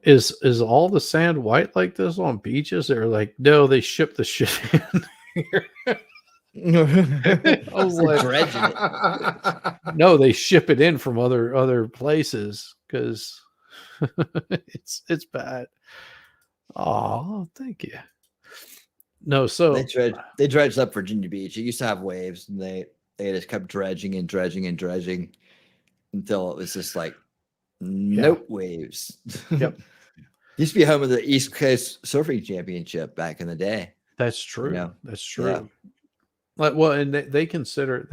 is all the sand white like this on beaches? They're like, no, they ship the shit in here. I was like, Dredging it. no, they ship it in from other places because it's bad. Oh, thank you. No, so They dredged up Virginia Beach. It used to have waves, and they just kept dredging and dredging and dredging until it was just like nope waves. Yep. Used to be home of the East Coast Surfing Championship back in the day. That's true. Yeah. That's true. Yeah. Like, well, and they consider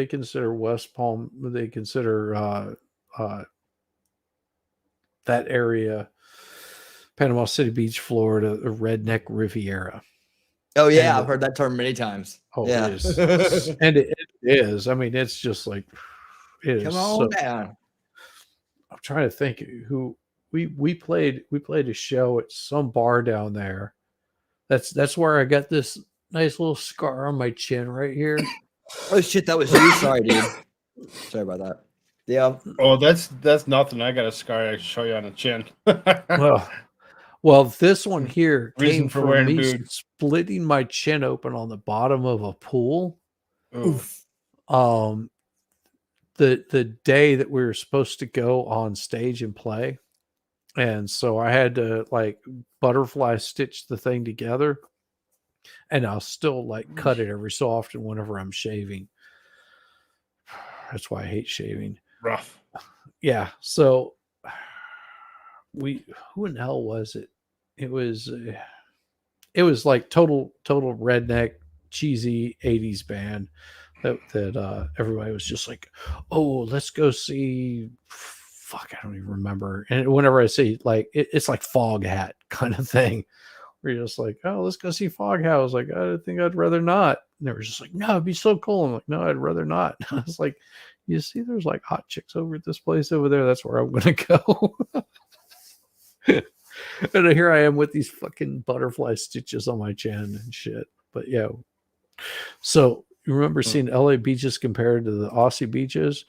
West Palm. They consider that area, Panama City Beach, Florida, a redneck Riviera. Oh yeah, I've heard that term many times. Oh, yeah. it is. And it is. I mean, it's just like it Come is. on down. I'm trying to think who we played a show at some bar down there. That's where I got this nice little scar on my chin right here. Oh shit, that was you. Sorry, dude. Sorry about that. Yeah. Oh, that's nothing. I got a scar I can show you on the chin. Well, this one here Reason came for from wearing me dude. splitting my chin open on the bottom of a pool. Oof. The day that we were supposed to go on stage and play. And so I had to like butterfly stitch the thing together, and I'll still like cut it every so often whenever I'm shaving. That's why I hate shaving. Rough. Yeah. So who in hell was it? It was like total redneck cheesy 80s band that everybody was just like, oh, let's go see, fuck, I don't even remember. And whenever I say like it's like Foghat kind of thing, where you're just like, oh, let's go see Foghat. I was like, I think I'd rather not. And they were just like, no, it'd be so cool. I'm like, no, I'd rather not. I was like, you see, there's like hot chicks over at this place over there. That's where I'm gonna go. And here I am with these fucking butterfly stitches on my chin and shit. But yeah. So you remember seeing LA beaches compared to the Aussie beaches?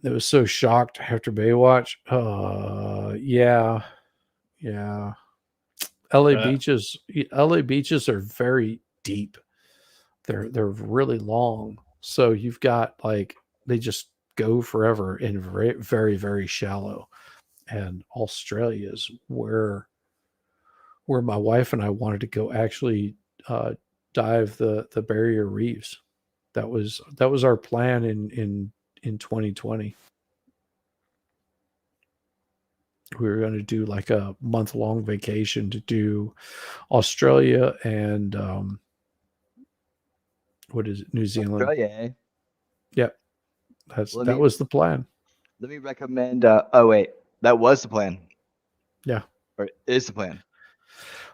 It was so shocked after Baywatch. Yeah. LA beaches are very deep. They're really long. So you've got like they just go forever and very, very, very shallow. And Australia is where my wife and I wanted to go actually dive the barrier reefs. That was our plan in 2020. We were going to do like a month-long vacation to do Australia and what is it, New Zealand? Australia, eh? Yep, that was the plan. Let me recommend. Oh wait, that was the plan. Yeah, or is the plan.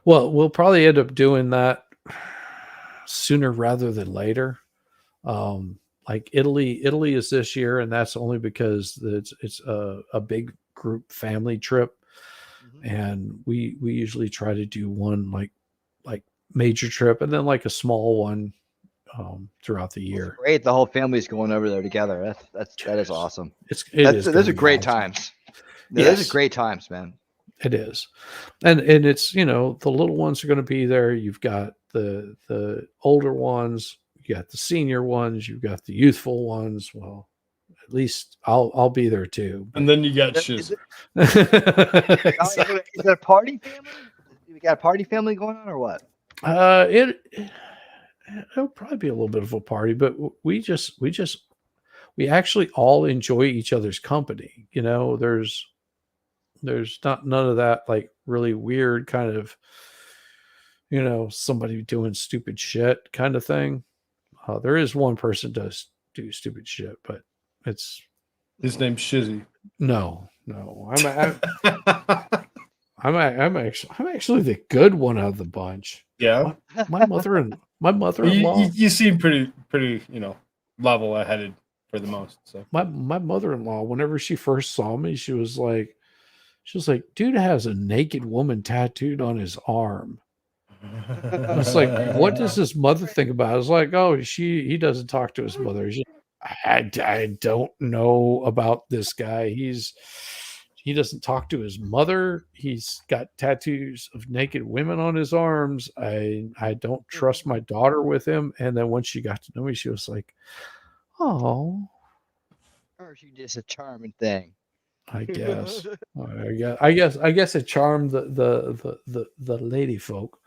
Well, we'll probably end up doing that sooner rather than later. Like Italy is this year, and that's only because it's a big group family trip. and we usually try to do one like major trip and then like a small one throughout the Those are year. great. The whole family's going over there together. That is Yes. awesome. It is Those are gonna be great awesome. times. Yeah, those Yes. are great times, man. It is. And it's, the little ones are going to be there. You've got the older ones, you got the senior ones, you've got the youthful ones. Well, at least I'll be there too. And then you got Is shiz. it, is Exactly. it a party family? We got a party family going on or what? It'll probably be a little bit of a party, but we actually all enjoy each other's company. There's not none of that like really weird kind of somebody doing stupid shit kind of thing. There is one person does do stupid shit, but it's His name's Shizzy. no. I'm actually the good one out of the bunch. Yeah. My mother-in-law. You seem pretty, level headed for the most. So My mother-in-law, whenever she first saw me, she was like, dude has a naked woman tattooed on his arm. I was like, what does his mother think about it? I was like, oh, he doesn't talk to his mother. I don't know about this guy. He doesn't talk to his mother. He's got tattoos of naked women on his arms. I don't trust my daughter with him. And then once she got to know me, she was like, oh, Or is she just a charming thing? I guess. I guess it charmed the lady folk,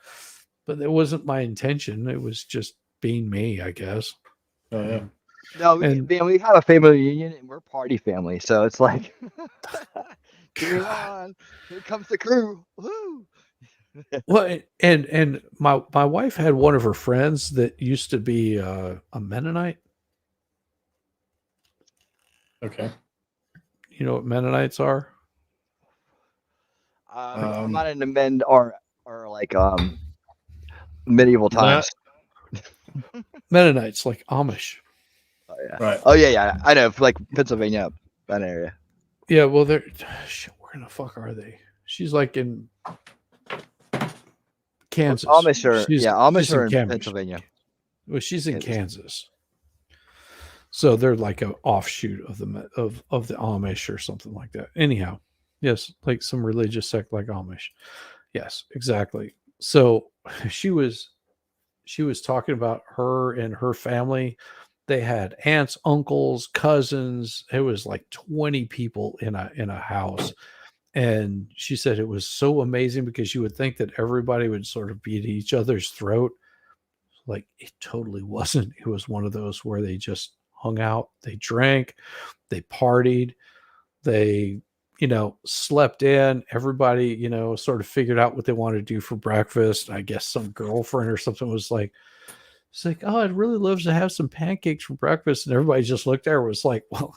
but it wasn't my intention. It was just being me, I guess. Oh, yeah. No, we have a family reunion and we're party family, so it's like, cheer on, here comes the crew. Woo! Well, and my wife had one of her friends that used to be a Mennonite. Okay. You know what Mennonites are? I'm not into men or like medieval times. Mennonites, like Amish. Oh yeah. Right. Oh yeah. I know, like Pennsylvania, that area. Yeah, well, they're where in the fuck are they? She's like in Kansas. Amish are Amish are in Pennsylvania. Well, she's in Kansas. So they're like an offshoot of the Amish or something like that. Anyhow, yes, like some religious sect like Amish. Yes, exactly. So she was talking about her and her family. They had aunts, uncles, cousins. It was like 20 people in a house. And she said it was so amazing because you would think that everybody would sort of be at each other's throat. Like it totally wasn't. It was one of those where they just hung out, they drank, they partied, they, slept in. Everybody, sort of figured out what they wanted to do for breakfast. I guess some girlfriend or something was like, it's like, oh, I'd really love to have some pancakes for breakfast. And everybody just looked there and was like, well,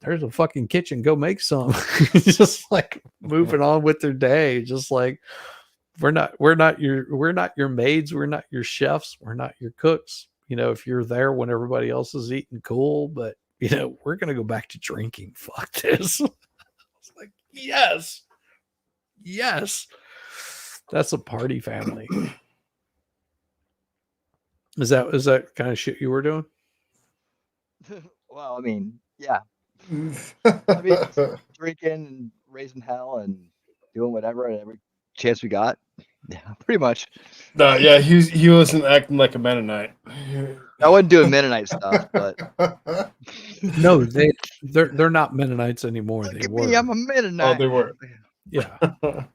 there's a fucking kitchen. Go make some. Just like moving on with their day. Just like, we're not your maids. We're not your chefs. We're not your cooks. If you're there when everybody else is eating, cool. But, we're going to go back to drinking. Fuck this. It's like, yes. That's a party family. Is that kind of shit you were doing? Well, I mean, yeah. I mean, drinking and raising hell and doing whatever at every chance we got. Yeah, pretty much. No, yeah, he wasn't acting like a Mennonite. I wasn't doing Mennonite stuff, but no, they're not Mennonites anymore. Look They at were. me, I'm a Mennonite. Oh, they were. Yeah,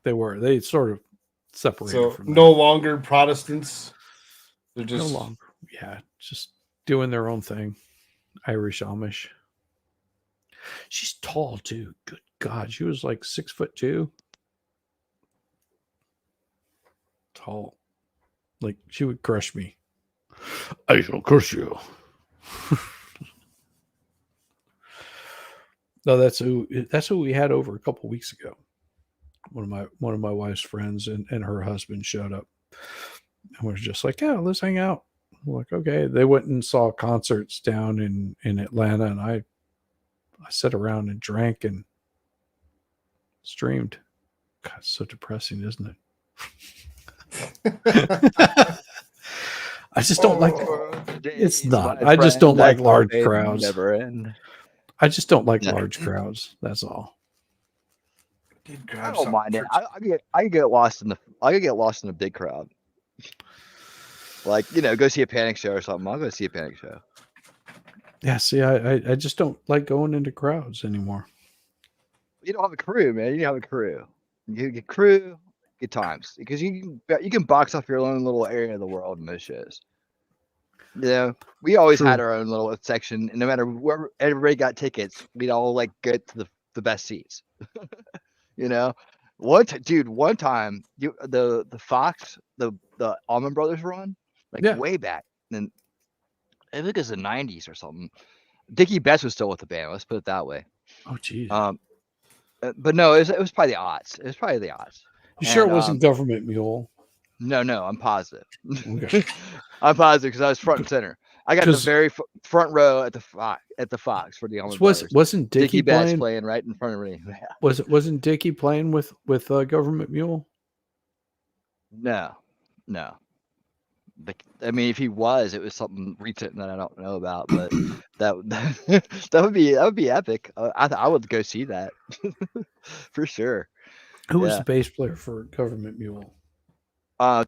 they were. They sort of separated So from no longer Protestants. They're no just longer. Yeah, just doing their own thing. Irish Amish. She's tall too. Good God, she was like 6'2". Tall, like she would crush me. I shall crush you. No, that's who we had over a couple weeks ago. One of my wife's friends and her husband showed up, and we're just like, yeah, let's hang out. I'm like, okay. They went and saw concerts down in Atlanta, and I sat around and drank and streamed. God, it's so depressing, isn't it? I just don't like. It's not. I just don't like large crowds. Never end. I just don't like large crowds. That's all. I don't mind it. I could get lost in a big crowd. Like, go see a Panic show or something. I'll go see a Panic show. Yeah, see, I just don't like going into crowds anymore. You don't have a crew, man. You have a crew. You get crew, good times. Because you can box off your own little area of the world in those shows. We always had our own little section, and no matter where everybody got tickets, we'd all like get to the best seats. One time, the Fox, the Allman Brothers run, way back, and I think it was the 90s or something. Dickie Betts was still with the band. Let's put it that way. Oh, geez. But no, it was probably the odds. It was probably the odds. You sure it wasn't Government Mule? No, I'm positive. Okay. I'm positive because I was front and center. I got the very front row at the Fox for the Allman Brothers. Wasn't Dickie Betts playing right in front of me? Yeah. Wasn't Dickie playing with Government Mule? No. I mean, if he was, it was something recent that I don't know about. But that would be epic. I would go see that for sure. Who was the bass player for Government Mule? Well,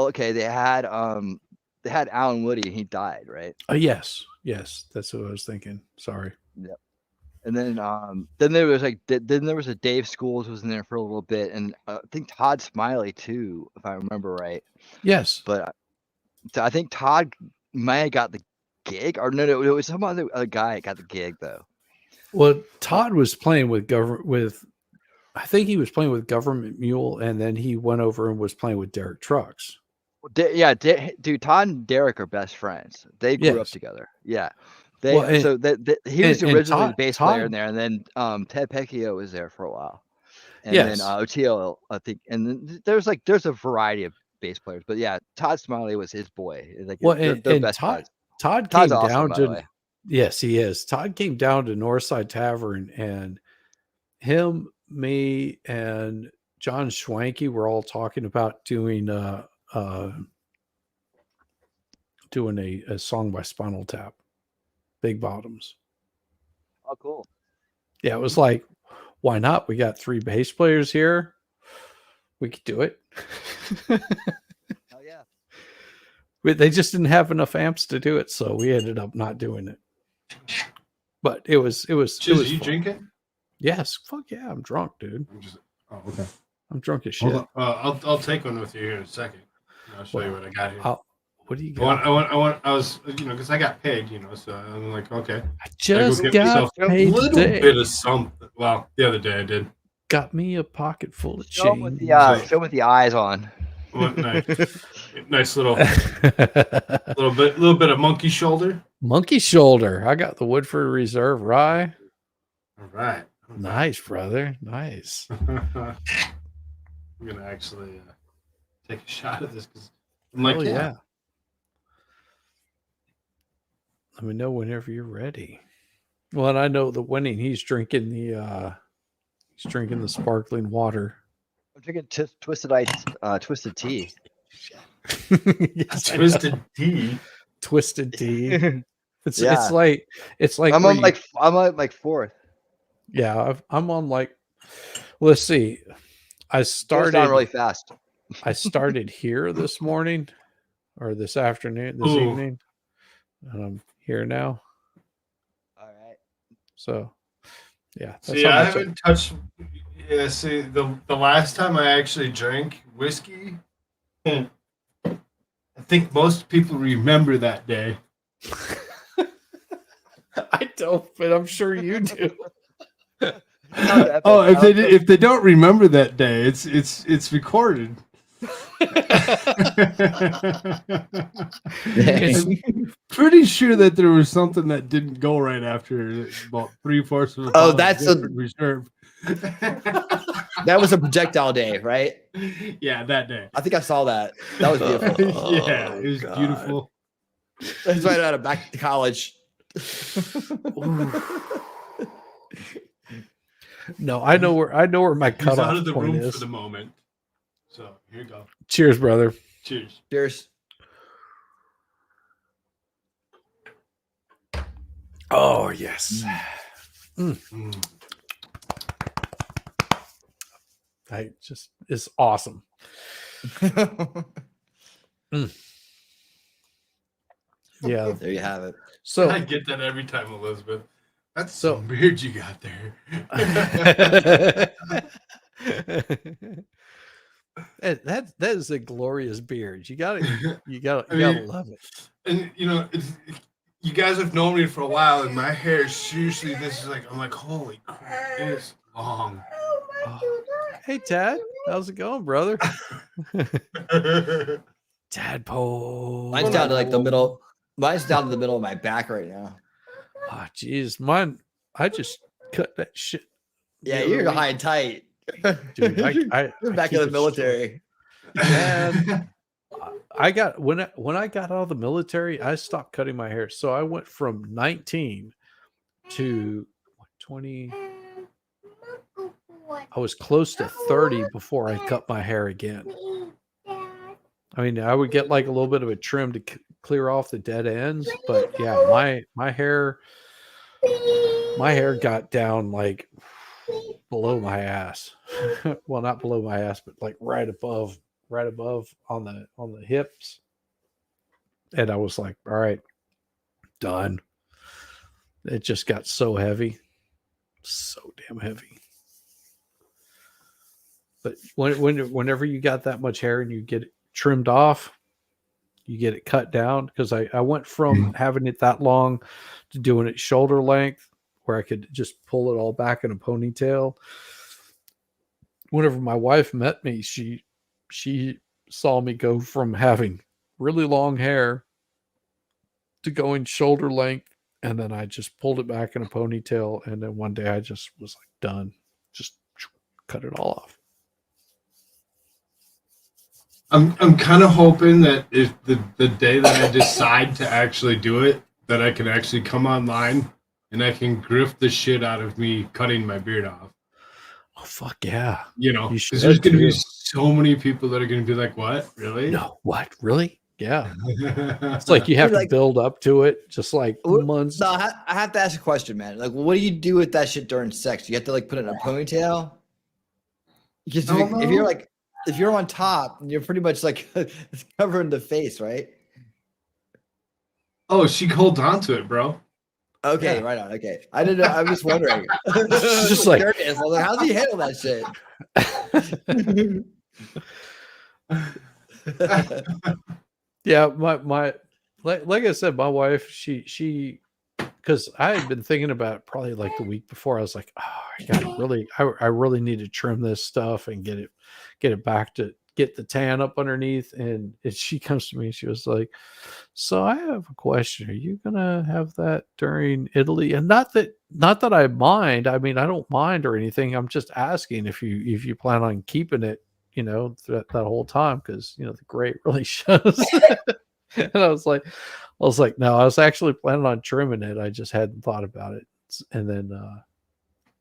okay, they had Alan Woody, and he died, right? Yes, that's what I was thinking. Sorry. Yep. And then there was a Dave Schools was in there for a little bit, and I think Todd Smiley too, if I remember right. Yes, but I think Todd might have got the gig, or no, it was some other guy that got the gig though. Well, Todd was playing I think he was playing with Government Mule, and then he went over and was playing with Derek Trucks. Dude, Todd and Derek are best friends. They grew up together. Yeah. He was originally the bass player in there, and then Ted Pecchio was there for a while. And then Oteil, I think, and then there's a variety of bass players, but yeah, Todd Smiley was his boy. They're best friends. Todd came down to yes, he is. Todd came down to Northside Tavern, and him, me, and John Schwanke were all talking about doing a song by Spinal Tap, Big Bottoms. Oh, cool. Yeah, it was like, why not? We got 3 bass players here. We could do it. Oh yeah. They just didn't have enough amps to do it, so we ended up not doing it. But it was you fun. drinking? Yes. Fuck yeah, I'm drunk, dude. Okay. I'm drunk as shit. I'll take one with you here in a second. I'll show you what I got here. What do you got? I was because I got paid, so I'm like, okay. I just got paid a little bit of something. Well, the other day I did. Got me a pocket full of Show change. with the eyes on. Nice little bit of monkey shoulder. Monkey shoulder. I got the Woodford Reserve rye. All right. Nice, brother. Nice. I'm gonna actually take a shot of this because I'm like, yeah. Let me know whenever you're ready. Well, and I know the winning. He's drinking the sparkling water. I'm drinking twisted tea. Yes, twisted tea. Twisted tea. It's like I'm on like 4th. Yeah, I'm on like. Let's see. I started down really fast. I started here this morning, or this afternoon, this evening, and I'm here now. All right. So, yeah. See, I haven't touched. Yeah. See, the last time I actually drank whiskey, I think most people remember that day. I don't, but I'm sure you do. Oh, if they don't remember that day, it's recorded. I'm pretty sure that there was something that didn't go right after about 3/4 of the Oh, that's a reserve. That was a projectile day, right? Yeah, that day. I think I saw that. That was beautiful. Yeah, it was beautiful. He's right out of back to college. No, I know where my He's cutoff out of the point room is. for the moment. So here you go. Cheers, brother. Cheers. Cheers. Oh yes. Mm. It's awesome. Yeah. There you have it. So I get that every time, Elizabeth. That's So- some beard you got there. that is a glorious beard. You gotta I mean, love it. And you guys have known me for a while, and my hair seriously, this is like, I'm like, holy crap, it's long. Hey Tad, how's it going, brother? Tadpole. Mine's down to like the middle. Mine's down to the middle of my back right now. Oh, geez, mine. I just cut that shit. Yeah, the you're other week. high and tight. Dude. You're back in keep the it military. And I got when I got out of the military, I stopped cutting my hair. So I went from 19 to 20. I was close to 30 before I cut my hair again. I mean, I would get like a little bit of a trim to clear off the dead ends, but yeah, my hair got down like below my ass. Well, not below my ass, but like right above on the hips. And I was like, all right, done. It just got so heavy. So damn heavy. But whenever you got that much hair and you get it trimmed off, you get it cut down, because I went from having it that long to doing it shoulder length, where I could just pull it all back in a ponytail. Whenever my wife met me, she saw me go from having really long hair to going shoulder length, and then I just pulled it back in a ponytail, and then one day I just was like, done. Just cut it all off. I'm kind of hoping that if the day that I decide to actually do it, that I can actually come online and I can grift the shit out of me cutting my beard off. Oh fuck yeah! Because there's going to be so many people that are going to be like, "What? Really? No, what? Really? Yeah." It's like you have to build up to it, just like months. No, I have to ask a question, man. Like, what do you do with that shit during sex? You have to like put it in a ponytail? Because if you're on top, you're pretty much like covering the face, right? Oh, she holds on to it, bro. Okay, right on. Okay, I didn't know. I'm just wondering. Just like, curious. I was like, how does he handle that shit? Yeah, my like I said, my wife, she because I had been thinking about it probably like the week before. I was like, oh, I really need to trim this stuff and get it back to get the tan up underneath. And she comes to me, she was like, so I have a question. Are you gonna have that during Italy? And not that I mind. I mean, I don't mind or anything. I'm just asking if you plan on keeping it, that whole time, because the gray really shows. And I was like, no, I was actually planning on trimming it. I just hadn't thought about it. And then,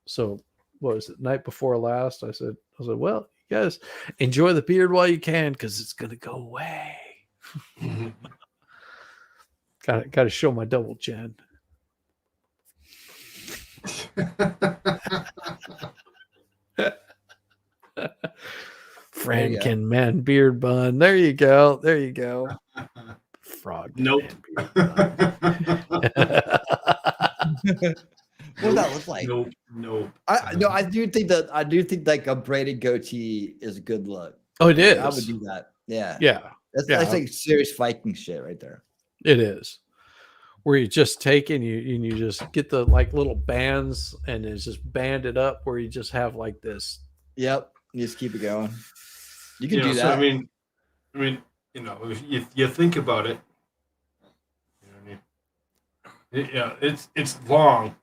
so what was it? Night before last, I said, well, you guys enjoy the beard while you can, because it's gonna go away. Got to show my double chin. Franken man beard bun. There you go. Frog. Nope. What does that look like? Nope. I do think like a braided goatee is a good look. Oh, it is. I would do that. Yeah. Yeah. That's like serious Viking shit right there. It is. Where you just take and you just get the like little bands and it's just banded up, where you just have like this. Yep. You just keep it going. You can do that. So, I mean, if you think about it, it's long.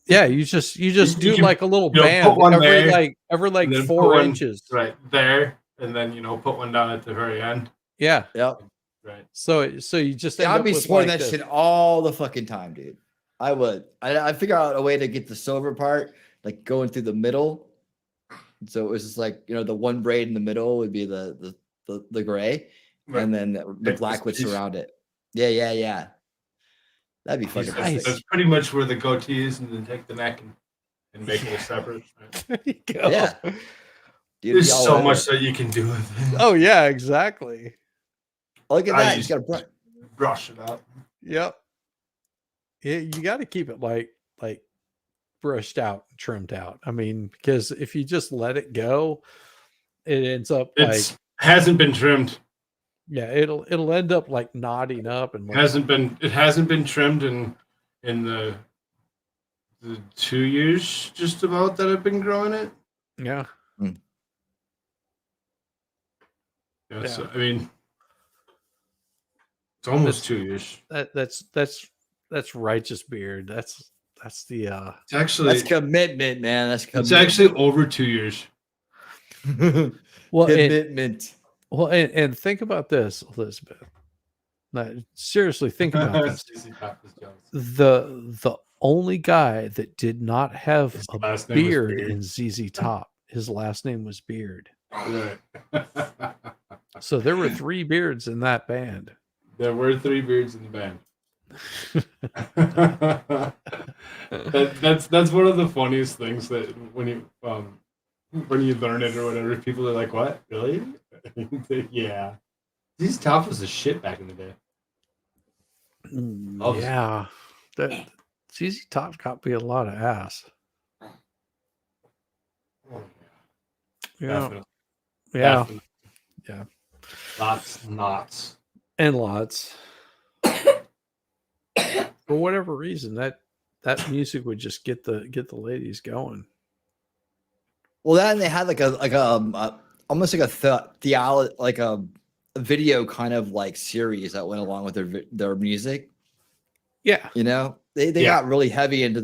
Yeah, you just do like a little band put one every like 4 inches. Right there, and then put one down at the very end. Yeah. Yep. Right. So you just I'd be sporting that shit all the fucking time, dude. I would. I figure out a way to get the silver part like going through the middle. So it was just like, you know, the one braid in the middle would be the gray, Right. and then the black would surround it. Yeah. That'd be fucking Nice. That's pretty much where the goatee is, and then take the neck and make it a separate. Right? There you go. Yeah. Dude, There's be all so over much it. that you can do with it. Oh yeah, exactly. Look at I that. You used- got to Brush it up. Yep. Yeah, you got to keep it like brushed out, trimmed out. I mean, because if you just let it go, it ends up It's hasn't been trimmed. yeah, it'll end up like knotting up and It hasn't been trimmed in the 2 years just about that I've been growing it. yeah. Yeah, so, Yeah. I mean, it's almost 2 years. That's righteous beard. That's the It's actually That's commitment, man. That's commitment. it's actually over 2 years. well and, commitment. well and think about this, Elizabeth. Now, seriously, think about this. The only guy that did not have His a last name was beard Beard. in ZZ Top, his last name was Beard. Right. So there were 3 beards in that band. There were 3 beards in the band. That's one of the funniest things that when you learn it or whatever, people are like, "What? Really?" Yeah. These Top was a shit back in the day. Oh. Yeah. That ZZ Top got me a lot of ass. Oh, Yeah. Definitely. Yeah. Definitely. Yeah. Lots. And lots. For whatever reason, that music would just get the ladies going. Well, then they had like a almost like a like a video kind of like series that went along with their music. Yeah. You know, they got really heavy into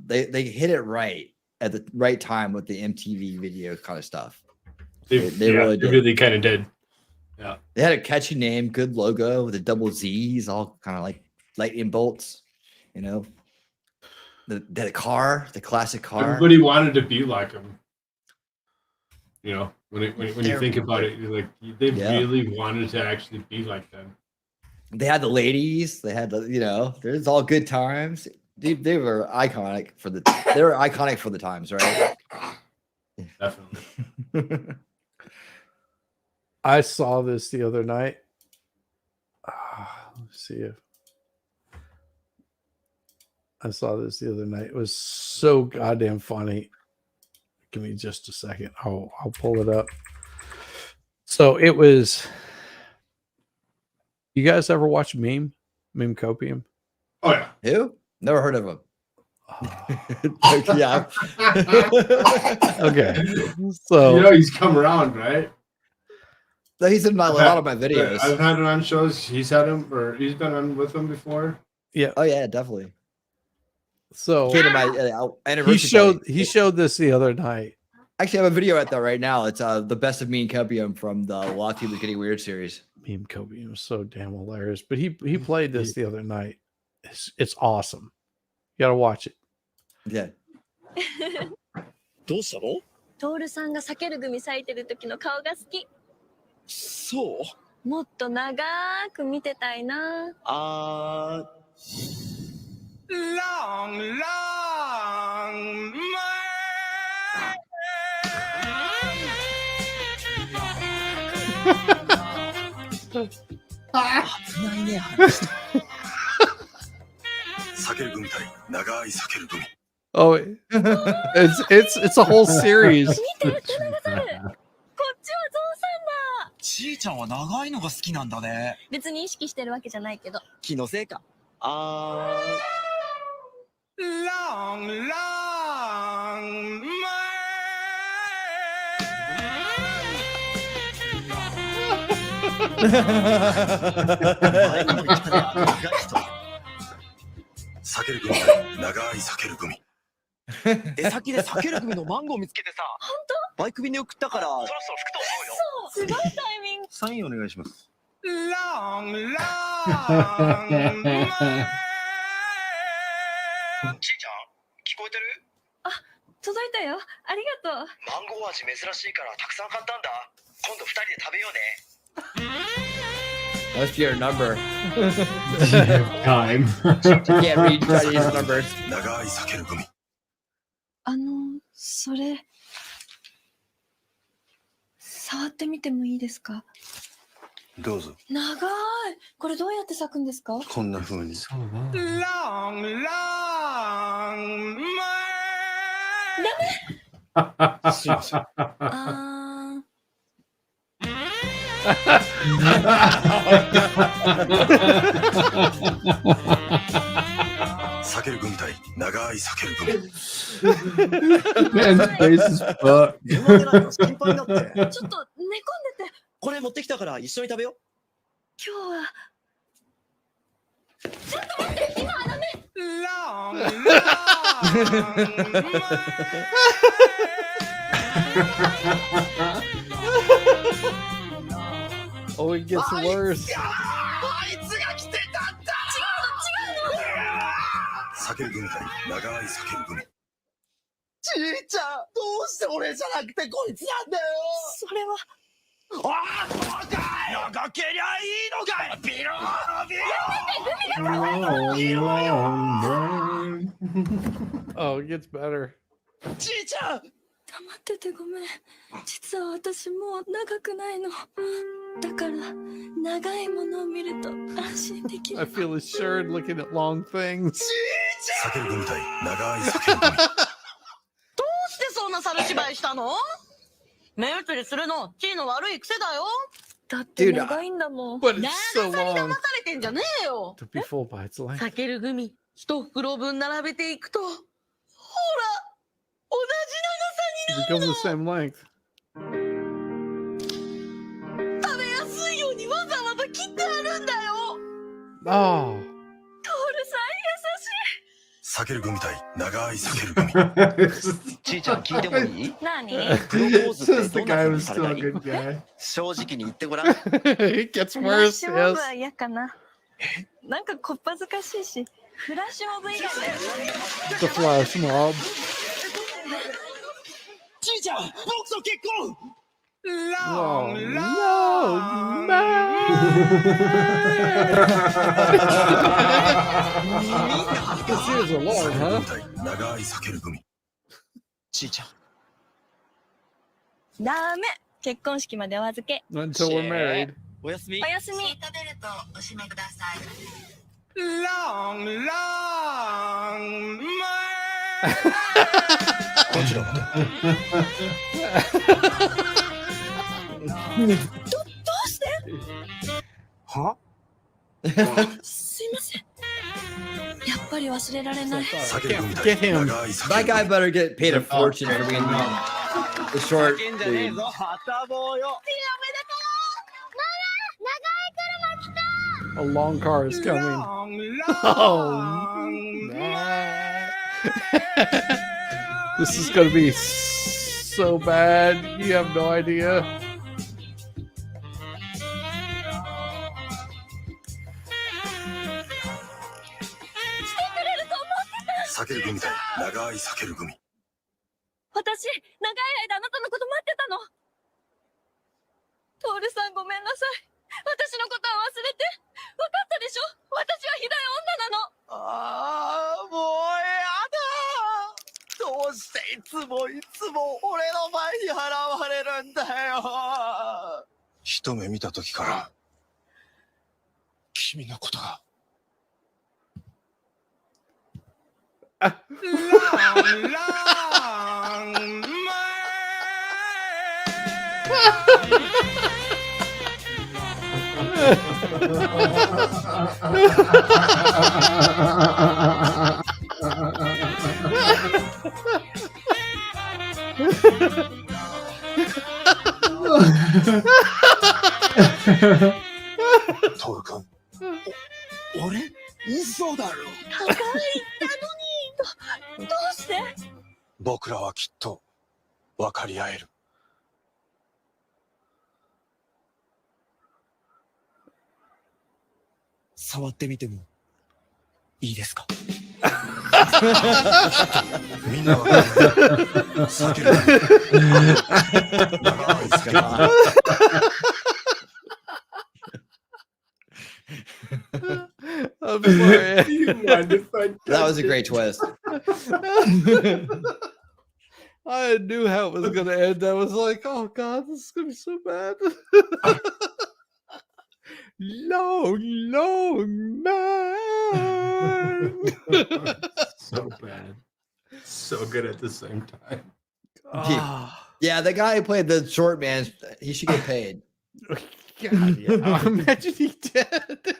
they hit it right at the right time with the MTV video kind of stuff. They really did. They really kind of did. Yeah. They had a catchy name, good logo with the double Z's, all kind of like lightning bolts. You know, the car, the classic car. Everybody wanted to be like them. You know, when you think about it, you're like they really wanted to actually be like them. They had the ladies. They had there's all good times. They were iconic for the times, right? Definitely. I saw this the other night. Let's see if I saw this the other night. It was so goddamn funny. Give me just a second. I'll pull it up. So it was. You guys ever watch Meme Copium? Oh yeah. Who? Never heard of him. Yeah. Okay. So you know he's come around, right? He's in a lot of my videos. I've had him on shows. He's had him, or he's been on with them before. Yeah. Oh yeah, definitely. So Came to my anniversary. he showed this the other night. Actually, I have a video out there right now. It's the best of Mean Copium from the Lot of People Getting Weird series. Meme Copium was so damn hilarious. But he played this the other night. It's awesome. You gotta watch it. Yeah. どうしたの？トールさんが避ける組咲いてる時の顔が好き。そう。もっと長く見てたいな。Long, long, my... 危ないね、話した。避ける組対長い避ける組。 Oh, it's a whole series. 見て、手長猿。こっちはゾウさんだ。ちーちゃんは長いのが好きなんだね。別に意識してるわけじゃないけど。気のせいか。Long, long, my... 避ける組対長い避ける組。出先で避ける組のマンゴー見つけてさ。本当？バイク便で送ったからそろそろ吹くと思うよ。すごいタイミング。サインお願いします。Long, long, ちーちゃん聞こえてる？届いたよ。ありがとう。マンゴー味珍しいからたくさん買ったんだ。今度2人で食べようね。 Must be your number. Time. Can't read. Try to use numbers. 長い避ける組。それ触ってみてもいいですか？どうぞ。長い。これどうやって咲くんですか？こんな風に。So long. Long, long, my... すいません。避ける組対長い避ける組。 Man's face is fucked. 電話出ないの心配になって。ちょっと寝込んでて。これ持ってきたから一緒に食べよう。今日は。ちょっと待って、今はダメ。 Long, long, Oh, it gets worse. あいつが来てたんだ。避ける組対長い避ける組。ちいちゃん、どうして俺じゃなくてこいつなんだよ。それは。ああ、そうかい。長けりゃいいのかい。ビロービロー。 Long, long burn. Oh, it gets better. ちいちゃん。黙っててごめん。実は私もう長くないの。だから長いものを見ると安心できる。 I feel assured looking at long things. 避ける組対長い避ける組。どうしてそんな猿芝居したの？目移りするのキーの悪い癖だよ。だって長いんだもん。 But it's 長 so さに long 騙されてんじゃねえよ。 to be full by its length. 避ける組一袋分並べていくと、ほら同じ It becomes the same length. 長さに。食べやすいようにわざわざ切ってあるんだよ。 Oh, トールさん優しい。避ける組対長い避ける組。ちいちゃん聞いてもいい？何？プロポーズっ Says て the どんな guy 風に was され still た a い？ good guy. 正直に言ってごらん。 it gets フラッ worse. シュモブ Yes. は嫌かな。なんかこっぱずかしいし、フラッシュモブ以外は。 The flash mob. ちいちゃん、僕と結婚。 Long, long, long This is a long, 避ける huh? 組対長い避ける組。ちいちゃん。ダメ。結婚式までお預け。 Until we're married. おやすみ。おやすみ。 long, long, my... こちらまで。どうして？は？すいません。やっぱり忘れられない。避ける組 Get 対 him. 長い避 That ける guy better get paid a fortune for being the short 組。じゃねえ dude. ぞ、はたぼうよ。 A long car is coming. Long, Oh, long, man. This is going to be so bad. You have no idea. 避ける組対長い避ける組。私、長い間あなたのこと待ってたの。トールさんごめんなさい。私のことは忘れて。分かったでしょ？私はひどい女なの。ああ、もうやだ。どうしていつも俺の前に現れるんだよ。一目見た時から君のことが。 long, long, my...トール君、俺嘘だろ。高いったのに。どうして？僕らはきっと分かり合える。触ってみてもいいですか？みんなは避ける長い付き合い I'm sorry. You mind if I That was touch a it? great twist. I knew how it was going to end. I was like, oh God, this is going to be so bad. Long man. So bad. So good at the same time. Ah, Yeah, the guy who played the short man, he should get paid. God, yeah. Imagine he did.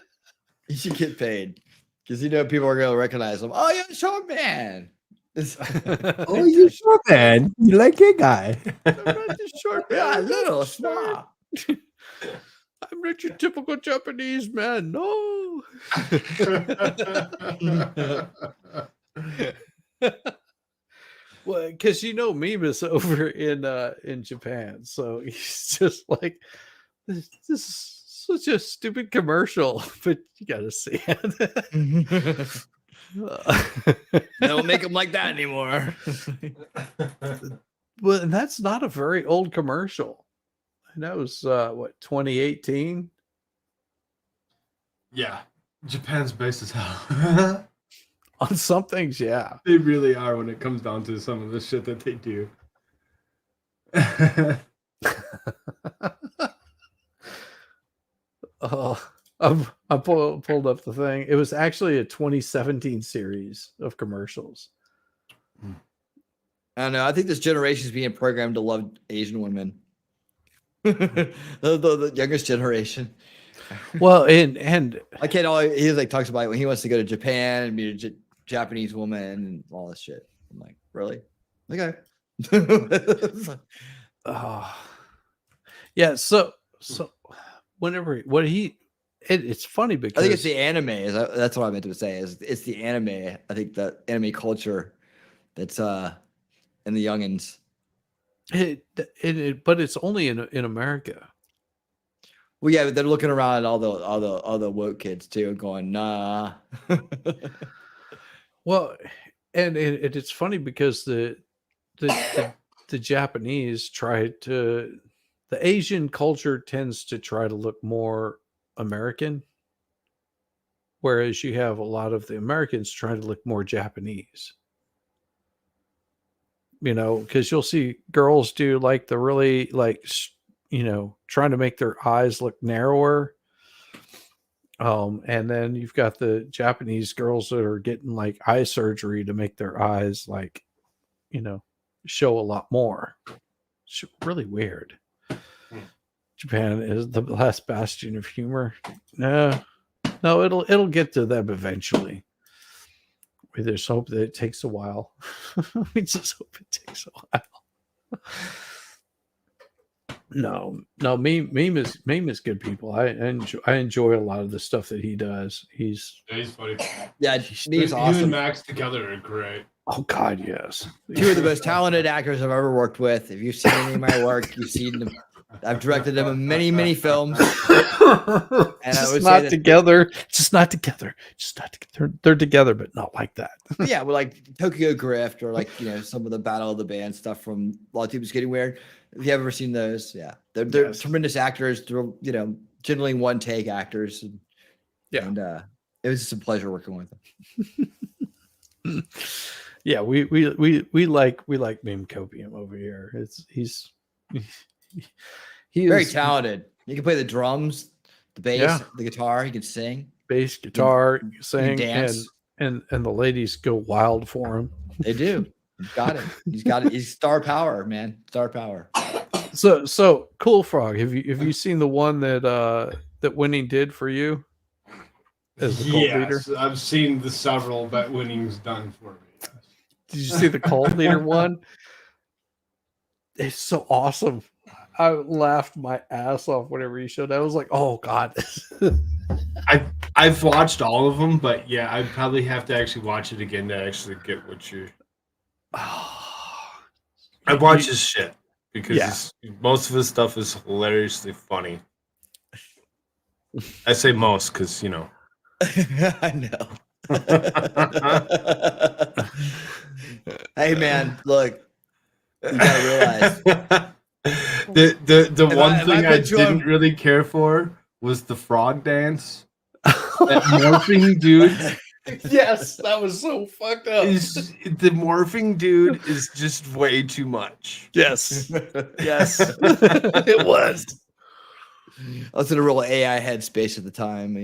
He should get paid because people are gonna recognize him. Oh, you're the short man. Oh, you sure, man? You like a guy? I'm not the short man. Yeah, I'm not little the short- small. I'm not your typical Japanese man. No. Well, because Meme is over in Japan, so he's just like, this is such a stupid commercial, but you gotta see it. They don't make them like that anymore. Well, and that's not a very old commercial. And that was 2018. Yeah, Japan's base as hell. On some things, yeah. They really are when it comes down to some of the shit that they do. Oh, I pulled up the thing. It was actually a 2017 series of commercials. I don't know. I think this generation is being programmed to love Asian women. the youngest generation. Well, and I can't always, he like talks about it when he wants to go to Japan and meet a Japanese woman and all this shit. I'm like, really? Okay. Yeah. So whenever it's funny because I think it's the anime. That's what I meant to say. It's the anime. I think the anime culture that's in the youngins. But it's only in America. Well, yeah, but they're looking around at all the woke kids too, going, nah. Well, and it's funny because the Japanese the Asian culture tends to try to look more American, whereas you have a lot of the Americans trying to look more Japanese. Because you'll see girls do like the really trying to make their eyes look narrower. And then you've got the Japanese girls that are getting like eye surgery to make their eyes show a lot more. It's really weird. Japan is the last bastion of humor. No, it'll get to them eventually. We just hope that it takes a while. We just hope it takes a while. No, Meme is good people. I enjoy a lot of the stuff that he does. He's funny. Yeah, he's awesome. You and Max together are great. Oh God, yes. Two of the most talented actors I've ever worked with. If you've seen any of my work, you've seen them. I've directed them in many, many films. And just not together. Just not together. Just not together. They're together, but not like that. Yeah, well, like Tokyo Grift or like some of the Battle of the Band stuff from A Lot of People's Getting Weird. If you ever seen those, yeah, they're tremendous actors. They're generally one take actors. And it was just a pleasure working with them. Yeah, we like Meme Copium over here. He's very talented. He can play the drums, the bass, the guitar. He can sing, bass, guitar, he sing, dance, and the ladies go wild for him. They do. He's got it. He's got it. He's star power, man. Star power. So Cool Frog. Have you seen the one that Winning did for you as the cult leader? I've seen the several that Winning's done for me. Yes. Did you see the cult leader one? It's so awesome. I laughed my ass off whenever he showed that. I was like, oh God. I've watched all of them, but yeah, I'd probably have to actually watch it again to actually get what you. I watch his shit because most of his stuff is hilariously funny. I say most because I know. Hey man, look, you gotta realize the one if I thing I put you on- didn't really care for was the frog dance. That morphing dude Yes, that was so fucked up. the morphing dude is just way too much. Yes. Yes. It was. I was in a real AI headspace at the time,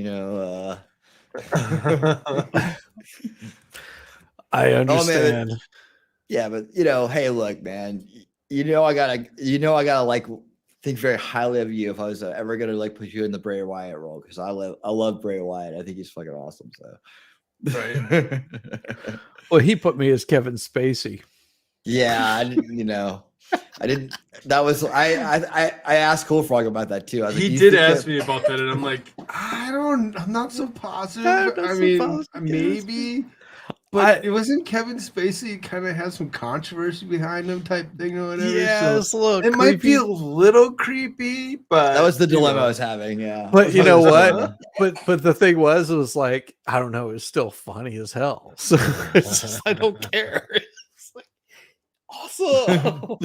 I understand. Yeah, but hey, look, man, I gotta like think very highly of you if I was ever gonna like put you in the Bray Wyatt role, because I love Bray Wyatt. I think he's fucking awesome. So, Right. Well, he put me as Kevin Spacey. Yeah, I didn't. That was I asked Cool Frog about that too. I was He like, did ask me about that, and I'm like, I'm not so positive. I'm not I so mean, positive. maybe, but it wasn't Kevin Spacey kind of has some controversy behind him type thing or whatever. Yes, so look, it might be a little creepy, but that was the dilemma I was having. Yeah, but you know what? But the thing was, it was like, I don't know, it's still funny as hell. So it's just, I don't care. It's like, awesome.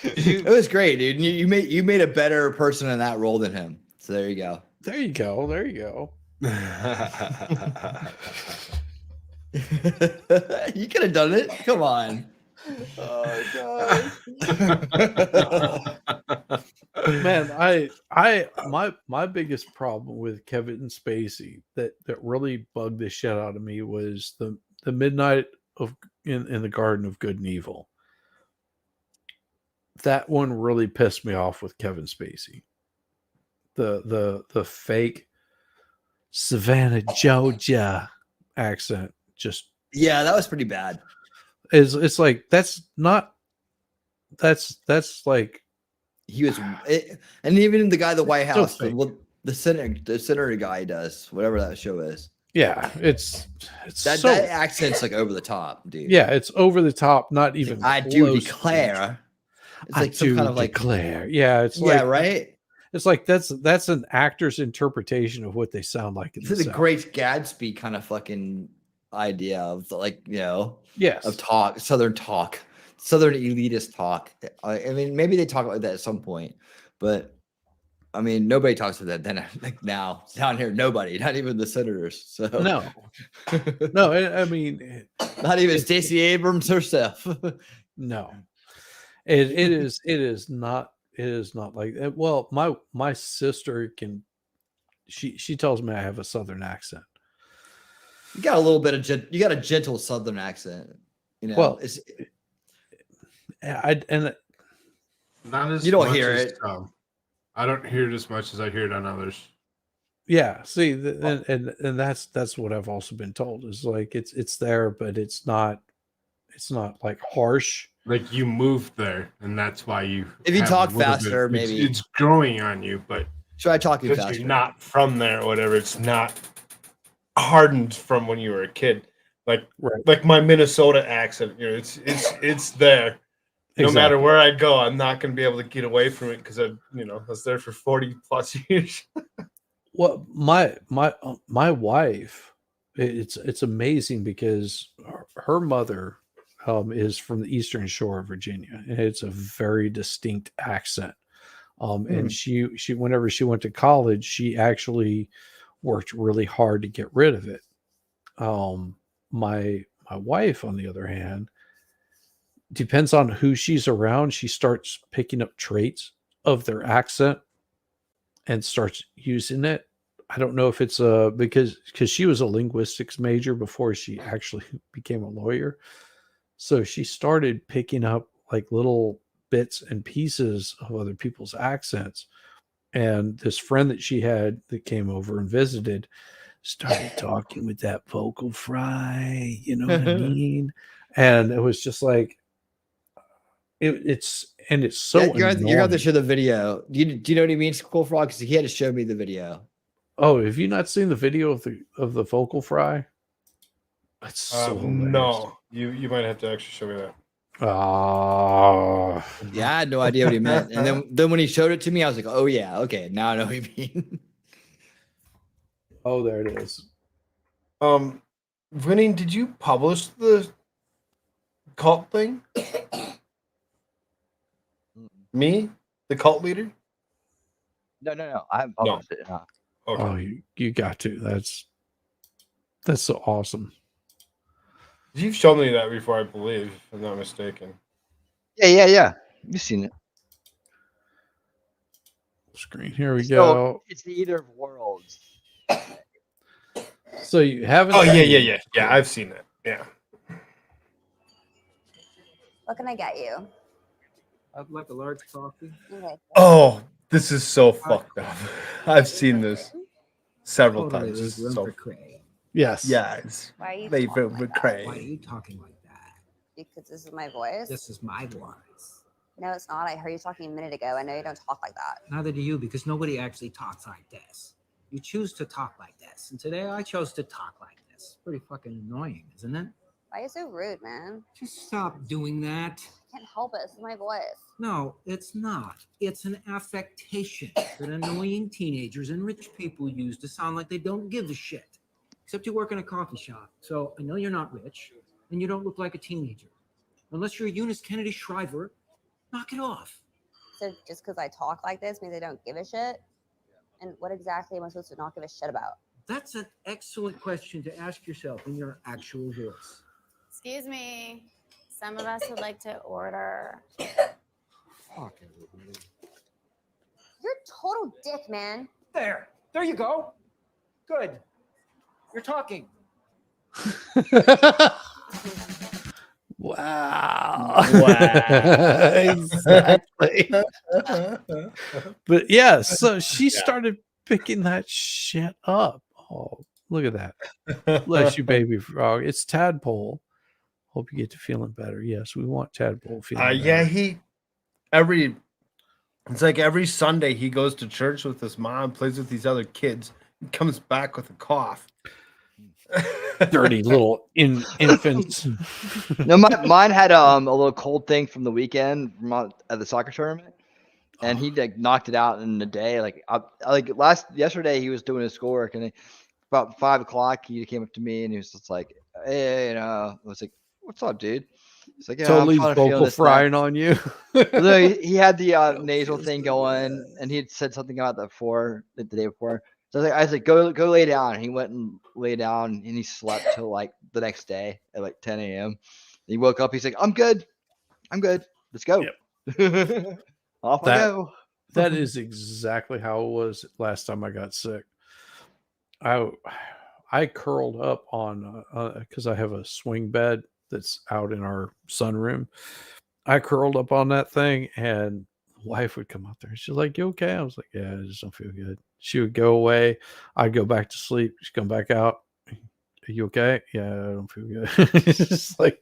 It was great, dude. You made a better person in that role than him. So there you go. There you go. There you go. You could have done it. Come on. Oh God. Man, my biggest problem with Kevin Spacey that really bugged the shit out of me was the Midnight of in the Garden of Good and Evil. That one really pissed me off with Kevin Spacey. The fake Savannah, Georgia accent just that was pretty bad. It's like that's like he was, and even the guy at the White House, the senator guy does whatever that show is. Yeah, it's that accent's like over the top, dude. Yeah, it's over the top. Not even. I do declare. It's like some kind of like declare. Yeah, it's like right. It's like that's an actor's interpretation of what they sound like. This is a Great Gatsby kind of fucking idea of like yes, of southern elitist talk. I mean, maybe they talk like that at some point, but I mean, nobody talks about that then. Like now down here, nobody, not even the senators. So no, I mean, not even Stacey Abrams herself. No, it is not like that. Well, my sister can. She tells me I have a southern accent. You got a little bit of you got a gentle southern accent. Well, it's not as you don't much hear as, it. I don't hear it as much as I hear it on others. Yeah, see, and that's what I've also been told is like it's there, but it's not like harsh. Like you moved there, and that's why you. If you talk faster, maybe it's growing on you. But try talking faster. You're not from there, or whatever. It's not hardened from when you were a kid. Like my Minnesota accent, it's there. No matter where I go, I'm not going to be able to get away from it because I was there for 40 plus years. Well, my wife, it's amazing because her mother is from the Eastern Shore of Virginia, and it's a very distinct accent. And she whenever she went to college, she actually worked really hard to get rid of it. My wife, on the other hand, depends on who she's around. She starts picking up traits of their accent and starts using it. I don't know if it's because she was a linguistics major before she actually became a lawyer. So she started picking up like little bits and pieces of other people's accents. And this friend that she had that came over and visited started talking with that vocal fry, you know what I mean? And it was just like, it's so you're going to have to show the video. Do you know what he means, Cool Frog? Because he had to show me the video. Oh, have you not seen the video of the vocal fry? That's so hilarious. No, you might have to actually show me that. Yeah, I had no idea what he meant. And then when he showed it to me, I was like, oh yeah, okay, now I know what you mean. Oh, there it is. Winning, did you publish the cult thing? Me? The cult leader? No. I haven't No. published it. No. Okay. Oh, you got to. That's so awesome. You've shown me that before, I believe, if I'm not mistaken. Yeah. You've seen it. Screen. Here we So go. it's the Eater of Worlds. So you haven't. Oh, seen yeah. it. Yeah, I've seen it. Yeah. What can I get you? I'd like a large coffee. Okay. Oh, this is so fucked up. I've seen this several Totally times. This leave is room so for Craig. Yes. Yes. Why are you Leave talking room like for that? Craig. Why are you talking like that? Because this is my voice. This is my voice. No, it's not. I heard you talking a minute ago. I know you don't talk like that. Neither do you, because nobody actually talks like this. You choose to talk like this, and today I chose to talk like this. Pretty fucking annoying, isn't it? Why are you so rude, man? Just stop doing that. I can't help it. This is my voice. No, it's not. It's an affectation that annoying teenagers and rich people use to sound like they don't give a shit. Except you work in a coffee shop, so I know you're not rich, and you don't look like a teenager. Unless you're Eunice Kennedy Shriver, knock it off. So just because I talk like this means I don't give a shit? And what exactly am I supposed to not give a shit about? That's an excellent question to ask yourself in your actual voice. Excuse me. Some of us would like to order. Fuck everybody. You're a total dick, man. There you go. Good. You're talking. Wow. Exactly. But yeah, so she started picking that shit up. Oh, look at that. Bless you, baby frog. It's Tadpole. Hope you get to feeling better. Yes, we want Tadpole feeling better. Yeah, it's like every Sunday he goes to church with his mom, plays with these other kids, and comes back with a cough. Dirty little infants. No, mine had a little cold thing from the weekend at the soccer tournament, and he like knocked it out in a day. Yesterday he was doing his schoolwork, and about 5 o'clock he came up to me and he was just like, "Hey, I was like, what's up, dude?" He's like, "Yeah, Totally I'm trying to feel vocal this frying on you." He had the nasal thing going, and he had said something about that the day before. So I was like, go lay down. And he went and lay down, and he slept till like the next day at like 10 a.m. He woke up. He's like, I'm good. Let's go. Yep. Off I go. That is exactly how it was last time I got sick. I curled up on because I have a swing bed that's out in our sunroom. I curled up on that thing, and wife would come up there. She's like, "You okay?" I was like, "Yeah, I just don't feel good." She would go away. I'd go back to sleep. She'd come back out. "Are you okay?" "Yeah, I don't feel good." It's just like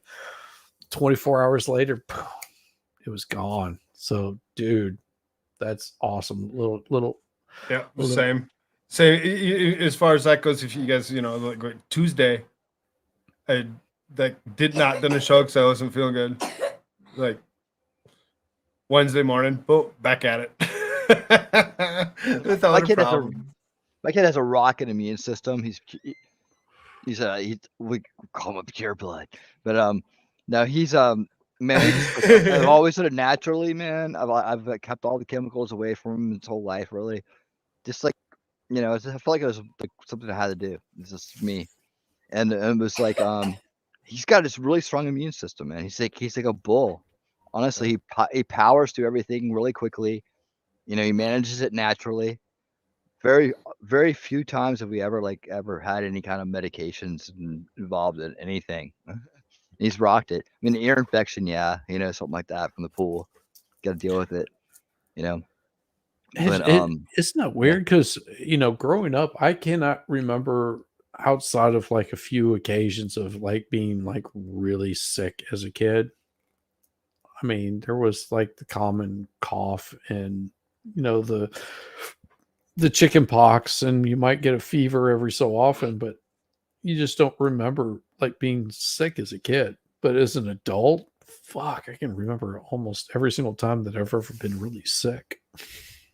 24 hours later, it was gone. So, dude, that's awesome. Little. Yeah, same. As far as that goes, if you guys, like Tuesday, I didn't show because I wasn't feeling good. Like Wednesday morning, boom, back at it. My kid has a rocket immune system. We call him a pure blood, but no, he's man. I've always sort of naturally, man. I've kept all the chemicals away from him his whole life, really. Just like I felt like it was like something I had to do. It's just me, and it was like he's got this really strong immune system, man. He's like a bull. Honestly, he powers through everything really quickly. He manages it naturally. Very, very few times have we ever had any kind of medications involved in anything. He's rocked it. I mean, ear infection, yeah, something like that from the pool. Got to deal with it, But isn't that weird? Because growing up, I cannot remember outside of like a few occasions of like being like really sick as a kid. I mean, there was like the common cough and the chicken pox, and you might get a fever every so often, but you just don't remember like being sick as a kid. But as an adult, fuck, I can remember almost every single time that I've ever been really sick.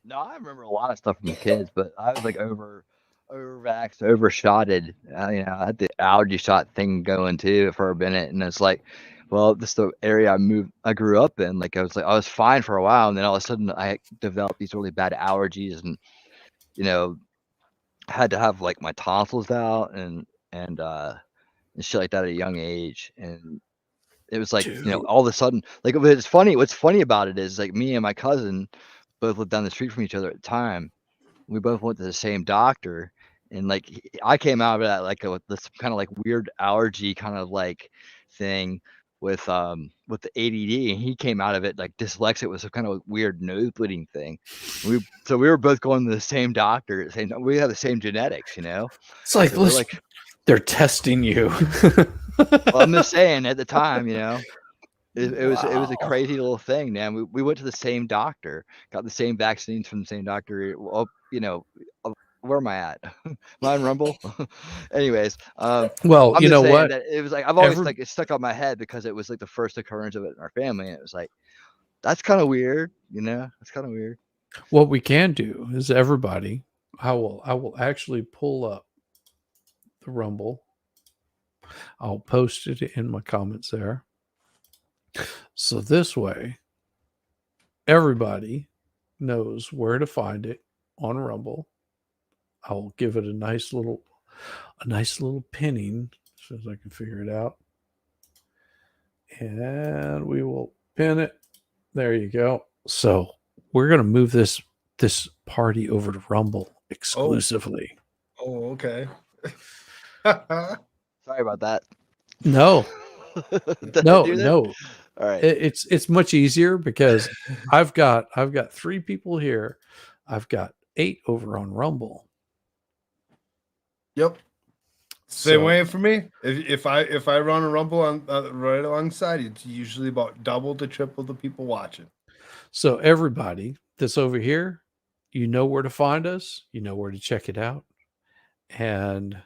No, I remember a lot of stuff from the kids, but I was like over overvaxxed, overshotted. You know, I had the allergy shot thing going too for a minute, and it's like, well, this is the area I grew up in. Like I was fine for a while, and then all of a sudden I developed these really bad allergies, and you know, had to have like my tonsils out and shit like that at a young age, and it was like, you know, all of a sudden, like it's funny. What's funny about it is like me and my cousin both lived down the street from each other at the time. We both went to the same doctor, and like I came out of that like with this kind of like weird allergy kind of like thing with the ADD, and he came out of it like dyslexic with some kind of weird nose bleeding thing. So we were both going to the same doctor at the same time. We have the same genetics, you know. It's like, so they're testing you. Well, I'm just saying at the time, you know. It was a crazy little thing, man. We went to the same doctor, got the same vaccines from the same doctor. Well, you know, where am I at? Am I on Rumble? Anyways, well, I'm you just know saying what? that it was like I've always like it stuck on my head because it was like the first occurrence of it in our family, and it was like that's kind of weird, you know. It's kind of weird. What we can do is everybody. I will actually pull up the Rumble. I'll post it in my comments there. So this way, everybody knows where to find it on Rumble. I'll give it a nice little pinning so as I can figure it out. And we will pin it. There you go. So we're going to move this party over to Rumble exclusively. Oh okay. Sorry about that. No. No. All right. It's much easier because I've got 3 people here. I've got 8 over on Rumble. Yep. Same way for me. If I run a Rumble on right alongside, it's usually about double to triple the people watching. So everybody that's over here, you know where to find us. You know where to check it out. And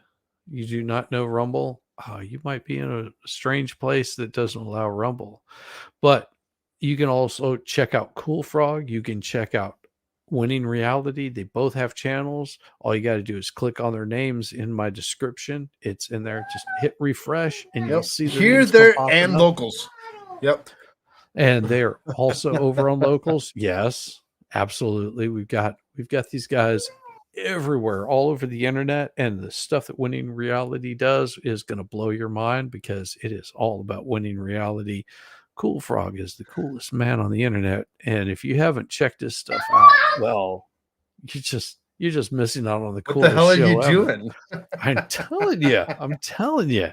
you do not know Rumble, you might be in a strange place that doesn't allow Rumble. But you can also check out Cool Frog. You can check out Winning Reality. They both have channels. All you got to do is click on their names in my description. It's in there. Just hit refresh and you'll see their here, names there, come and up. locals. Yep. And they're also over on locals. Yes, absolutely. We've got these guys everywhere, all over the internet, and the stuff that Winning Reality does is going to blow your mind because it is all about winning reality. Cool Frog is the coolest man on the internet, and if you haven't checked his stuff out, well, you're just missing out on the coolest show. What the hell are you ever. doing? I'm telling you.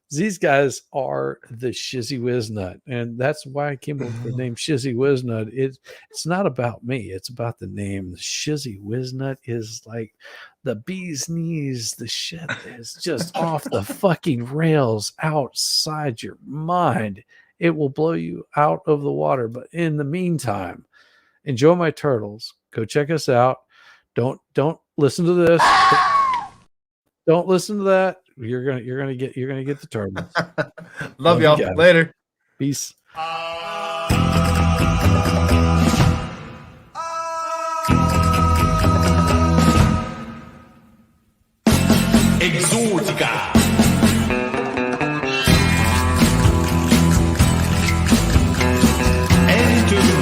These guys are the Shizzy Wiznut, and that's why I came up with the name Shizzy Wiznut. It's not about me; it's about the name. The Shizzy Wiznut is like the bee's knees. The shit is just off the fucking rails, outside your mind. It will blow you out of the water. But in the meantime, enjoy my turtles. Go check us out. Don't listen to this. Don't listen to that. You're gonna get the turtles. Love y'all. Later. Peace. Exótica.